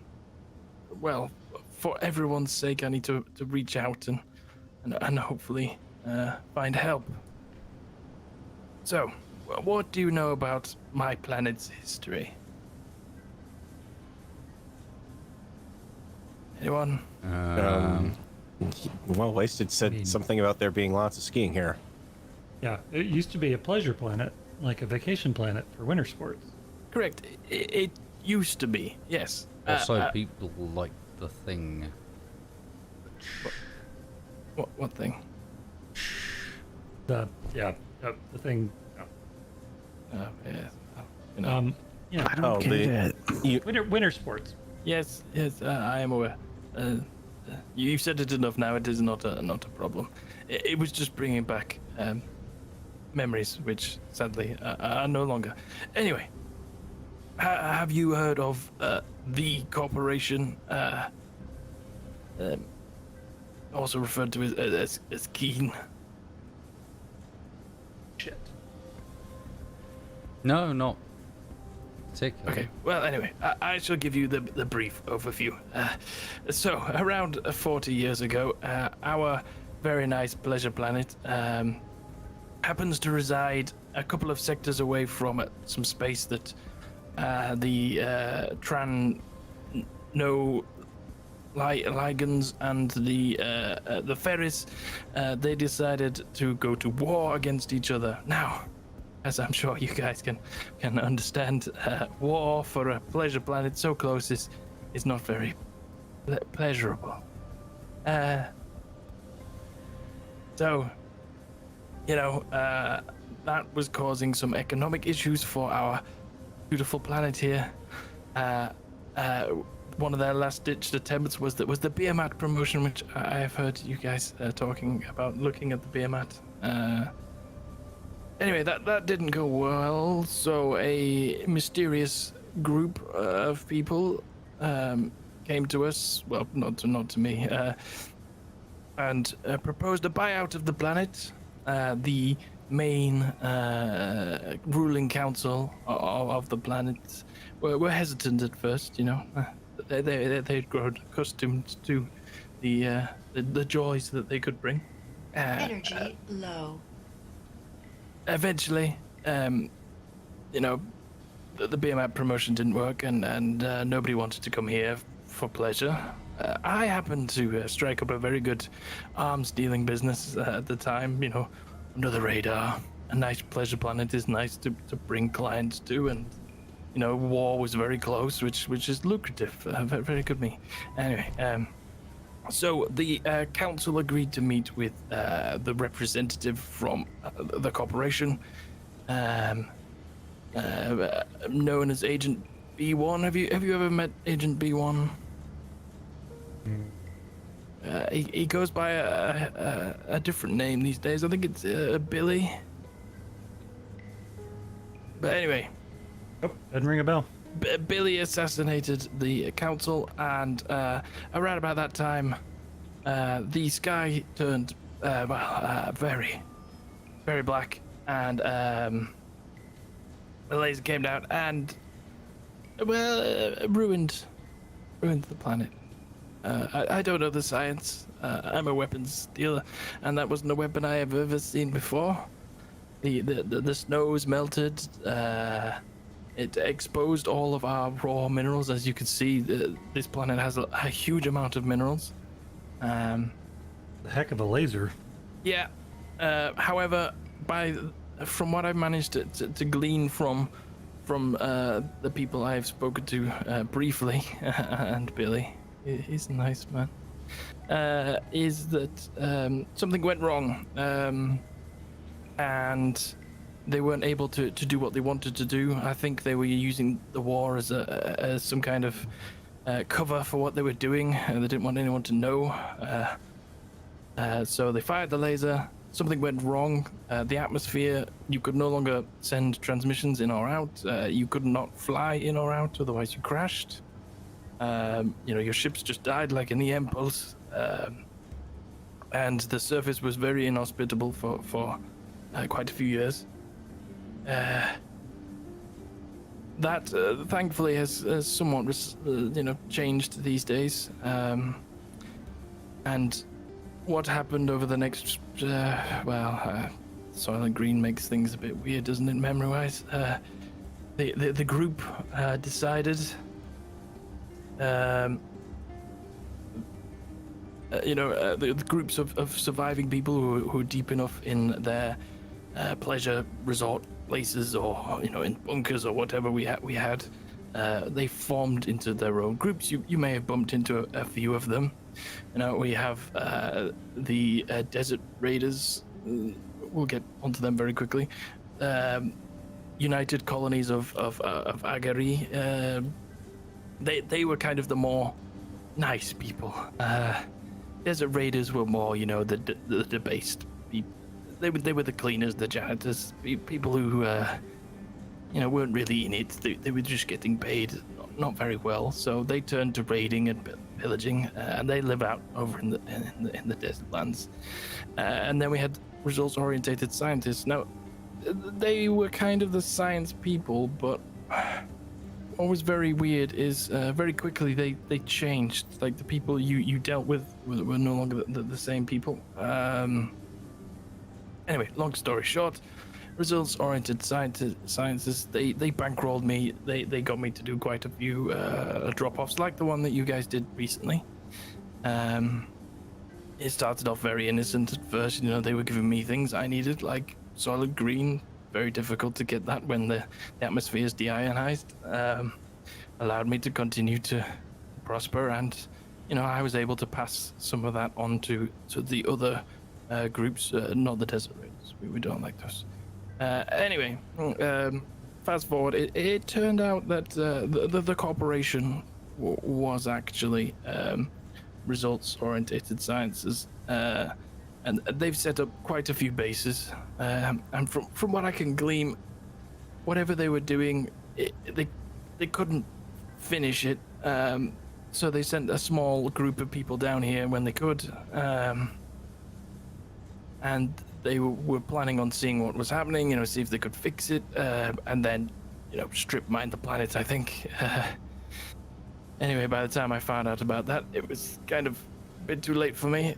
well, for everyone's sake, I need to reach out and hopefully find help. So, what do you know about my planet's history? Anyone? Well, Wasted said something about there being lots of skiing here. Yeah, it used to be a pleasure planet, like a vacation planet for winter sports. Correct. It used to be, yes. Also, people like the thing. What thing? The thing. Yeah. I don't get it. Winter sports. Yes, I am aware. You've said it enough now. It is not a problem. It was just bringing back memories, which sadly are no longer. Anyway, have you heard of the corporation, also referred to as Keen? Shit. No, not particularly. Okay, well, anyway, I shall give you the brief overview. So, around 40 years ago, our very nice pleasure planet happens to reside a couple of sectors away from some space that the Ligands and the Ferris, they decided to go to war against each other. Now, as I'm sure you guys can understand, war for a pleasure planet so close is not very pleasurable. So, that was causing some economic issues for our beautiful planet here. one of their last-ditched attempts was the beer mat promotion, which I have heard you guys talking about, looking at the beer mat. Anyway, that didn't go well, so a mysterious group of people came to us, well, not to me, and proposed a buyout of the planet. The main ruling council of the planet were hesitant at first, you know. They'd grown accustomed to the joys that they could bring. Energy low. Eventually, you know, the beer map promotion didn't work, and nobody wanted to come here for pleasure. I happened to strike up a very good arms dealing business at the time, you know, under the radar. A nice pleasure planet is nice to bring clients to, and you know, war was very close, which is lucrative. Very, very good me. Anyway, so the council agreed to meet with the representative from the corporation, known as Agent B1. Have you ever met Agent B1? He goes by a different name these days. I think it's Billy. But anyway. Oh, doesn't ring a bell. Billy assassinated the council, and around about that time, the sky turned very, very black, and the laser came down and ruined the planet. I don't know the science. I'm a weapons dealer, and that wasn't a weapon I have ever seen before. The snows melted. It exposed all of our raw minerals. As you can see, this planet has a huge amount of minerals. The heck of a laser. Yeah. However, from what I've managed to glean from the people I've spoken to briefly, and Billy, he's a nice man, is that something went wrong, and they weren't able to do what they wanted to do. I think they were using the war as some kind of cover for what they were doing. They didn't want anyone to know. So they fired the laser. Something went wrong. The atmosphere, you could no longer send transmissions in or out. You could not fly in or out, otherwise you crashed. You know, your ships just died like in the Impulse. And the surface was very inhospitable for quite a few years. That thankfully has somewhat changed these days, and what happened over the next Soylent Green makes things a bit weird, doesn't it, memory-wise? The group decided the groups of surviving people who are deep enough in their pleasure resort places, or in bunkers or whatever we had, they formed into their own groups. You may have bumped into a few of them. We have the Desert Raiders. We'll get onto them very quickly. United Colonies of Agari. They were kind of the more nice people. Desert Raiders were more, the debased people. They were the cleaners, the janitors, people who, weren't really in it. They were just getting paid not very well, so they turned to raiding and pillaging, and they live out over in the desert lands. And then we had results-orientated scientists. Now, they were kind of the science people, but what was very weird is very quickly they changed. Like, the people you dealt with were no longer the same people. Anyway, long story short, results-oriented scientists, they bankrolled me. They got me to do quite a few drop-offs, like the one that you guys did recently. It started off very innocent at first. They were giving me things I needed, like solid green. Very difficult to get that when the atmosphere is deionized. Allowed me to continue to prosper, and I was able to pass some of that on to the other groups, not the Desert Raiders. We don't like those. Anyway, fast forward. It turned out that the corporation was actually results-oriented sciences, and they've set up quite a few bases. And from what I can glean, whatever they were doing, they couldn't finish it. So they sent a small group of people down here when they could, and they were planning on seeing what was happening, see if they could fix it, and then, strip mine the planet, I think. Anyway, by the time I found out about that, it was kind of a bit too late for me.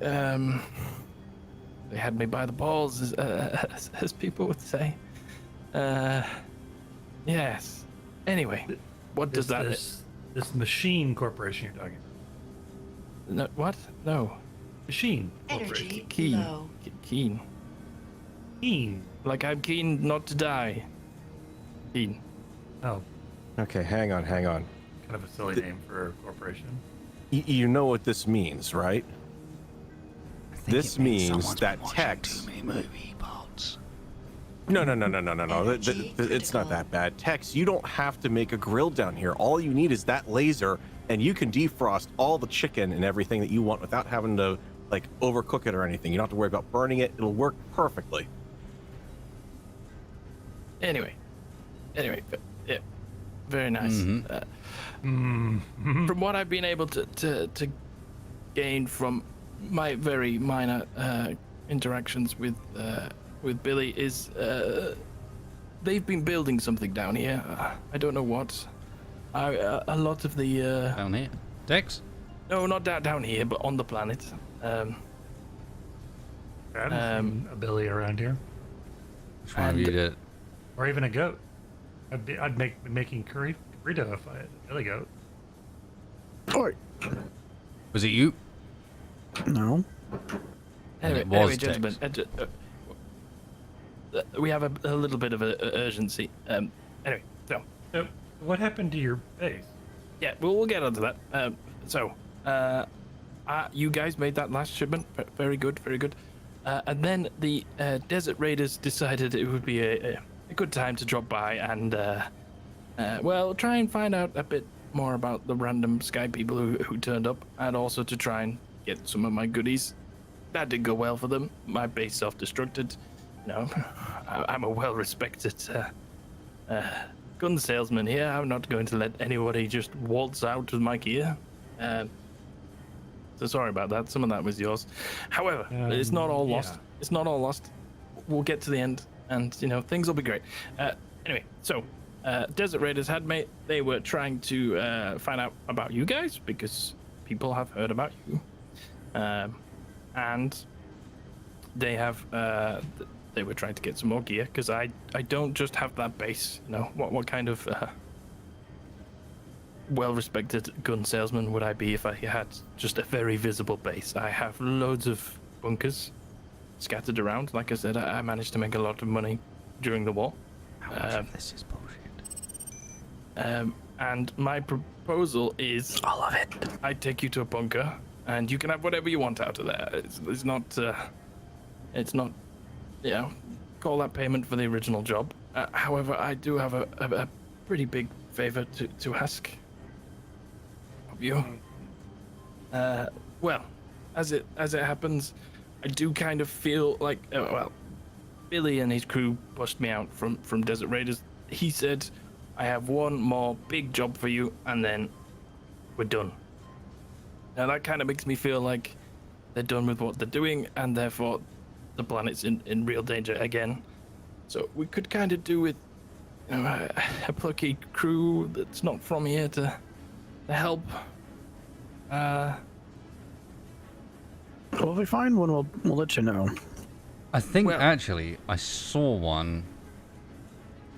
They had me by the balls, as people would say. Yes. Anyway, what does that... This machine corporation you're talking about. No, what? No. Machine corporation. Energy Keen. low. Keen. Keen. Like I'm keen not to die. Keen. Oh, Okay, hang on. kind of a silly name for a corporation. You know what this means, right? I think This it means means someone's that been watching text- too many movie parts. No. Energy It's not critical. that bad. Tex, you don't have to make a grill down here. All you need is that laser, and you can defrost all the chicken and everything that you want without having to, overcook it or anything. You don't have to worry about burning it. It'll work perfectly. Anyway, yeah, very nice. Mm-hmm. From what I've been able to gain from my very minor interactions with Billy is they've been building something down here. I don't know what. A lot of the Down here. Dex? no, not down here, but on the planet. I haven't seen a Billy around here, Which one of you did it? or even a goat. I'd be making curry burrito if I had a Billy goat. Oi. Was it you? No. And Anyway, it was gentlemen, we have a little bit of a urgency. Anyway, so So, what happened to your base? yeah, we'll get onto that. You guys made that last shipment. Very good, very good. And then the Desert Raiders decided it would be a good time to drop by and, try and find out a bit more about the random sky people who turned up, and also to try and get some of my goodies. That did go well for them. My base self-destructed. I'm a well-respected gun salesman here. I'm not going to let anybody just waltz out with my gear. So sorry about that. Some of that was yours. However, it's not all lost. yeah. It's not all lost. We'll get to the end, and things will be great. Anyway, so Desert Raiders had me. They were trying to find out about you guys because people have heard about you, and they have. They were trying to get some more gear because I don't just have that base. What kind of well-respected gun salesman would I be if I had just a very visible base? I have loads of bunkers scattered around. Like I said, I managed to make a lot of money during the war. How much of this is bullshit? And my proposal is All of it. I take you to a bunker and you can have whatever you want out of there. It's not, call that payment for the original job. However, I do have a pretty big favor to ask of you. Well, as it happens, I do kind of feel like, Billy and his crew pushed me out from Desert Raiders. He said, I have one more big job for you, and then we're done. Now that kind of makes me feel like they're done with what they're doing, and therefore the planet's in real danger again. So we could kind of do with a plucky crew that's not from here to help. Well, if we find one, we'll let you know. I think Well- actually I saw one.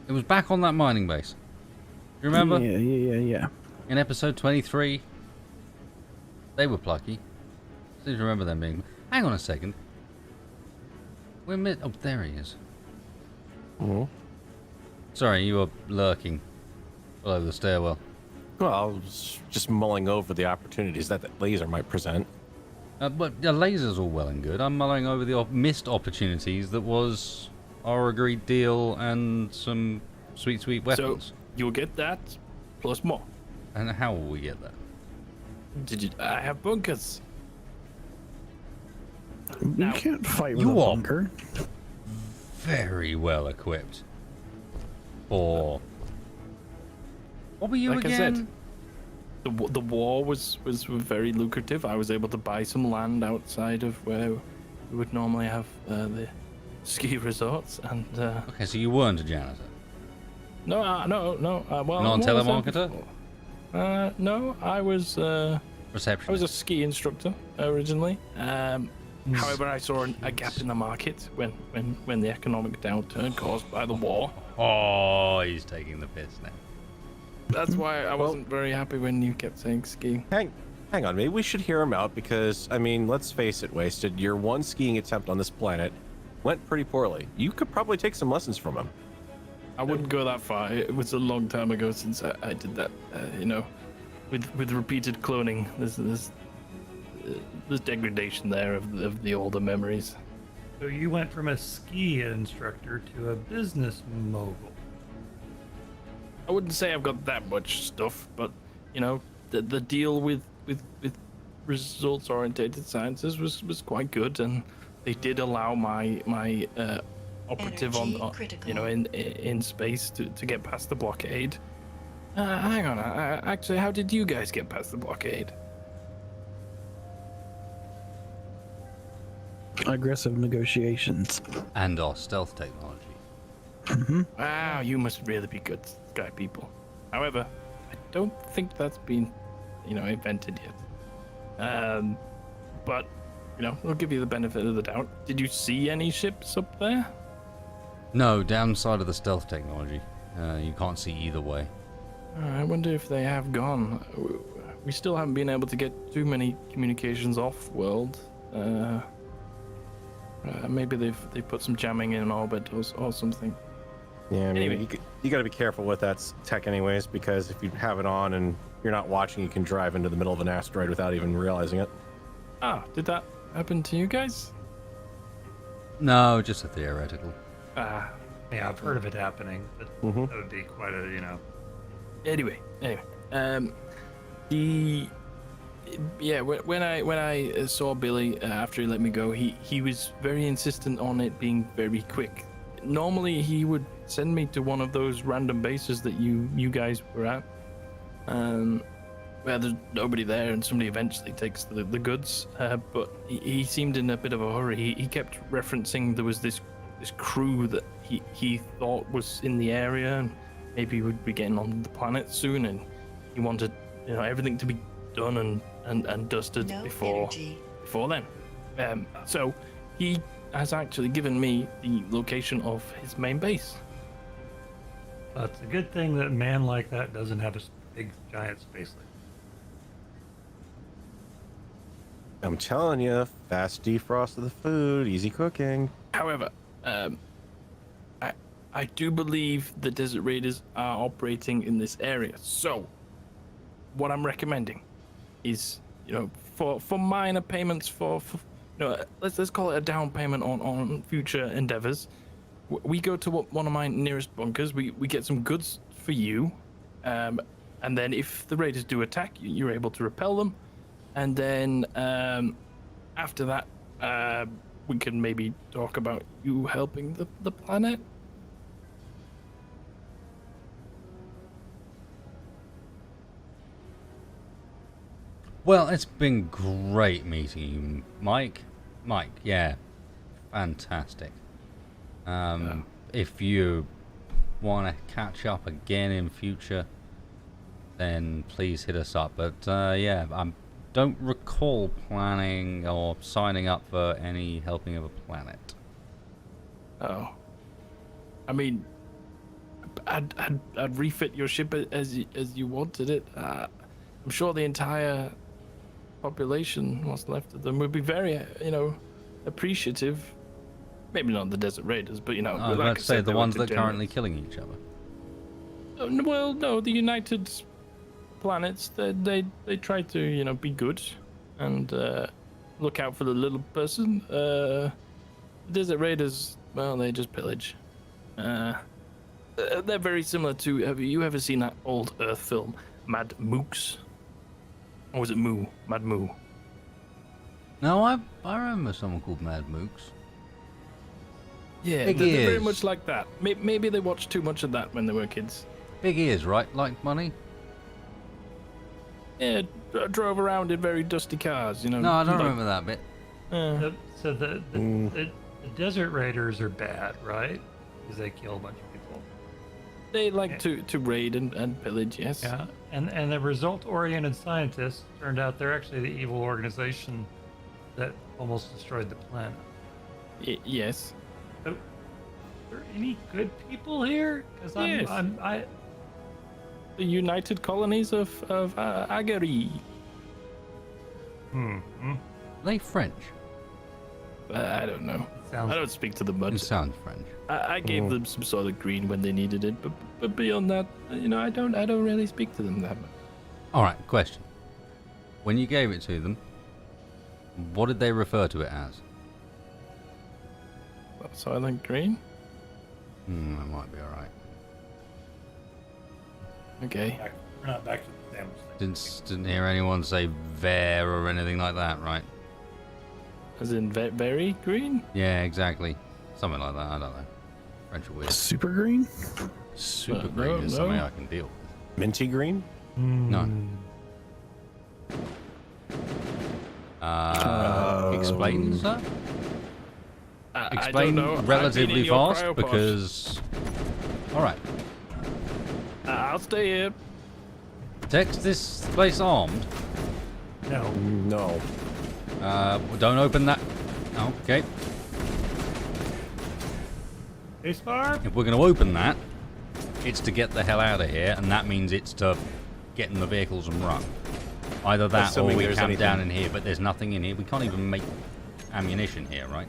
It was back on that mining base. You remember? Yeah. In episode 23? They were plucky. I seem to remember them being... Hang on a second. Oh, there he is. Mhm. Sorry, you were lurking below the stairwell. Well, I was just mulling over the opportunities that laser might present. But the laser's all well and good. I'm mulling over the missed opportunities that was our agreed deal and some sweet, sweet weapons. So you'll get that plus more. And how will we get that? Did you? I have bunkers. You Now, can't fight with you a are- bunker. Very well equipped. For what were you Like I again? said, the war was very lucrative. I was able to buy some land outside of where we would normally have the ski resorts, and Okay, so you weren't a janitor. no. Well, Non what was I telemarketer? before? No, I was a Receptionist. ski instructor originally. However, I saw a gap in the market when the economic downturn caused by the war. Oh, he's taking the piss now. That's why I wasn't very happy when you kept saying ski. Hang on, maybe we should hear him out because, I mean, let's face it, Wasted, your one skiing attempt on this planet went pretty poorly. You could probably take some lessons from him. I wouldn't go that far. It was a long time ago since I did that. With repeated cloning, there's degradation there of the older memories. So you went from a ski instructor to a business mogul. I wouldn't say I've got that much stuff, but the deal with results orientated sciences was quite good, and they did allow my operative Energy on critical. in space to get past the blockade. Hang on, actually, how did you guys get past the blockade? Aggressive negotiations. And our stealth technology. Wow, you must really be good sky people. However, I don't think that's been, invented yet. But, we'll give you the benefit of the doubt. Did you see any ships up there? No, downside of the stealth technology. You can't see either way. I wonder if they have gone. We still haven't been able to get too many communications off-world. Maybe they've put some jamming in orbit or something. Yeah, I mean, Anyway. you got to be careful with that tech anyways, because if you have it on and you're not watching, you can drive into the middle of an asteroid without even realizing it. Did that happen to you guys? No, just a theoretical. Yeah, I've heard of it happening, but Mhm. that would be quite a. Anyway, when I saw Billy after he let me go, he was very insistent on it being very quick. Normally he would send me to one of those random bases that you guys were at, where there's nobody there and somebody eventually takes the goods. But he seemed in a bit of a hurry. He kept referencing there was this crew that he thought was in the area and maybe would be getting on the planet soon, and he wanted everything to be done and dusted No before energy. then. So he has actually given me the location of his main base. It's a good thing that a man like that doesn't have a big giant space like I'm telling you, fast defrost of the food, easy cooking. However, I do believe the Desert Raiders are operating in this area. So, what I'm recommending is, for minor payments for let's call it a down payment on future endeavors. We go to one of my nearest bunkers. We get some goods for you, and then if the raiders do attack, you're able to repel them, and then after that, we can maybe talk about you helping the planet. Well, it's been great meeting you, Mike. Mike, yeah, fantastic. If you want to catch up again in future, then please hit us up. But yeah, I don't recall planning or signing up for any helping of a planet. Oh, I mean, I'd refit your ship as you wanted it. I'm sure the entire population, what's left of them, would be very, appreciative. Maybe not the Desert Raiders, but I was like about I to say said, the they were ones that are degenerates. currently killing each other. Well, no, the United Planets, they try to, be good and look out for the little person. The Desert Raiders, well, they just pillage. They're very similar to. Have you ever seen that old Earth film, Mad Mooks? Or was it Moo? Mad Moo? No, I remember someone called Mad Mooks. Yeah, Big they're very ears. much like that. Maybe they watched too much of that when they were kids. Big ears, right? Like money? Yeah, drove around in very dusty cars, you know. No, I don't like- remember that bit. So the desert raiders are bad, right? Because they kill a bunch of people. They like to raid and pillage, yes. Yeah, and the result-oriented scientists turned out they're actually the evil organization that almost destroyed the planet. Yes. So, are there any good people here? Because Yes. I The United Colonies of Agari. hmm. Are they French? I don't know. Sounds I don't speak to them It much. sounds French. I gave them some sort of green when they needed it, but beyond that, you know, I don't really speak to them that much. Alright, question. When you gave it to them, what did they refer to it as? Silent Green? That might be alright. Okay. we're not back to the damage thing. Didn't hear anyone say Ver or anything like that, right? As in very green? Yeah, exactly. Something like that, I don't know. French are weird. Super green? Super No, green is no. something I can deal with. Minty green? No. Explain, sir? I don't Explain know. I've been in relatively your fast cryopod. because. Alright. I'll stay here. Text this place armed. No. No. Don't open that. Okay. Spacebar? If we're going to open that, it's to get the hell out of here, and that means it's to get in the vehicles and run. Either that Assuming or we there's camp down in anything. here, but there's nothing in here. We can't even make ammunition here, right?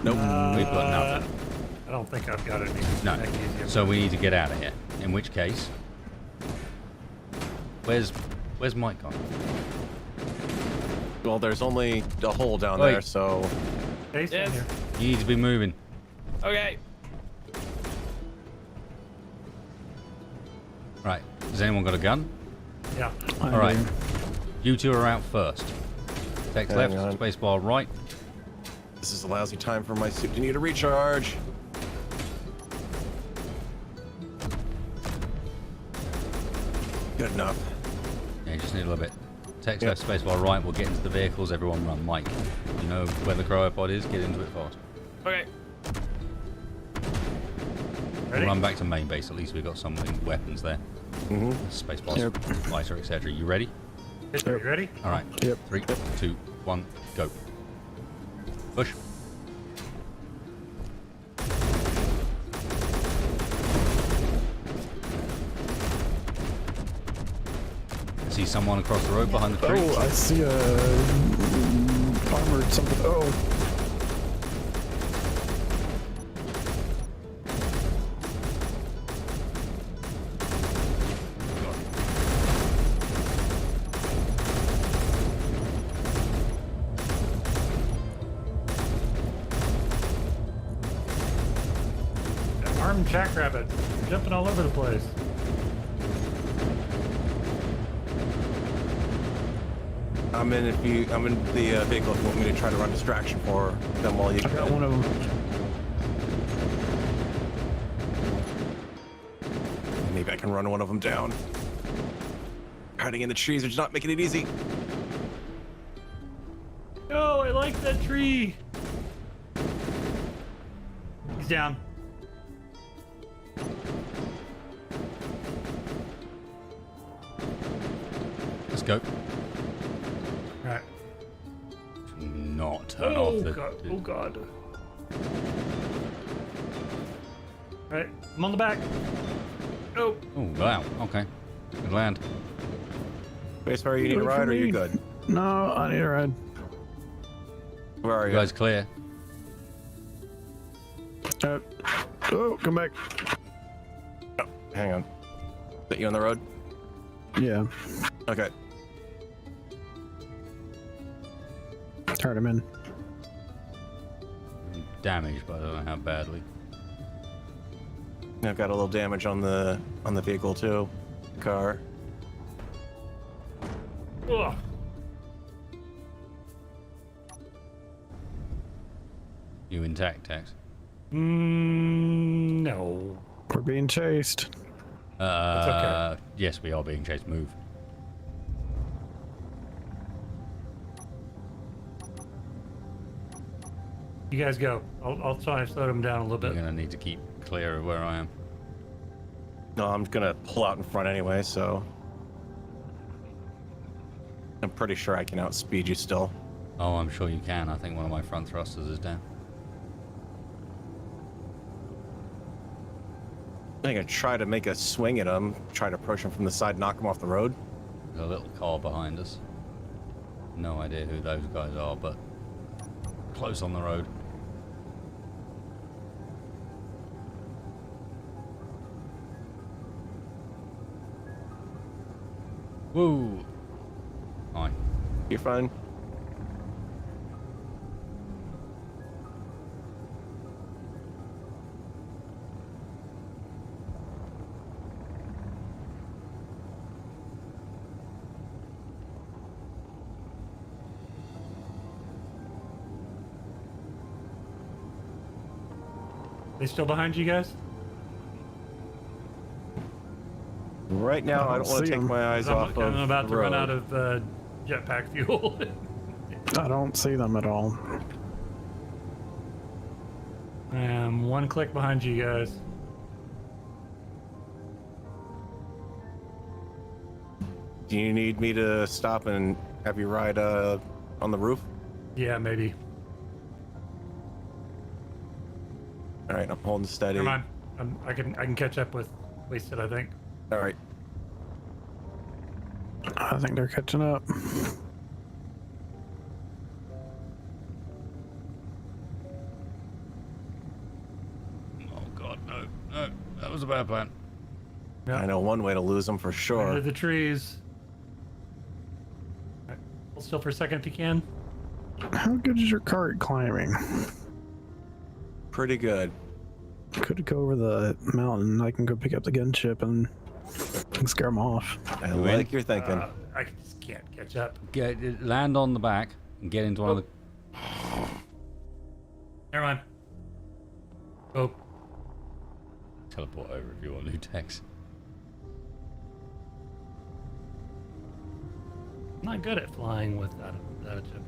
Nope. We've got nothing. I don't think I've got any. No. magnesium. So we need to get out of here. In which case, where's Mike gone? Well, there's only a hole down Wait. there, so Space in Yes. here. You need to be moving. Okay. Right. Has anyone got a gun? Yeah. I All right. do. You two are out first. Text Hang left, on. spacebar right. this is a lousy time for my suit to need a recharge. Good enough. Yeah, you just need a little bit. Text left, spacebar right. We'll get into the vehicles. Everyone run. Mike, you know where the cryopod is. Get into it fast. Okay. Ready? We'll run back to main base. At least we've got some weapons there. Mm-hmm. Spacebar, Yep. lighter, etc. You ready? Are you ready? All right. Yep. 3, 2, 1, go. Push. I see someone across the road behind the tree. Oh, I see a armored something. Oh, Armed jackrabbit. Jumping all over the place. I'm in the vehicle if you want me to try to run distraction for them while you I got one of them. Maybe I can run one of them down. Hiding in the trees is not making it easy. Oh, I like that tree. He's down. Let's go. All right. Do not turn Oh off the. god. Oh god. All right. I'm on the back. Oh. Oh wow. Okay. Good land. Spacebar, you need a Wait for ride or you me. good? No, I need a ride. Where are You you? guys clear? Oh, come back. Hang on. Is you on the road? Yeah, Okay. tired him in. Damaged, but I don't know how badly. I've got a little damage on the vehicle too. Car. Ugh. You intact, Tex? No. We're being chased. okay. Yes, we are being chased. Move. You guys go. I'll try and slow them down a little You're bit. gonna need to keep clear of where I am. No, I'm gonna pull out in front anyway, so I'm pretty sure I can outspeed you still. Oh, I'm sure you can. I think one of my front thrusters is down. I'm gonna try to make a swing at him, try to approach him from the side, knock him off the road. There's a little car behind us. No idea who those guys are, but close on the road. Woo! Hi. You're fine. They still behind you guys? Right now, I don't want to see take him. my eyes off of I'm about the to run road. out of jetpack fuel. I don't see them at all. I am one click behind you guys. Do you need me to stop and have you ride on the roof? Yeah, maybe. All right, I'm holding steady. Never mind. I can catch up with Wasted, I think. All right. I think they're catching up. Oh god, no, no, that was a bad plan. I know one way to lose them for Into sure. the trees. Hold still for a second if you can. How good is your car at climbing? Pretty good. Could go over the mountain. I can go pick up the gunship and scare them off. I You like in? your thinking. I just can't catch up. Land on the back and get into one of the. Never mind. Oh, Teleport over if you want new text. I'm not good at flying without a jet.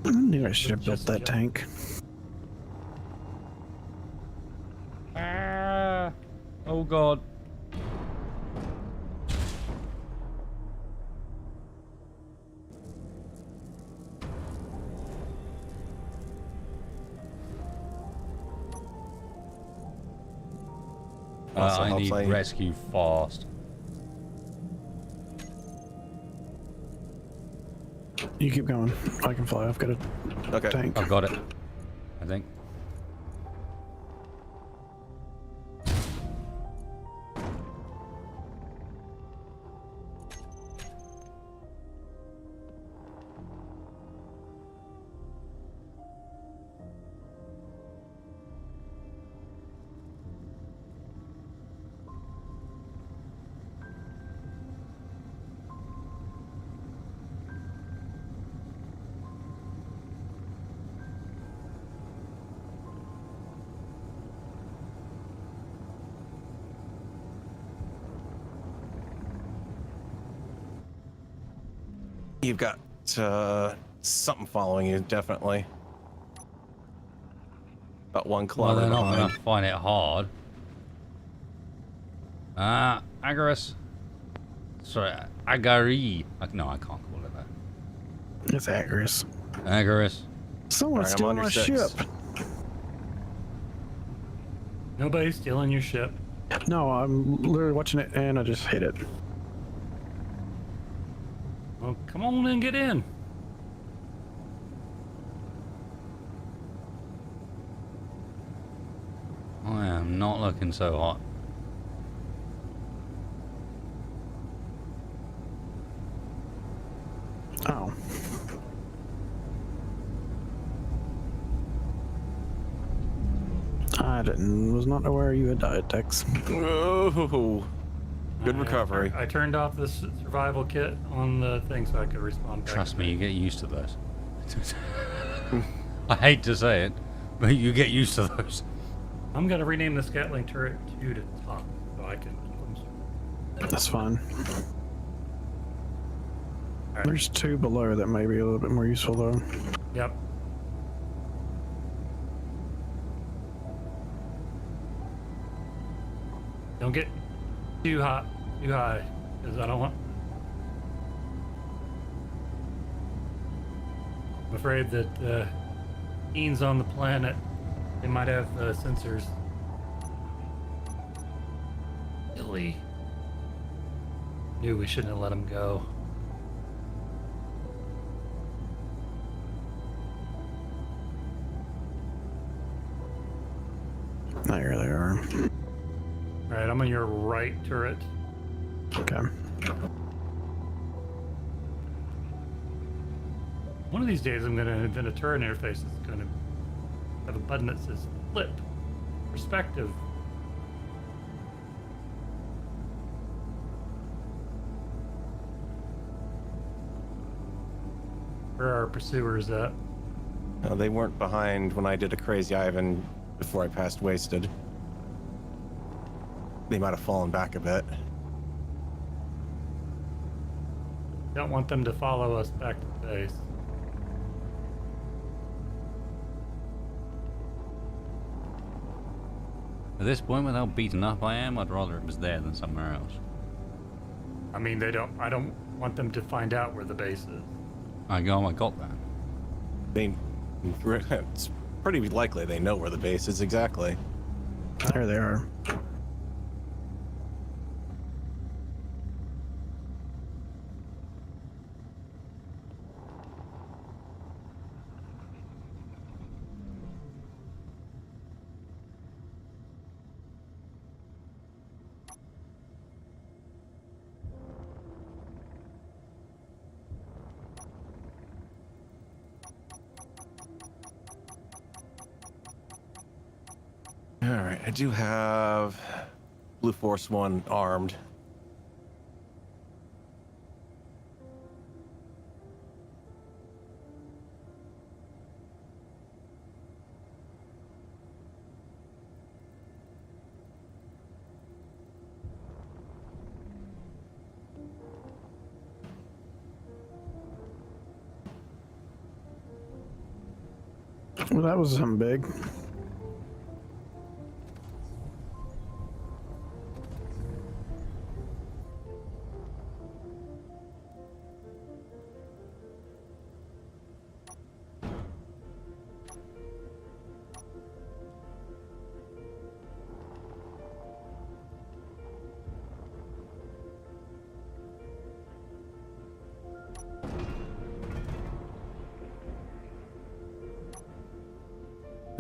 I knew I should have built Just that jump. tank. Ah! Oh god. Also I helps need I- rescue fast. You keep going. I can fly. I've got a Okay. tank. I've got it. I think. You've got something following you, definitely. About 1 Well, kilometer they're not behind. going to find it hard. Agarus. Sorry, Agari. No, I can't call it that. It's Agarus. Agarus. Someone's Alright, I'm on stealing your my 6. ship. Nobody's stealing your ship. No, I'm literally watching it and I just hit it. Well, come on and get in. I am not looking so hot. Oh. I was not aware you had died, Tex. Oh, Good recovery. I turned off the survival kit on the thing so I could respawn back. Trust me, you get used to those. I hate to say it, but you get used to those. I'm gonna rename the Scatling turret 2 to top so I can keep them. That's fine. Alright. There's 2 below that may be a little bit more useful though. Yep. Don't get too high, because I don't want. I'm afraid that beings on the planet, they might have sensors. Silly. Knew we shouldn't have let them go. There they are. All right, I'm on your right turret. Okay. One of these days, I'm going to invent a turret interface that's going to have a button that says flip perspective. Where are our pursuers at? They weren't behind when I did a crazy Ivan before I passed wasted. They might have fallen back a bit. Don't want them to follow us back to base. At this point, with how beaten up I am, I'd rather it was there than somewhere else. I mean, I don't want them to find out where the base is. I got that. It's pretty likely they know where the base is exactly. There they are. All right, I do have Blue Force 1 armed. Well, that was something big.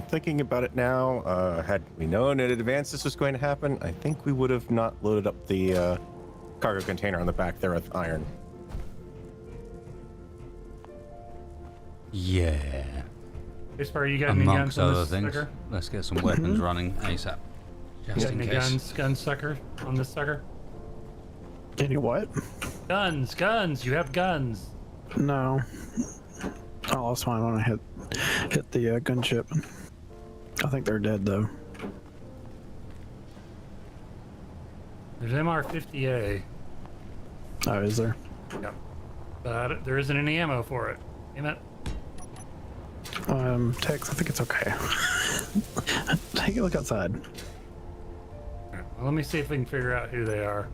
Thinking about it now, had we known in advance this was going to happen, I think we would have not loaded up the cargo container on the back there with iron. Yeah. As far you got any guns Amongst on other this things, sucker? let's get some weapons running ASAP. You Just got in any case. gun sucker on this sucker? Any what? Guns! You have guns! No. I lost mine when I hit the gunship. I think they're dead though. There's MR50A. Oh, is there? Yep. But there isn't any ammo for it. Damn it. Tex, I think it's okay. Take a look outside. Well, let me see if we can figure out who they are.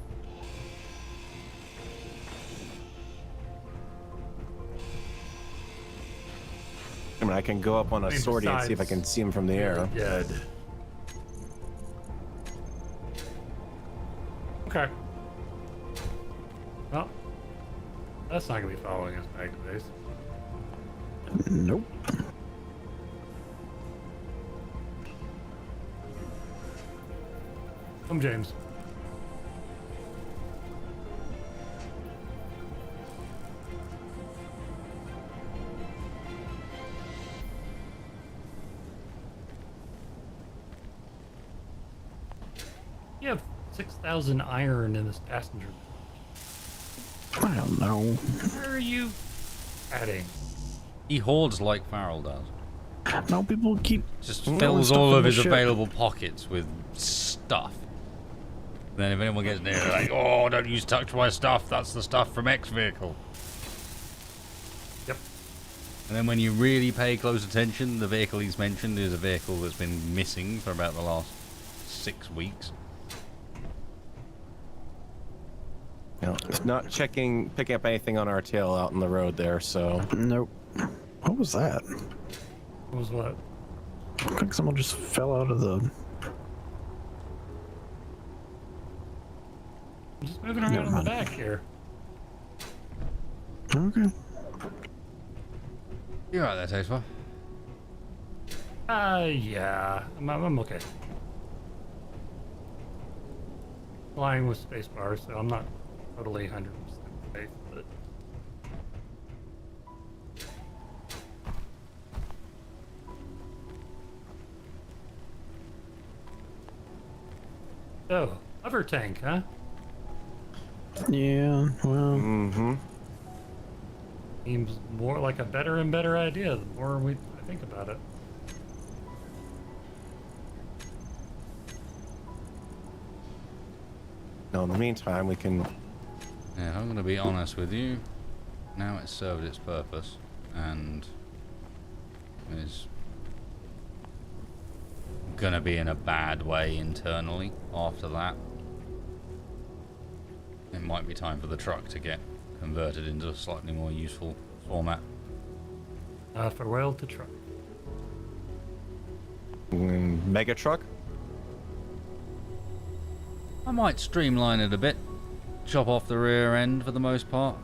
I mean, I can go up on a I mean, sortie and see if I can see him from the air. Dead. Okay. Well, that's not gonna be following us back to base. Nope. Come, James. You have 6,000 iron in this passenger? I don't know. Where are you adding? He hoards like Farrell does. No, people keep Just throwing fills stuff all in of the his ship. available pockets with stuff. Then if anyone gets near, they're like, oh, don't use touch my stuff. That's the stuff from X vehicle. Yep. And then when you really pay close attention, the vehicle he's mentioned is a vehicle that's been missing for about the last 6 weeks. No, it's not picking up anything on our tail out on the road there, so. Nope. What was that? What was what? I think someone just fell out of the. I'm just moving around in the back here. Okay. You're right there, Tasteful. Yeah. I'm okay. Flying with spacebar, so I'm not totally 100% safe, but. So, hover tank, huh? Yeah. Well. Mm-hmm. Seems more like a better and better idea the more I think about it. No, in the meantime, we can. Yeah, I'm going to be honest with you. Now it's served its purpose and is going to be in a bad way internally after that. It might be time for the truck to get converted into a slightly more useful format. Farewell to truck. Mega truck? I might streamline it a bit. Chop off the rear end for the most part.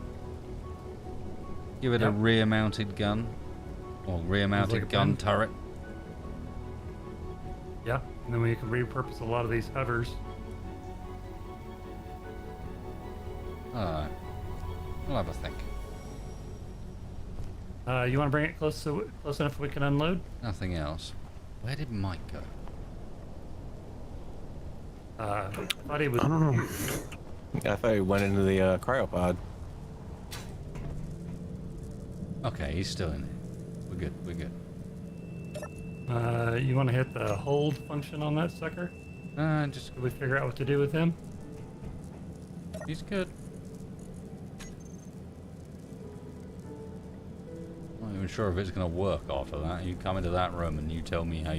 Give it a Yep. rear mounted gun. Or rear mounted like a gun plan. turret. Yeah, and then we can repurpose a lot of these hovers. Alright. We'll have a think. You want to bring it close enough we can unload? Nothing else. Where did Mike go? Thought he was. I don't know. I thought he went into the cryopod. Okay, he's still in there. We're good, we're good. You want to hit the hold function on that sucker? Just, Did we figure out what to do with him? he's good. Not even sure if it's going to work after that. You come into that room and you tell me how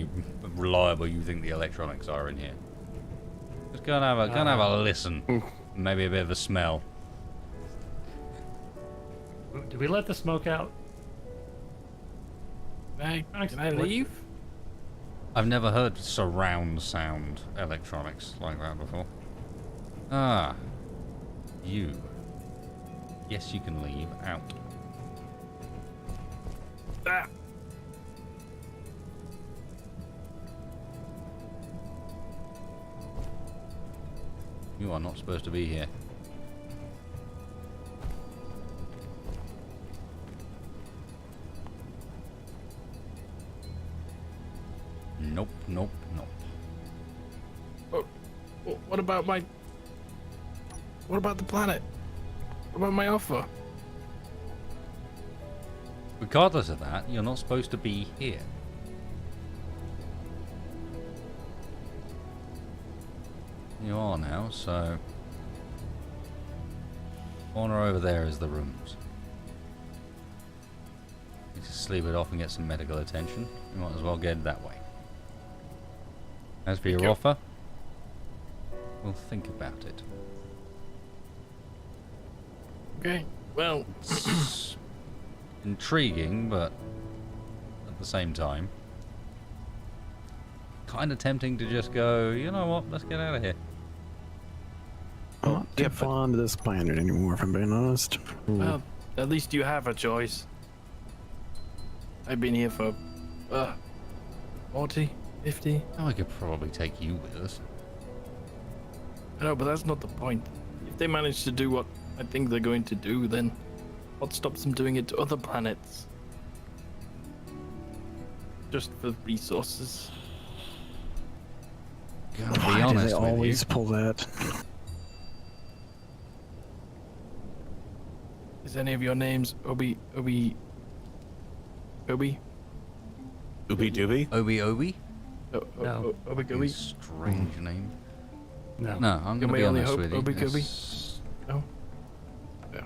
reliable you think the electronics are in here. Just go and have a listen. Maybe a bit of a smell. Did we let the smoke out? Can I leave? I've never heard surround sound electronics like that before. Ah. You. Yes, you can leave. Out. Ah. You are not supposed to be here. Nope, nope, nope. What about my... What about the planet? What about my offer? Regardless of that, you're not supposed to be here. You are now, so... Corner over there is the rooms. You just sleep it off and get some medical attention. You might as well get it that way. As for your offer, we'll think about it. Okay, well... It's intriguing, but at the same time, kind of tempting to just go, you know what, let's get out of here. I'm not too fond of this planet anymore, if I'm being honest. Well, at least you have a choice. I've been here for 40, 50. I could probably take you with us. I know, but that's not the point. If they manage to do what I think they're going to do, then what stops them doing it to other planets? Just for resources. Gotta Why be do honest they with always you. pull that? Is any of your names Obi? Ooby Dooby? Obi Obi? No. Obi Fucking Gobi? strange name. No. No, I'm You're gonna my be only honest hope, with you. Obi Gobi? It's- No? Yeah.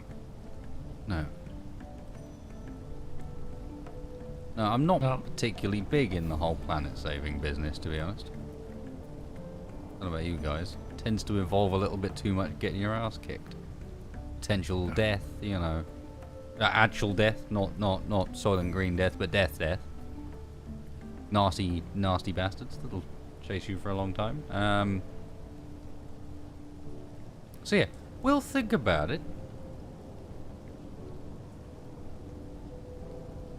No. No, I'm not No. particularly big in the whole planet saving business, to be honest. I don't know about you guys. It tends to involve a little bit too much getting your ass kicked. Potential death, you know. Actual death, not Soylent Green death, but death. Nasty bastards that'll chase you for a long time. So yeah, we'll think about it.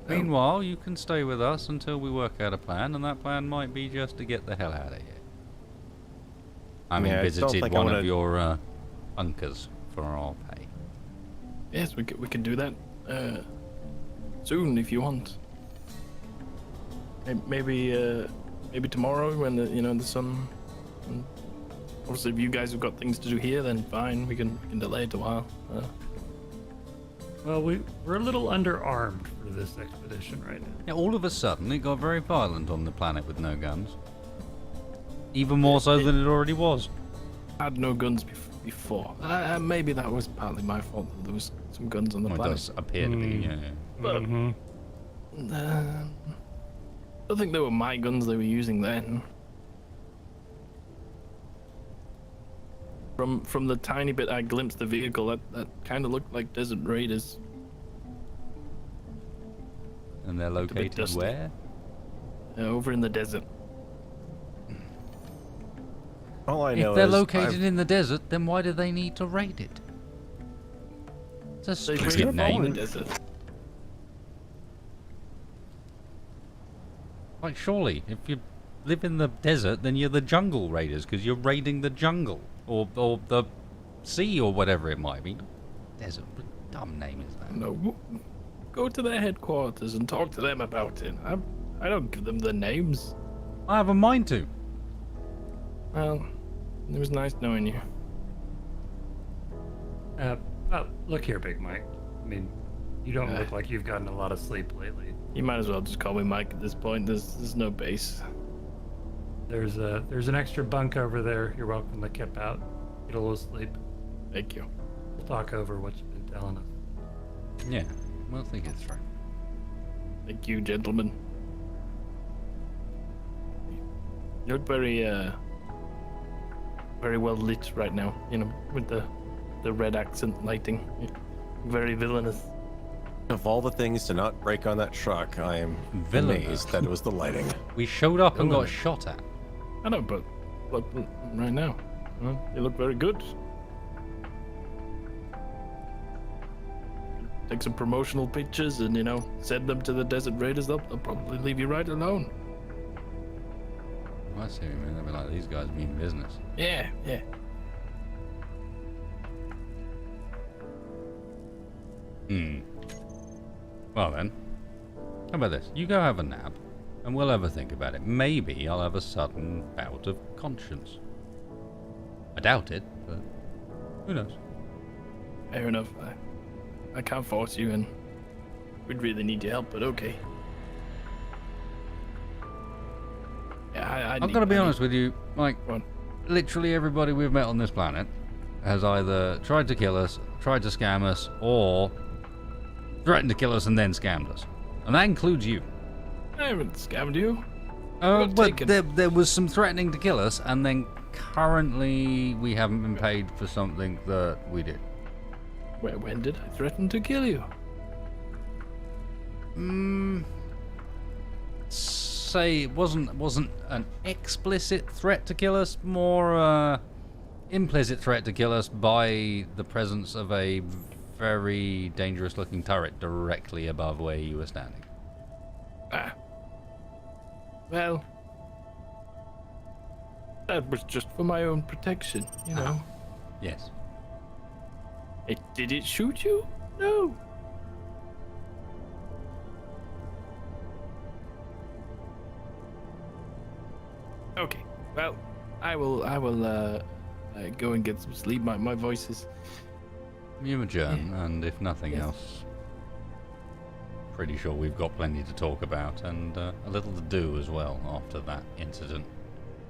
Meanwhile, you can stay with us until we work out a plan, and that plan might be just to get the hell out of here. I mean, Yeah, I don't visited think I one wanna- of your uncas for our pay. Yes, we can do that soon if you want. Maybe tomorrow when the sun. Obviously, if you guys have got things to do here, then fine. We can delay it a while. Well, we're a little underarmed for this expedition right now. Yeah, all of a sudden, it got very violent on the planet with no guns. Even more so than it already was. I had no guns before. Maybe that was partly my fault. That there was some guns on the Well, it planet. does appear to be, yeah. But I don't think they were my guns they were using then. From the tiny bit I glimpsed the vehicle, that kind of looked like Desert Raiders. And they're located dusty. where? Over in the desert. All I know If they're is located I've- in the desert, then why do they need to raid it? It's a They stupid raided all the name. desert. Like, surely, if you live in the desert, then you're the jungle raiders, because you're raiding the jungle. Or the sea, or whatever it might be. Desert, what dumb name is that? No, go to their headquarters and talk to them about it. I don't give them the names. I have a mind to. Well, it was nice knowing you. Well, look here, Big Mike. I mean, you don't look like you've gotten a lot of sleep lately. You might as well just call me Mike at this point. There's no base. There's an extra bunk over there. You're welcome to kip out. Get a little sleep. Thank you. We'll talk over what you've been telling us. Yeah, we'll think it through. Thank you, gentlemen. You look very well lit right now. You know, with the red accent lighting. Very villainous. Of all the things to not break on that truck, I am Villainous. amazed that it was the lighting. We showed up and got Villainous. shot at. I know, but look right now. You look very good. Take some promotional pictures and, send them to the Desert Raiders. They'll probably leave you right alone. I see what you mean. They'll be like, these guys mean business. Yeah. Well then, how about this? You go have a nap, and we'll have a think about it. Maybe I'll have a sudden bout of conscience. I doubt it, but who knows? Fair enough. I can't force you, and we'd really need your help, but okay. Yeah, I'm gonna be honest with you, like, Go on. literally everybody we've met on this planet has either tried to kill us, tried to scam us, or threatened to kill us and then scammed us. And that includes you. I haven't scammed you. But taken. there was some threatening to kill us, and then currently we haven't been paid for something that we did. When did I threaten to kill you? Say it wasn't an explicit threat to kill us, more implicit threat to kill us by the presence of a very dangerous looking turret directly above where you were standing. Well, that was just for my own protection, you know. Yes. Did it shoot you? No. Okay. Well, I will go and get some sleep. My voice is. You adjourn, and if nothing else, pretty sure we've got plenty to talk about, and a little to do as well after that incident.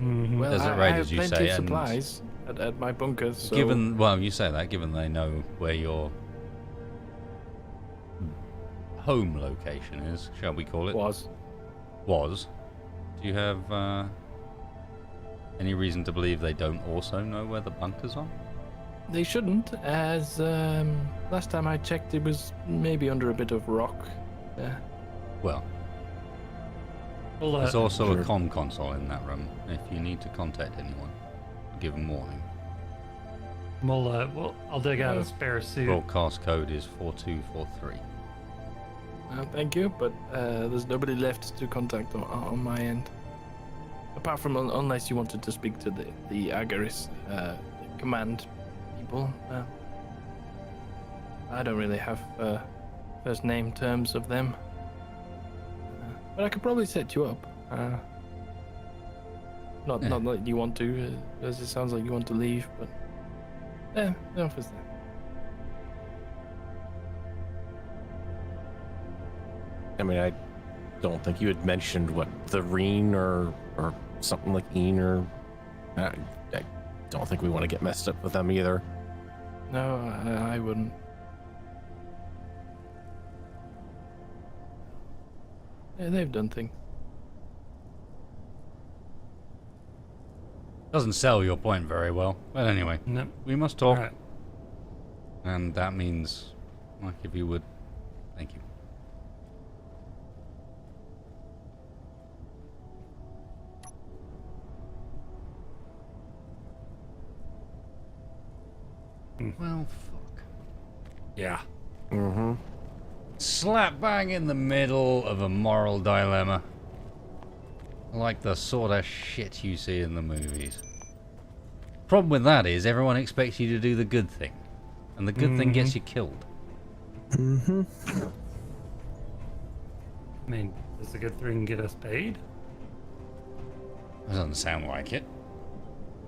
Well, Desert I Raid, have as you plenty say, of and supplies at my bunker. So given, well, you say that, given they know where your home location is, shall we call it? Was. Do you have any reason to believe they don't also know where the bunkers are? they shouldn't, as last time I checked, it was maybe under a bit of rock. Well, there's also a comm console in that room. If you need to contact anyone, give them warning. I'll dig out a spare suit. Broadcast code is 4243. Thank you, but there's nobody left to contact on my end. Apart from unless you wanted to speak to the Agaris command people. I don't really have first name terms of them. But I could probably set you up. Not that you want to, as it sounds like you want to leave, but the offer's there. I mean, I don't think you had mentioned what the Reen or something like Een or I don't think we want to get messed up with them either. No, I wouldn't. Yeah, they've done things. Doesn't sell your point very well. But anyway, No. we must talk. All right. And that means, like, if you would, thank you. Well, fuck. Yeah. Mm-hmm. Slap bang in the middle of a moral dilemma. Like the sort of shit you see in the movies. Problem with that is everyone expects you to do the good thing. And the good thing gets you killed. Mm-hmm. I mean, does the good thing get us paid? That doesn't sound like it.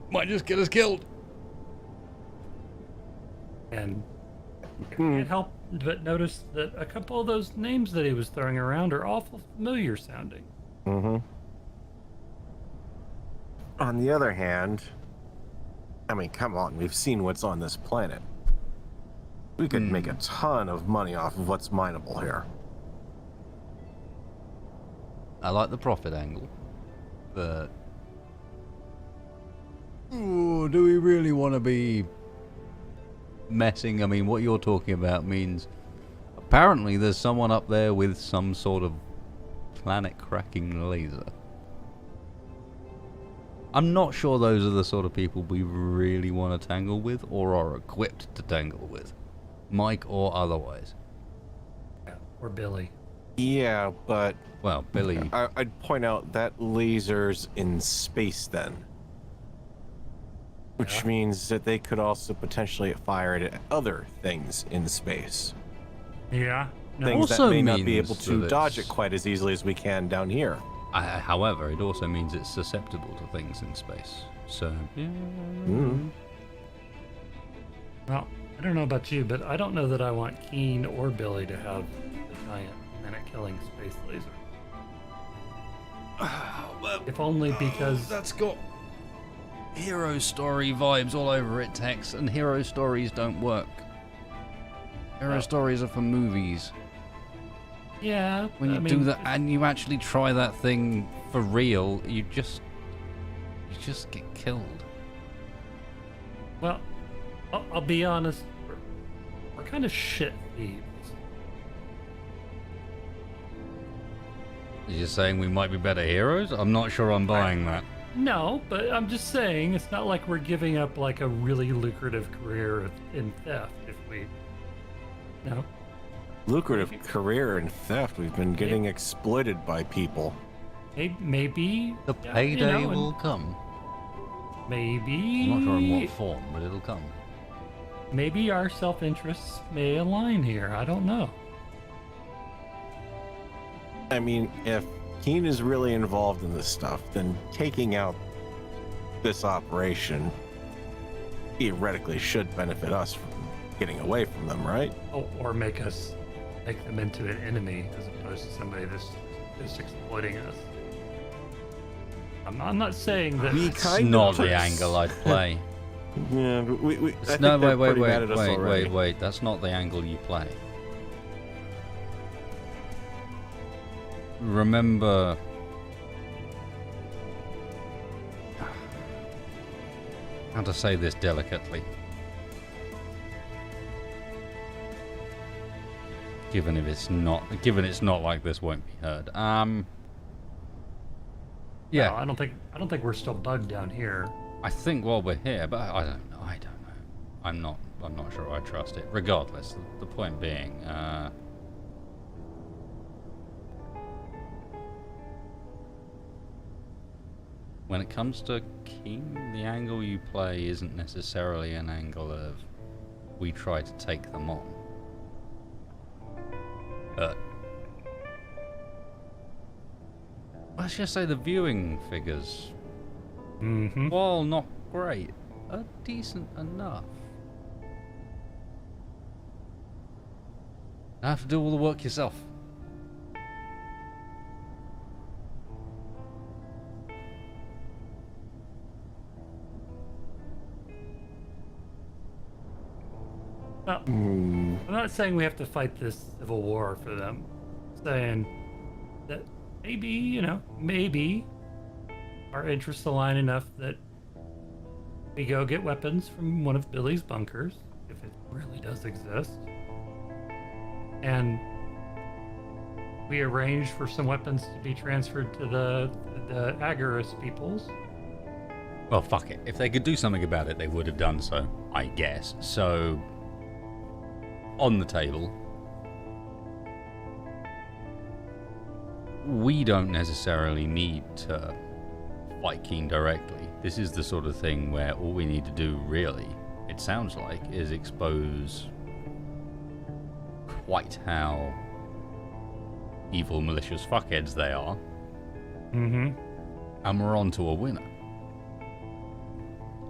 Might just get us killed. And I can't help but notice that a couple of those names that he was throwing around are awful familiar sounding. Mm-hmm. On the other hand, I mean, come on, we've seen what's on this planet. We could make a ton of money off of what's mineable here. I like the profit angle, but ooh, do we really want to be messing? I mean, what you're talking about means apparently there's someone up there with some sort of planet-cracking laser. I'm not sure those are the sort of people we really want to tangle with or are equipped to tangle with, Mike or otherwise. Yeah, or Billy. Yeah, but Well, Billy, I'd point out that laser's in space then. Which means that they could also potentially fire it at other things in space. Yeah. No. Things Also that may not be means able to that dodge it's- it quite as easily as we can down here. however, it also means it's susceptible to things in space. So, yeah. Well, I don't know about you, but I don't know that I want Keen or Billy to have the giant planet-killing space laser. If only because That's got hero story vibes all over it, Tex, and hero stories don't work. Hero stories are for movies. yeah, When you I do mean, that and you actually try that thing for real, you just get killed. Well, I'll be honest. We're kind of shit thieves. You're saying we might be better heroes? I'm not sure I'm buying that. No, but I'm just saying it's not like we're giving up like a really lucrative career in theft if we. No. Lucrative career in theft. We've been getting exploited by people. Maybe The yeah, payday and will come. Maybe. I'm not sure in what form, but it'll come. Maybe our self-interests may align here. I don't know. I mean, if Keen is really involved in this stuff, then taking out this operation theoretically should benefit us from getting away from them, right? Or make them into an enemy as opposed to somebody that's just exploiting us. I'm not saying that It's not the angle I'd play. Yeah, but No, wait. That's not the angle you play. Remember... How to say this delicately? Given it's not like this won't be heard. Yeah. No, I don't think we're still bugged down here. I think while we're here, but I don't know. I'm not sure I trust it. Regardless, the point being, when it comes to King, the angle you play isn't necessarily an angle of we try to take them on. But let's just say the viewing figures, while not great, are decent enough. You have to do all the work yourself. Well, I'm not saying we have to fight this civil war for them. I'm saying that maybe our interests align enough that we go get weapons from one of Billy's bunkers, if it really does exist, and we arrange for some weapons to be transferred to the Agarus peoples. Well, fuck it. If they could do something about it, they would have done so, I guess. So, on the table, we don't necessarily need to fight Keen directly. This is the sort of thing where all we need to do, really, it sounds like, is expose quite how evil, malicious fuckheads they are. And we're on to a winner.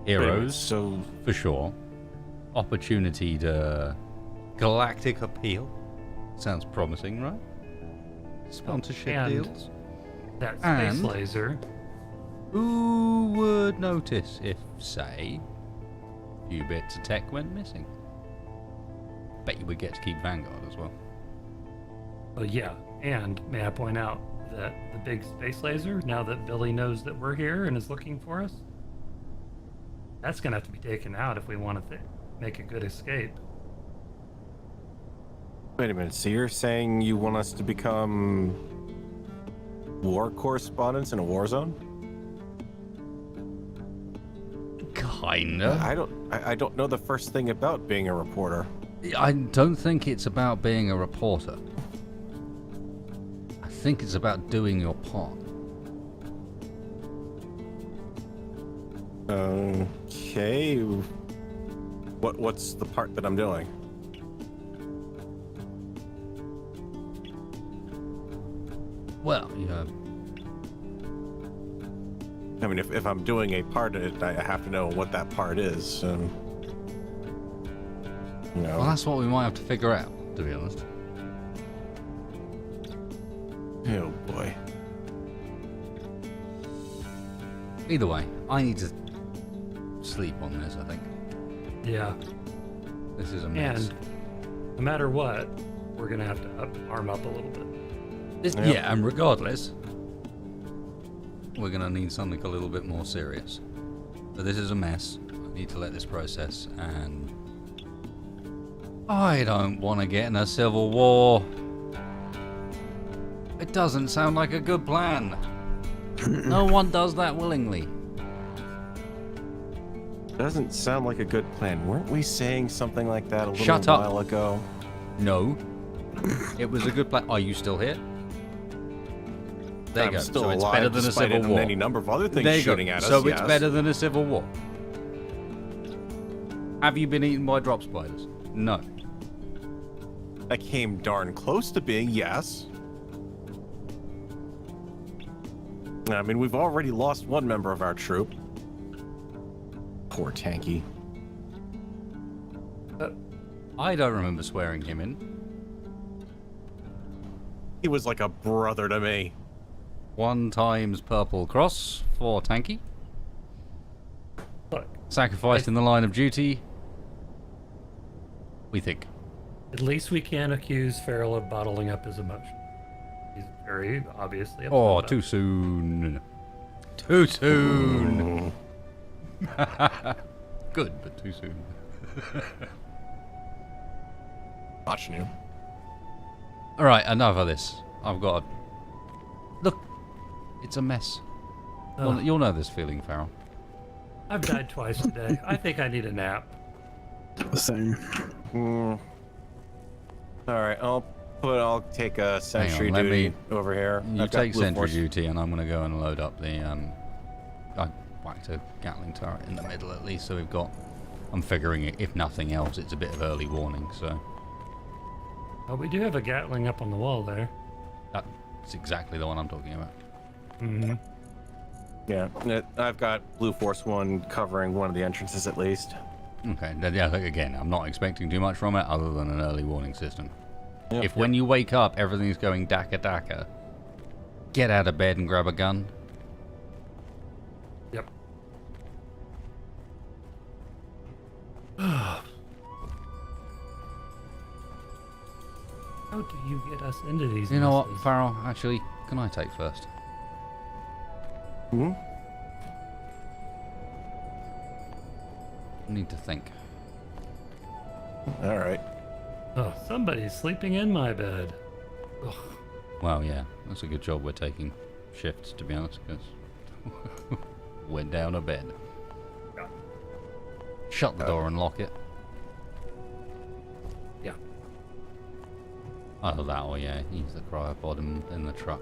Heroes, so for sure. Opportunity to galactic appeal. Sounds promising, right? Sponsorship And deals. that space And- laser. Who would notice if, say, a few bits of tech went missing? Bet you would get to keep Vanguard as well. Well, yeah, and may I point out that the big space laser, now that Billy knows that we're here and is looking for us, that's going to have to be taken out if we want to make a good escape. wait a minute. So you're saying you want us to become war correspondents in a war zone? Kinda. I don't know the first thing about being a reporter. I don't think it's about being a reporter. I think it's about doing your part. Okay. What's the part that I'm doing? Well, I mean, if I'm doing a part of it, I have to know what that part is. well, that's what we might have to figure out, to be honest. Oh boy. Either way, I need to sleep on this, I think. Yeah, This is a mess. and no matter what, we're going to have to arm up a little bit. Yeah, and regardless, we're going to need something a little bit more serious. But this is a mess. I need to let this process, and I don't want to get in a civil war. It doesn't sound like a good plan. No one does that willingly. Doesn't sound like a good plan. Weren't we saying something like that a little Shut up. while ago? No. It was a good plan. Are you still here? There you I'm go. still So it's alive, better than a despite civil war. any number of other things There you shooting go. at us. So yes. it's better than a civil war. Have you been eaten by drop spiders? No. That came darn close to being yes. I mean, we've already lost one member of our troop. Poor Tanky. I don't remember swearing him in. He was like a brother to me. 1 times purple cross for Tanky. Look, Sacrificed in the line of duty. We think. at least we can't accuse Farrell of bottling up his emotions. He's very obviously upset Oh, about too it. soon. Too soon. Good, but too soon. Watching you. Alright, enough of this. I've got a... Look, it's a mess. You'll know this feeling, Farrell. I've died twice today. I think I need a nap. Same. All right, I'll take a sentry let duty me- over here. You I've got take blue sentry force. duty, and I'm going to go and load up the... I whacked a Gatling turret in the middle at least, so we've got... I'm figuring it, if nothing else, it's a bit of early warning, so... Oh, we do have a Gatling up on the wall there. That's exactly the one I'm talking about. Mm-hmm. Yeah, I've got blue force 1 covering one of the entrances at least. Okay, then, yeah, look, again, I'm not expecting too much from it other than an early warning system. Yep, If when you wake up, everything's going daka daka, get out of bed and grab a gun. Yep. How do you get us into these You know what, messes? Farrell, actually, can I take first? Hmm? I need to think. All right. Oh, somebody's sleeping in my bed. Ugh. Well, yeah, that's a good job we're taking shifts, to be honest, because we're down a bed. Yeah. Shut the door and lock it. Yeah. Either that or, yeah, use the cryopod in the truck.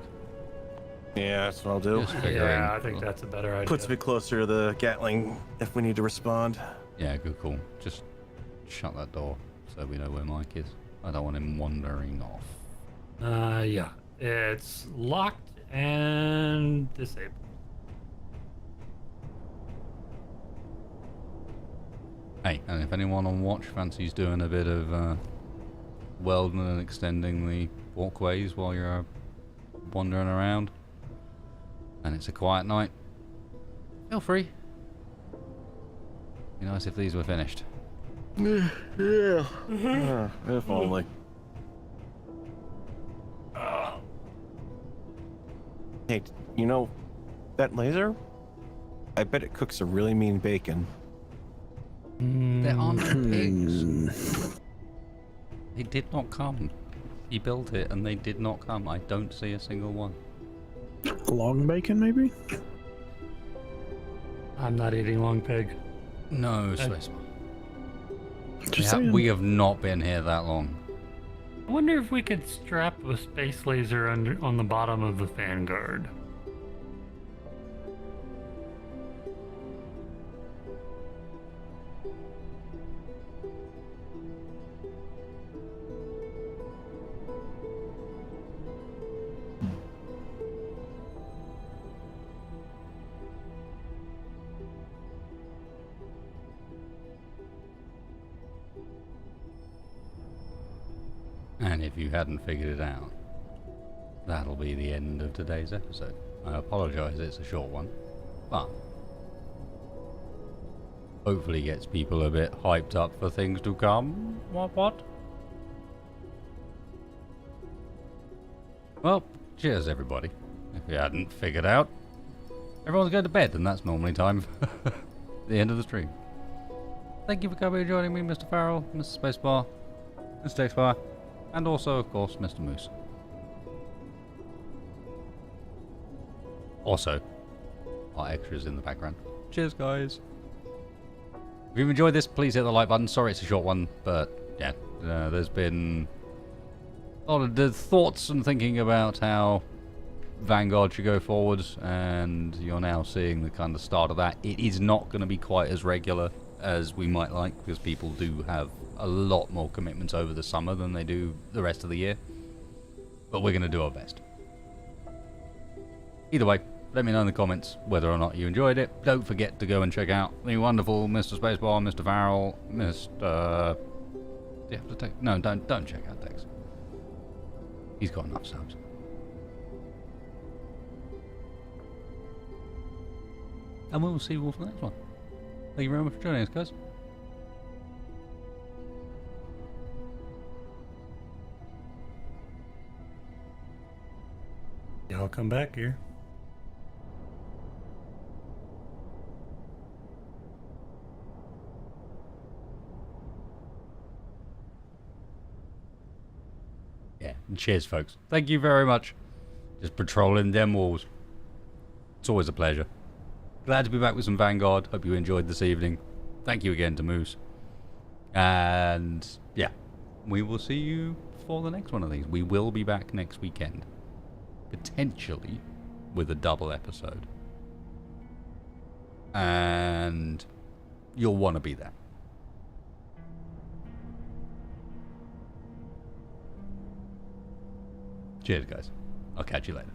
Yeah, that's what I'll do. Just figuring. Yeah, I think that's a better idea. Puts me closer to the Gatling if we need to respond. Yeah, good call. Just shut that door so we know where Mike is. I don't want him wandering off. Yeah. It's locked and disabled. Hey, and if anyone on watch fancies doing a bit of welding and extending the walkways while you're wandering around, and it's a quiet night, feel free. Be nice if these were finished. Yeah. If only. Hey, you know, that laser? I bet it cooks a really mean bacon. There aren't Hmm. pigs. They did not come. He built it and they did not come. I don't see a single one. Long bacon, maybe? I'm not eating long pig. No, Spaceman. Just saying. We have not been here that long. I wonder if we could strap a space laser on the bottom of the Vanguard. And if you hadn't figured it out, that'll be the end of today's episode. I apologise it's a short one, but hopefully gets people a bit hyped up for things to come. What? Well, cheers everybody. If you hadn't figured out, everyone's going to bed and that's normally time for the end of the stream. Thank you for coming and joining me, Mr. Farrell, Mr. Spacebar, Mr. Textbar, and also, of course, Mr. Moose. Also, our extras in the background. Cheers, guys. If you've enjoyed this, please hit the like button. Sorry it's a short one, but yeah, there's been a lot of the thoughts and thinking about how Vanguard should go forwards, and you're now seeing the kind of start of that. It is not going to be quite as regular as we might like, because people do have a lot more commitments over the summer than they do the rest of the year. But we're going to do our best. Either way, Let me know in the comments whether or not you enjoyed it. Don't forget to go and check out the wonderful Mr. Spacebar, Mr. Farrell, Mr. Do you have to take? No, don't check out Dex. He's got enough subs. And we'll see you all for the next one. Thank you very much for joining us, guys. Y'all come back here. Yeah, and cheers, folks. Thank you very much. Just patrolling them walls. It's always a pleasure. Glad to be back with some Vanguard. Hope you enjoyed this evening. Thank you again to Moose. And yeah, we will see you for the next one of these. We will be back next weekend. Potentially with a double episode. And you'll want to be there. Cheers, guys. I'll catch you later.